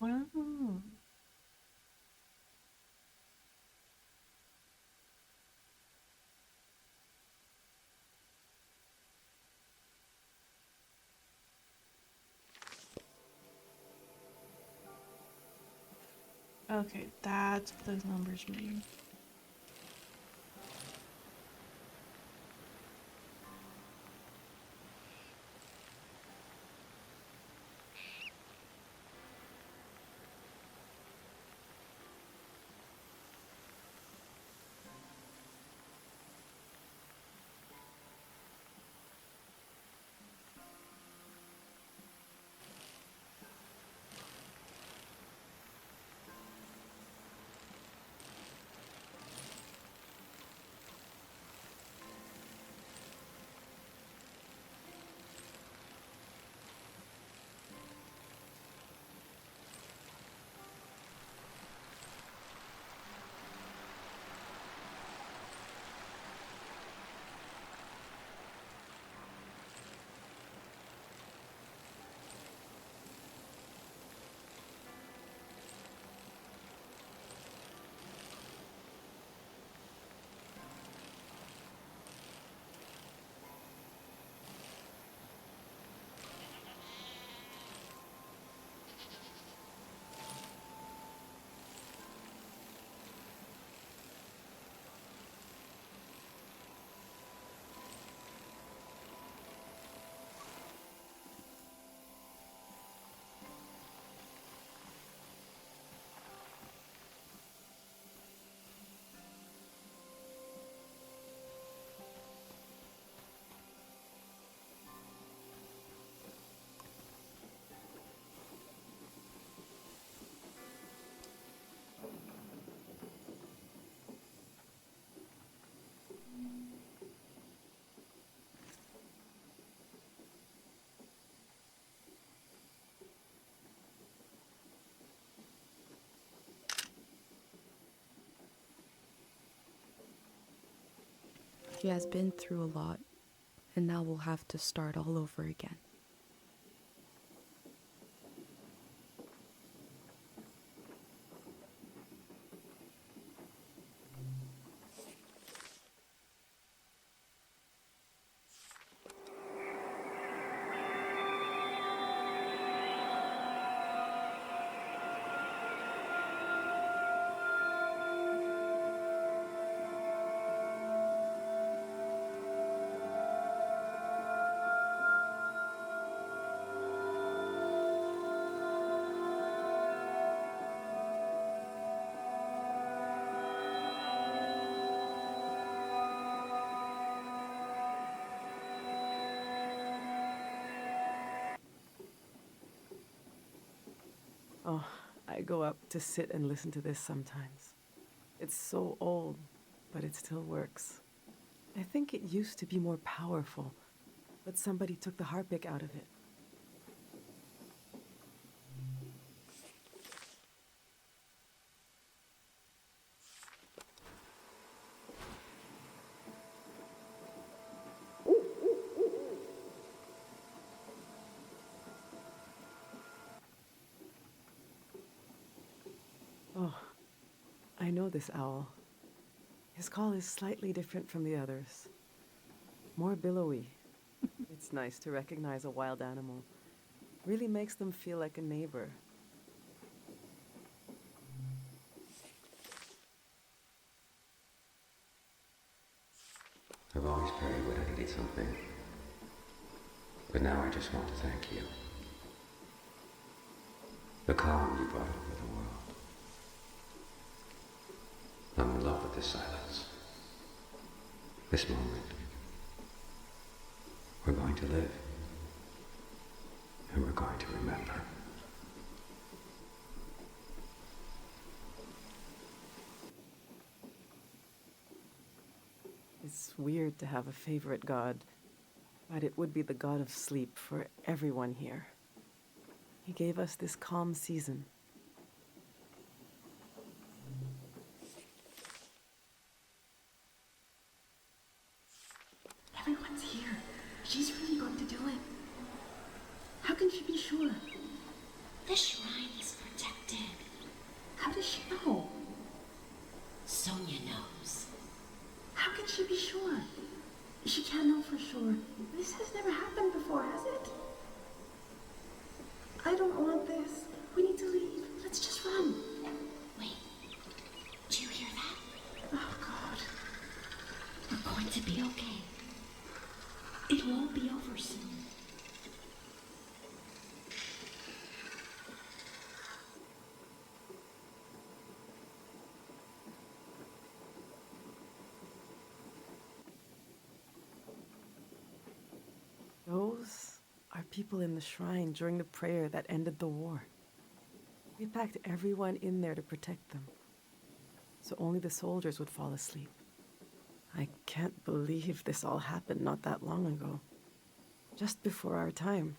Wow. Okay, that's what those numbers mean. She has been through a lot, and now will have to start all over again. Oh, I go up to sit and listen to this sometimes. It's so old, but it still works. I think it used to be more powerful, but somebody took the harpic out of it. Oh, I know this owl. His call is slightly different from the others. More billowy. It's nice to recognize a wild animal. Really makes them feel like a neighbor. I've always prayed when I needed something. But now I just want to thank you. The calm you brought over the world. I'm in love with this silence. This moment. We're going to live. And we're going to remember. It's weird to have a favorite god, but it would be the god of sleep for everyone here. He gave us this calm season. Everyone's here. She's really going to do it. How can she be sure? The shrine is protected. How does she know? Sonia knows. How can she be sure? She can't know for sure. This has never happened before, has it? I don't want this. We need to leave. Let's just run. Wait. Do you hear that? Oh, God. We're going to be okay. It'll all be over soon. Those are people in the shrine during the prayer that ended the war. We packed everyone in there to protect them, so only the soldiers would fall asleep. I can't believe this all happened not that long ago, just before our time.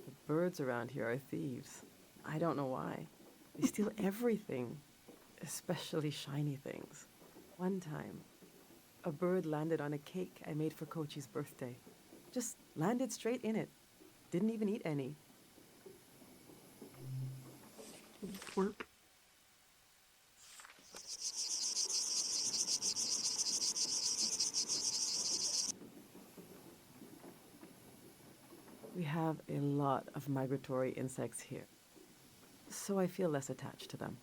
The birds around here are thieves. I don't know why. They steal everything, especially shiny things. One time, a bird landed on a cake I made for Kochi's birthday. Just landed straight in it. Didn't even eat any. Work. We have a lot of migratory insects here, so I feel less attached to them.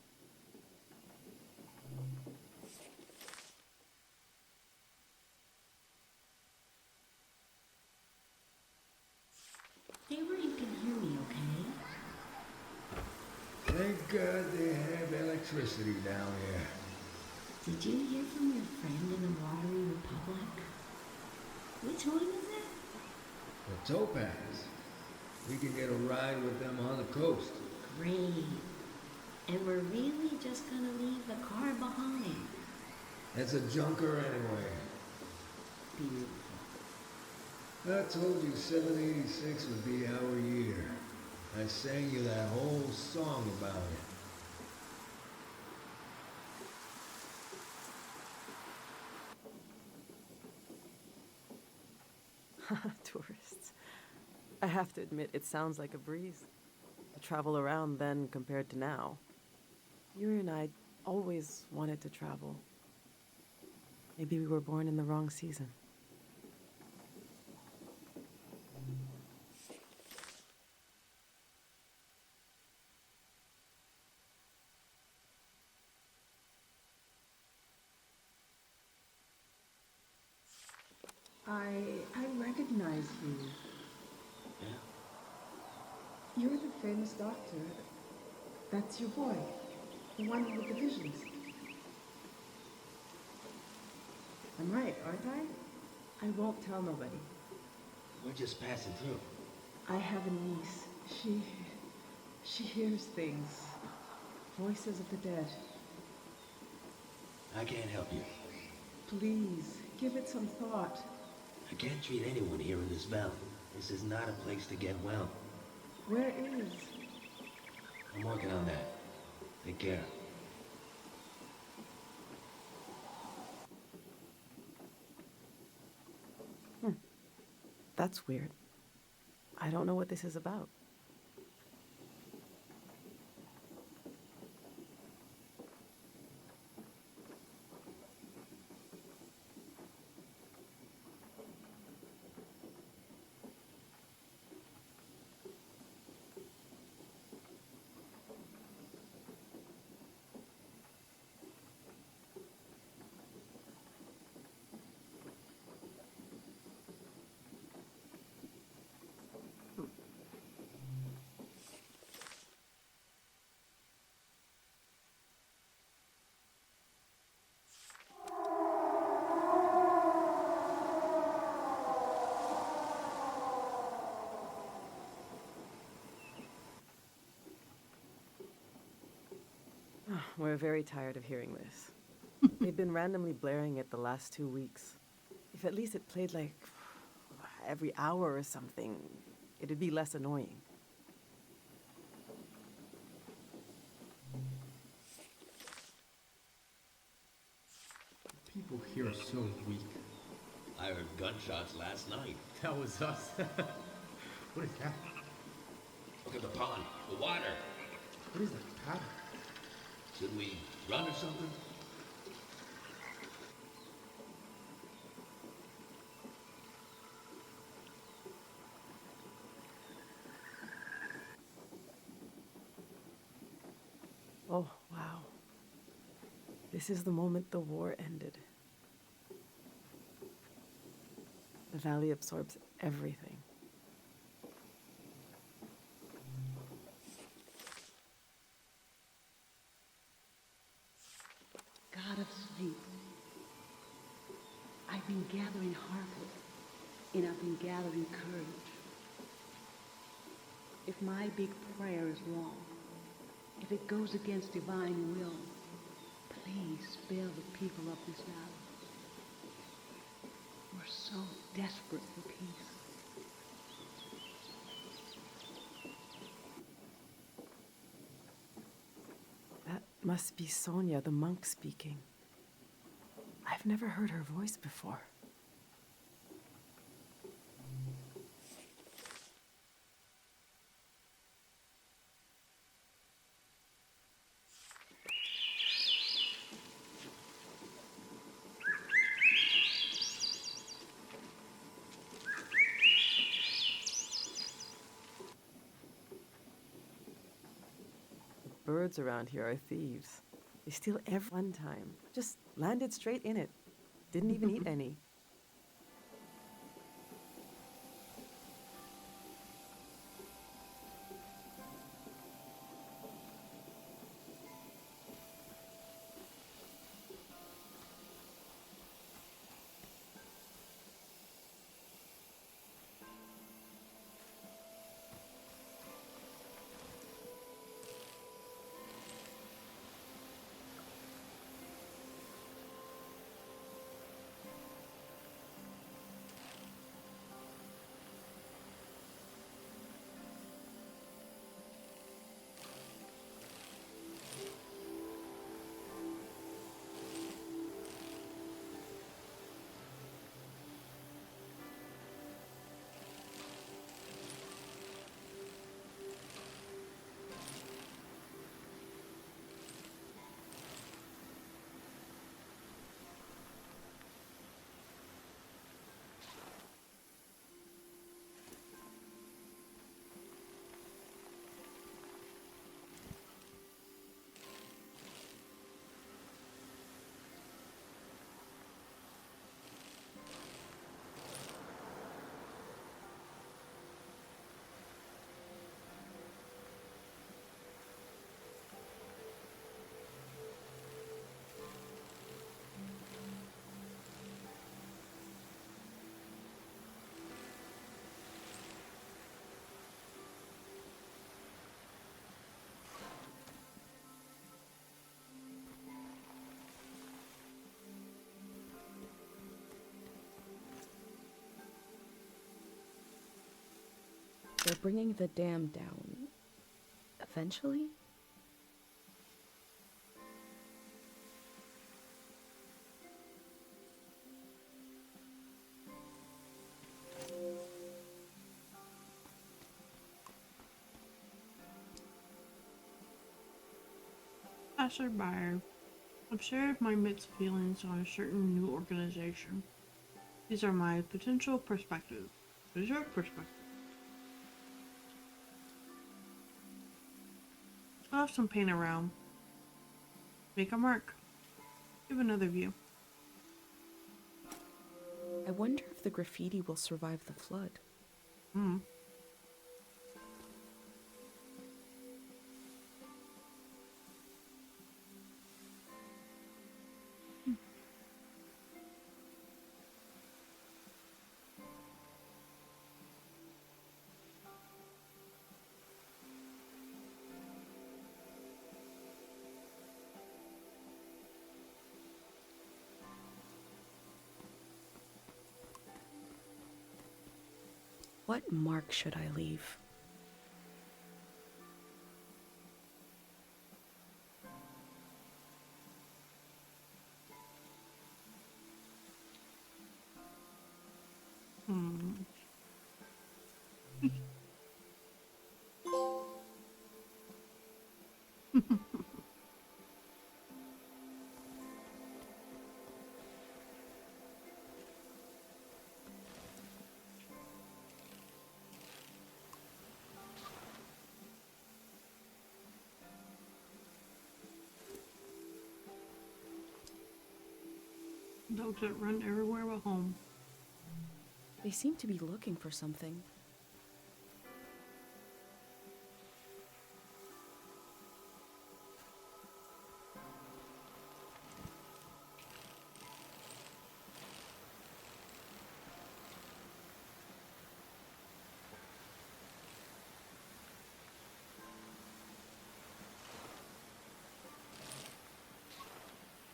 Stay where you can hear me, okay? Thank God they have electricity down here. Did you hear from your friend in the Watery Republic? Which one is it? The Topaz. We can get a ride with them on the coast. Great. And we're really just gonna leave the car behind. That's a junker anyway. I told you 786 would be our year. I sang you that whole song about it. Tourists. I have to admit, it sounds like a breeze. To travel around then compared to now. Yuri and I always wanted to travel. Maybe we were born in the wrong season. I recognize you. Yeah. You're the famous doctor. That's your boy. The one with the visions. I'm right, aren't I? I won't tell nobody. We're just passing through. I have a niece. She hears things. Voices of the dead. I can't help you. Please, give it some thought. I can't treat anyone here in this valley. This is not a place to get well. Where is? I'm working on that. Take care. That's weird. I don't know what this is about. We're very tired of hearing this. They've been randomly blaring it the last 2 weeks. If at least it played like every hour or something, it'd be less annoying. People here are so weak. I heard gunshots last night. That was us. What is that? Look at the pond, the water. What is that pattern? Should we run or something? Oh, wow. This is the moment the war ended. The valley absorbs everything. God of sleep, I've been gathering hardwood, and I've been gathering courage. If my big prayer is wrong, if it goes against divine will, please spare the people of this valley. We're so desperate for peace. That must be Sonia, the monk, speaking. I've never heard her voice before. The birds around here are thieves. They steal every one time. Just landed straight in it. Didn't even eat any. They're bringing the dam down. Eventually? Passerby, I've shared my mixed feelings on a certain new organization. These are my potential perspectives. What is your perspective? I'll have some paint around. Make a mark. Give another view. I wonder if the graffiti will survive the flood. Hmm. What mark should I leave? Hmm. Dogs that run everywhere but home. They seem to be looking for something.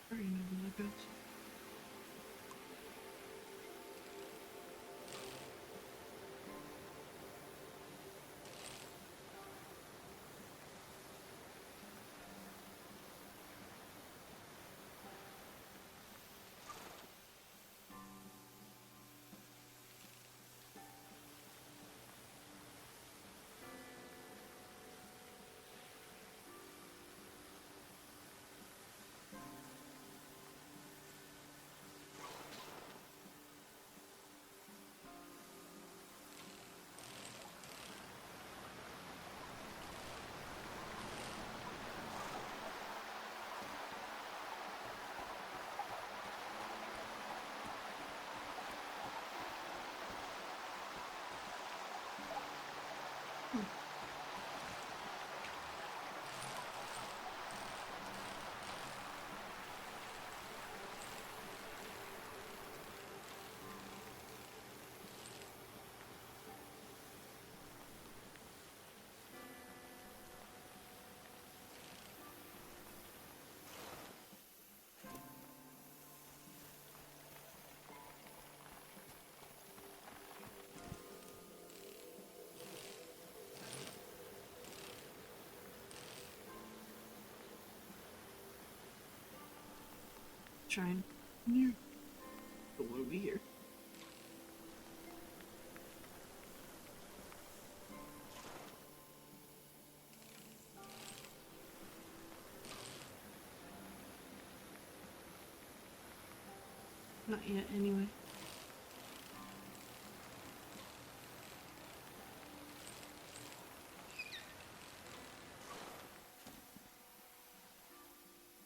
Very noble goods. Trying. Yeah. Don't want to be here. Not yet, anyway.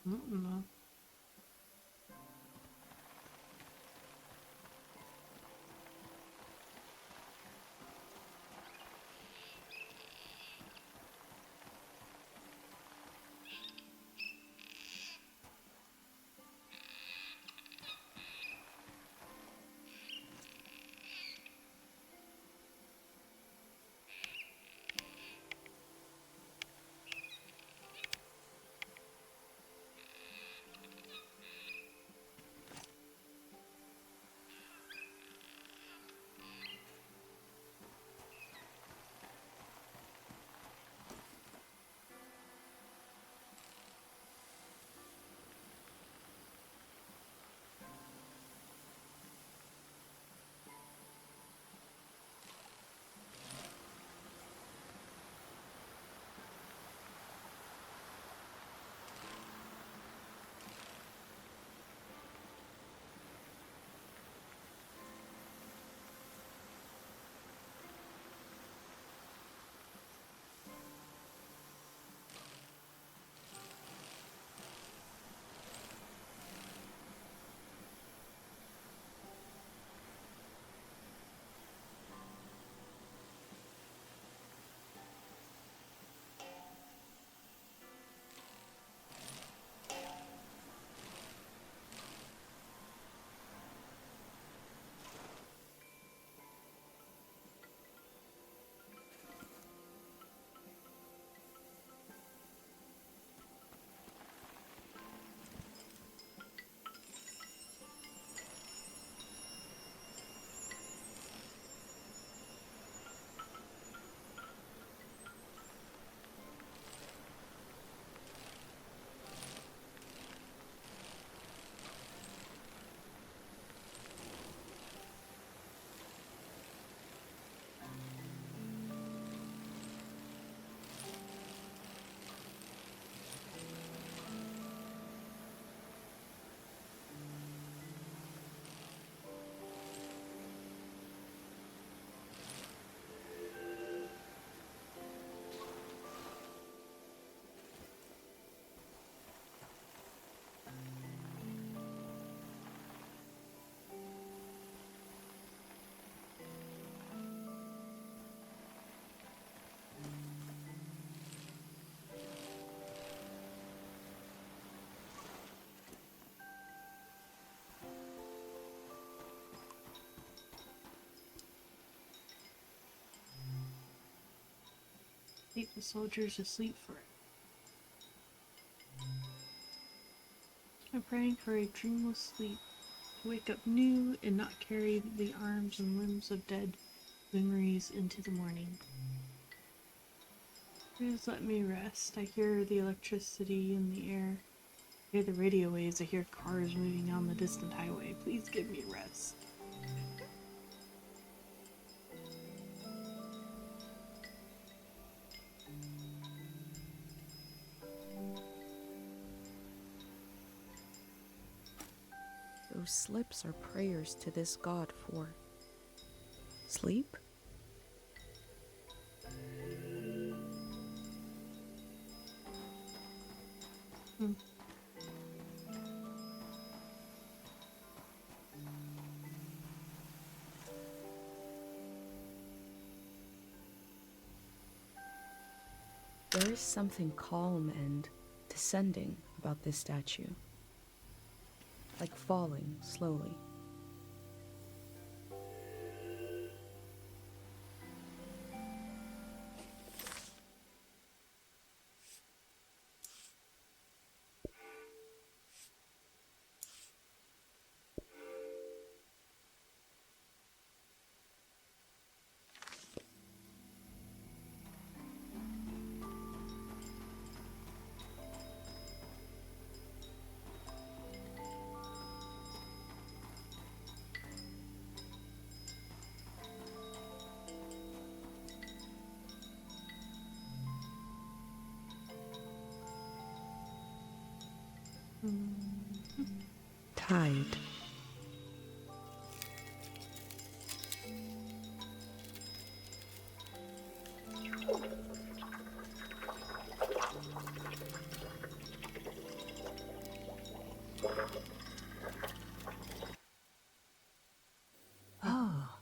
No. take the soldiers asleep for it. I'm praying for a dreamless sleep, to wake up new and not carry the arms and limbs of dead memories into the morning. Please let me rest. I hear the electricity in the air. I hear the radio waves. I hear cars moving on the distant highway. Please give me rest. Those slips are prayers to this god for sleep? There is something calm and descending about this statue. Like falling slowly. Tide. Ah.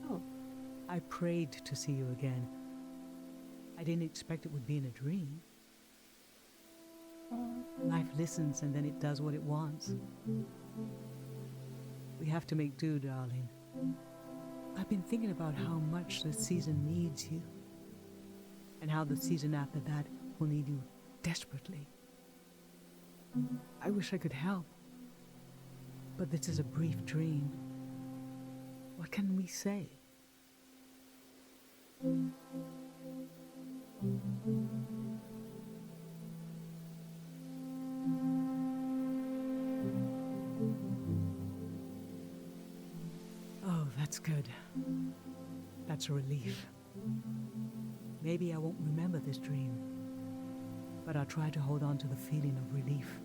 Oh. I prayed to see you again. I didn't expect it would be in a dream. Life listens and then it does what it wants. We have to make do, darling. I've been thinking about how much the season needs you, and how the season after that will need you desperately. I wish I could help, but this is a brief dream. What can we say? Oh, that's good. That's a relief. Maybe I won't remember this dream, but I'll try to hold on to the feeling of relief,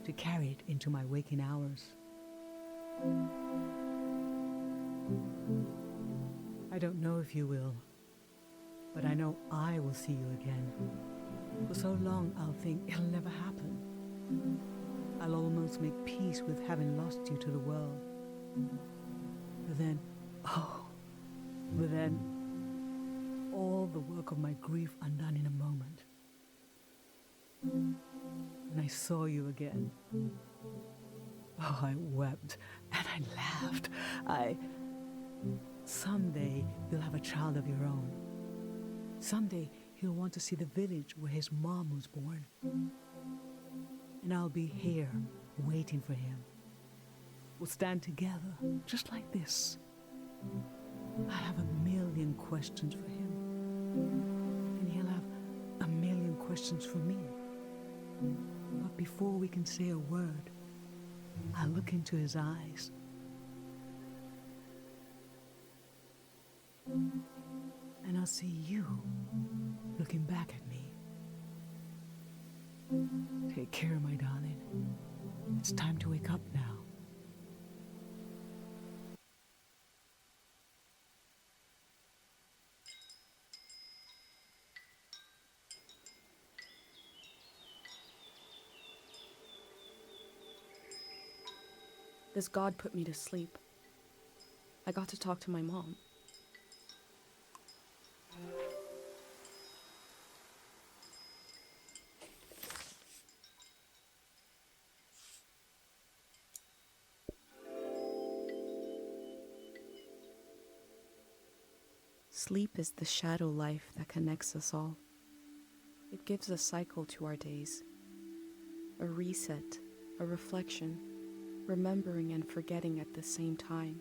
to carry it into my waking hours. I don't know if you will, but I know I will see you again. For so long I'll think it'll never happen. I'll almost make peace with having lost you to the world. But then, all the work of my grief undone in a moment. And I saw you again. Oh, I wept and I laughed. Someday you'll have a child of your own. Someday he'll want to see the village where his mom was born. And I'll be here, waiting for him. We'll stand together, just like this. I have a million questions for him. And he'll have a million questions for me. But before we can say a word, I'll look into his eyes. And I'll see you looking back at me. Take care, my darling. It's time to wake up now. This god put me to sleep. I got to talk to my mom. Sleep is the shadow life that connects us all. It gives a cycle to our days, a reset, a reflection, remembering and forgetting at the same time.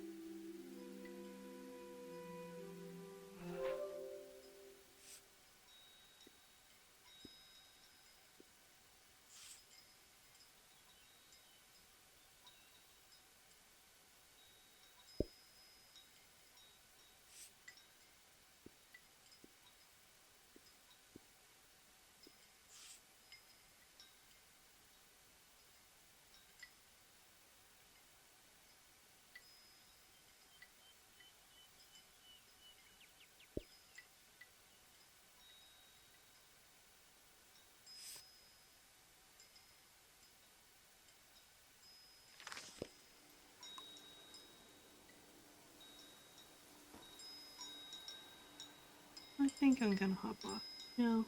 I think I'm gonna hop off now.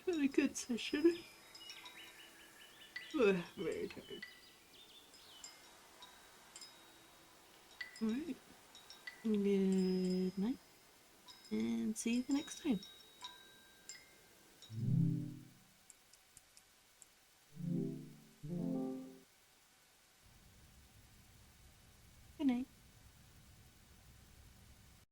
Had a good session. Very tired. Alright. Good night. And see you the next time.